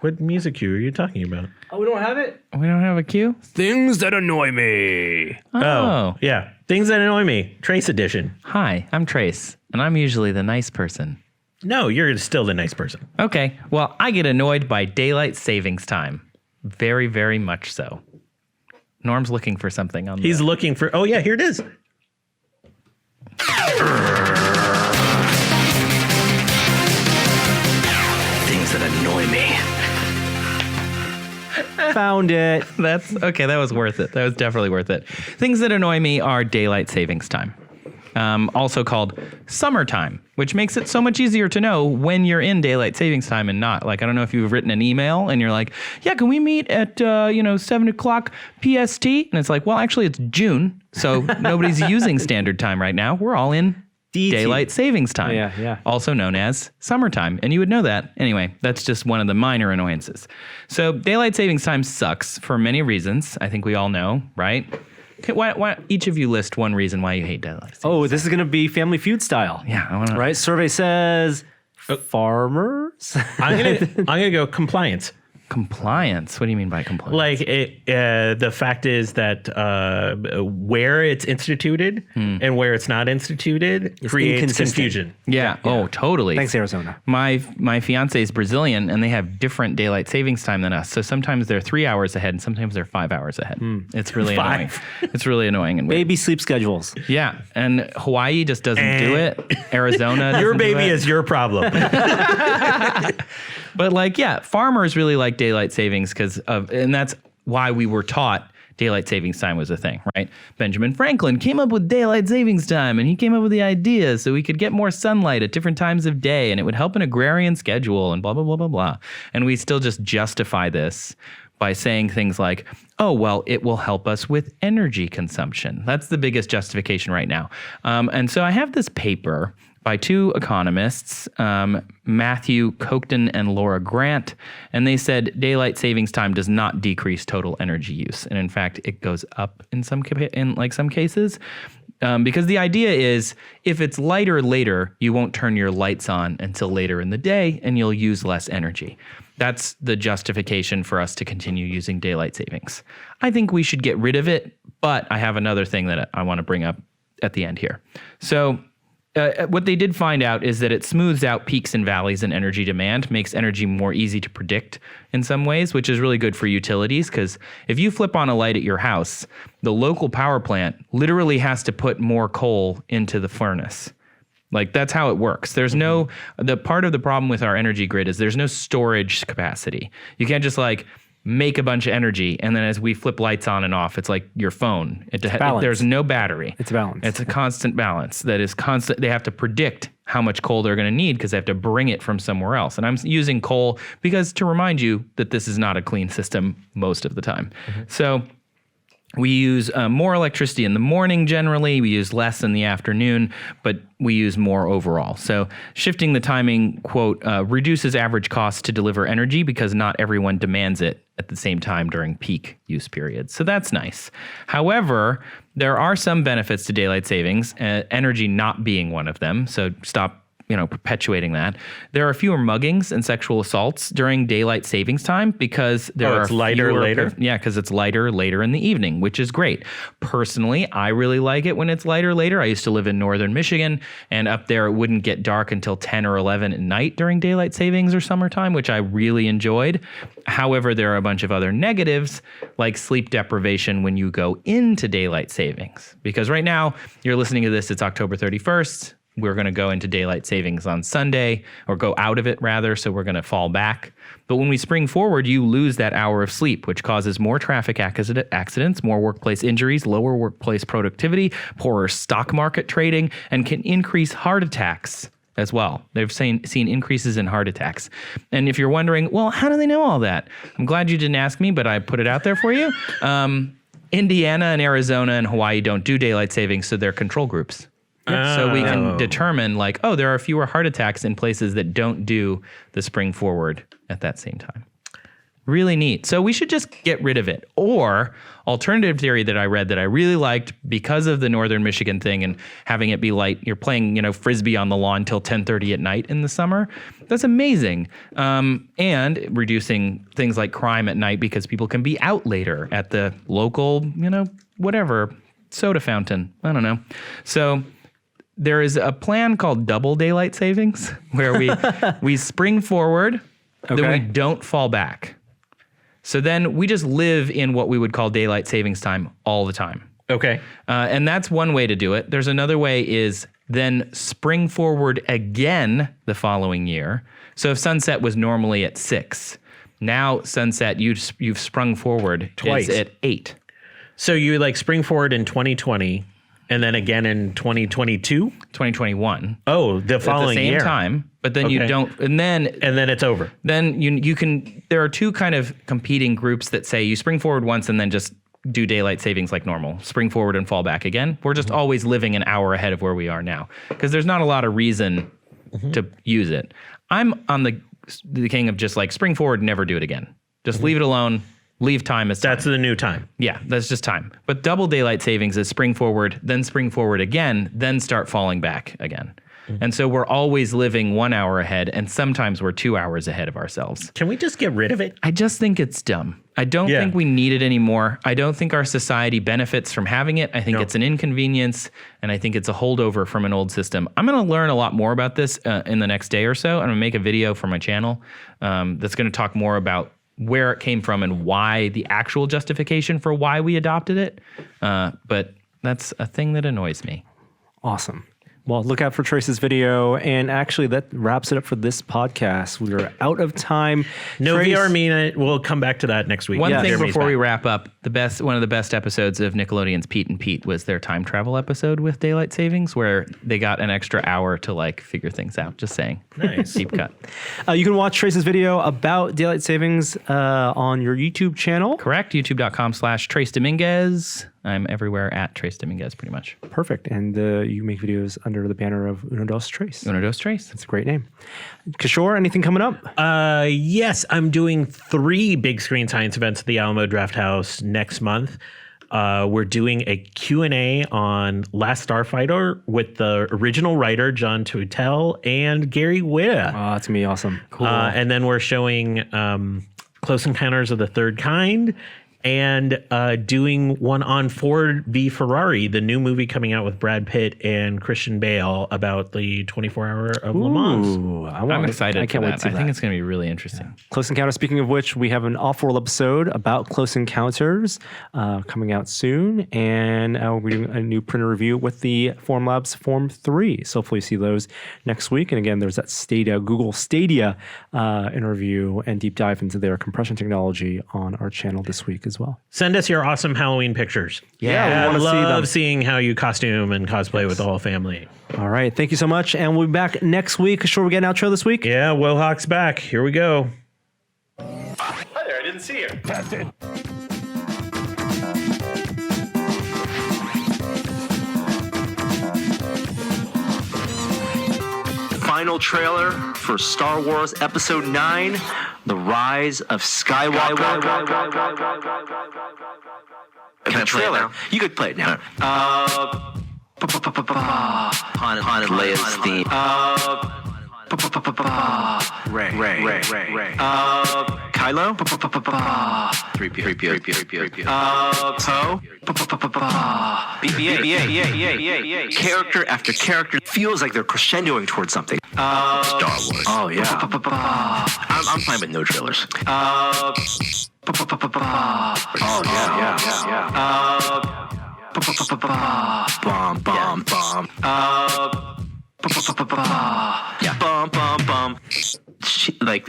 What music cue are you talking about? Oh, we don't have it? We don't have a cue? Things that annoy me. Oh, yeah. Things that annoy me. Trace edition. Hi, I'm Trace, and I'm usually the nice person. No, you're still the nice person. Okay, well, I get annoyed by daylight savings time. Very, very much so. Norm's looking for something on He's looking for, oh yeah, here it is. Things that annoy me. Found it. That's okay. That was worth it. That was definitely worth it. Things that annoy me are daylight savings time, also called summertime, which makes it so much easier to know when you're in daylight savings time and not. Like, I don't know if you've written an email and you're like, yeah, can we meet at 7 o'clock PST? And it's like, well, actually it's June, so nobody's using standard time right now. We're all in DT. daylight savings time, Yeah. also known as summertime. And you would know that. Anyway, that's just one of the minor annoyances. So daylight savings time sucks for many reasons. I think we all know, right? Okay, why each of you list one reason why you hate daylight savings? Oh, this is going to be Family Feud style. Yeah, I want to. Right? Survey says farmers. I'm gonna go compliance. Compliance. What do you mean by compliance? Like the fact is that where it's instituted and where it's not instituted creates inconsistent. confusion. yeah. Oh, totally. Thanks, Arizona. My fiance is Brazilian, and they have different daylight savings time than us. So sometimes they're 3 hours ahead, and sometimes they're 5 hours ahead. It's really annoying. It's really annoying and weird. Baby sleep schedules. Yeah, and Hawaii just doesn't do it. Arizona, doesn't Your do baby it. is your problem. But like, yeah, farmers really like daylight savings because of, and that's why we were taught daylight savings time was a thing, right? Benjamin Franklin came up with daylight savings time, and he came up with the idea so we could get more sunlight at different times of day, and it would help an agrarian schedule, and blah, blah, blah, blah, blah. And we still just justify this by saying things like, oh, well, it will help us with energy consumption. That's the biggest justification right now. And so I have this paper by two economists, Matthew Cockton and Laura Grant, and they said daylight savings time does not decrease total energy use, and in fact, it goes up in some cases. Because the idea is, if it's lighter later, you won't turn your lights on until later in the day, and you'll use less energy. That's the justification for us to continue using daylight savings. I think we should get rid of it, but I have another thing that I want to bring up at the end here. So what they did find out is that it smooths out peaks and valleys in energy demand, makes energy more easy to predict in some ways, which is really good for utilities, because if you flip on a light at your house, the local power plant literally has to put more coal into the furnace. Like, that's how it works. There's the part of the problem with our energy grid is there's no storage capacity. You can't just make a bunch of energy, and then as we flip lights on and off, it's like your phone. There's no battery. It's a balance. It's a constant balance that is constant. They have to predict how much coal they're going to need because they have to bring it from somewhere else. And I'm using coal because to remind you that this is not a clean system most of the time. So we use more electricity in the morning generally. We use less in the afternoon, but we use more overall. So shifting the timing, quote, reduces average costs to deliver energy because not everyone demands it at the same time during peak use periods. So that's nice. However, there are some benefits to daylight savings, energy not being one of them. So stop perpetuating that. There are fewer muggings and sexual assaults during daylight savings time because it's lighter later? Yeah, because it's lighter later in the evening, which is great. Personally, I really like it when it's lighter later. I used to live in northern Michigan, and up there it wouldn't get dark until 10 or 11 at night during daylight savings or summertime, which I really enjoyed. However, there are a bunch of other negatives, like sleep deprivation when you go into daylight savings. Because right now, you're listening to this, it's October 31st. We're going to go into daylight savings on Sunday, or go out of it rather, so we're going to fall back. But when we spring forward, you lose that hour of sleep, which causes more traffic accidents, more workplace injuries, lower workplace productivity, poorer stock market trading, and can increase heart attacks as well. They've seen increases in heart attacks. And if you're wondering, well, how do they know all that? I'm glad you didn't ask me, but I put it out there for you. Indiana and Arizona and Hawaii don't do daylight savings, so they're control groups. So we can determine there are fewer heart attacks in places that don't do the spring forward at that same time. Really neat. So we should just get rid of it. Or alternative theory that I read that I really liked because of the northern Michigan thing and having it be light. You're playing, frisbee on the lawn till 10:30 at night in the summer. That's amazing. And reducing things like crime at night because people can be out later at the local, whatever, soda fountain. I don't know. So there is a plan called double daylight savings where we spring forward, then we don't fall back. So then we just live in what we would call daylight savings time all the time. Okay. And that's one way to do it. There's another way is then spring forward again the following year. So if sunset was normally at 6, now sunset, you've sprung forward twice at 8. So you spring forward in 2020. And then again in 2022? 2021. Oh, the following year. At the same time, but then you don't, and then it's over. Then you can, there are two kind of competing groups that say you spring forward once and then just do daylight savings like normal, spring forward and fall back again. We're just always living an hour ahead of where we are now because there's not a lot of reason to use it. I'm on the king of just spring forward, never do it again. Just leave it alone. Leave time as time. That's the new time. Yeah, that's just time. But double daylight savings is spring forward again, then start falling back again. And so we're always living 1 hour ahead, and sometimes we're 2 hours ahead of ourselves. Can we just get rid of it? I just think it's dumb. I don't think we need it anymore. I don't think our society benefits from having it. I think it's an inconvenience, and I think it's a holdover from an old system. I'm going to learn a lot more about this in the next day or so. I'm going to make a video for my channel that's going to talk more about where it came from and why the actual justification for why we adopted it. But that's a thing that annoys me. Awesome. Well, look out for Trace's video. And actually, that wraps it up for this podcast. We are out of time. No Trace, VR Mina. We'll come back to that next week. One thing Jeremy's before we back. wrap up, one of the best episodes of Nickelodeon's Pete and Pete was their time travel episode with daylight savings, where they got an extra hour to like figure things out. Just saying. Nice. Deep cut. You can watch Trace's video about daylight savings on your YouTube channel. Correct. YouTube.com/Trace Dominguez. I'm everywhere at Trace Dominguez, pretty much. Perfect. And you make videos under the banner of Uno Dos Trace. Uno Dos Trace. That's a great name. Kishore, anything coming up? Yes, I'm doing 3 big screen science events at the Alamo Draft House next month. We're doing a Q&A on Last Starfighter with the original writer, John Tutel, and Gary Whitta. Oh, that's going to be awesome. Cool. And then we're showing Close Encounters of the Third Kind and doing one on Ford v Ferrari, the new movie coming out with Brad Pitt and Christian Bale about the 24-hour of Le Mans. Ooh, I'm excited. I can't wait to see I that. think it's going to be really interesting. Close Encounters. Speaking of which, we have an off-world episode about Close Encounters coming out soon, and we're doing a new printer review with the Formlabs Form 3. So hopefully you see those next week. And again, there's that Google Stadia interview and deep dive into their compression technology on our channel this week as well. Send us your awesome Halloween pictures. Yeah, we I wanna see them. love seeing how you costume and cosplay with the whole family. All right, thank you so much, and we'll be back next week. Sure, we get an outro this week. Yeah, Wilhock's back. Here we go. Hi there, I didn't see you. Final trailer for Star Wars Episode 9, The Rise of Skywalker. Can I play it now? You could play it now. Han and Leia's theme. Ray. Kylo? 3PO. Poe? BB-8. Character after character feels like they're crescendoing towards something. Star Wars. Oh, yeah. I'm fine with no trailers. Oh, yeah. Bomb. Yeah. Bum.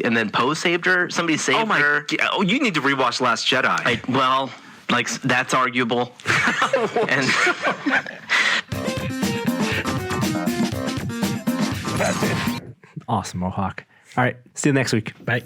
And then Poe saved her. Somebody saved her. Oh, you need to rewatch Last Jedi. That's arguable. And Awesome, Mohawk. All right, see you next week. Bye.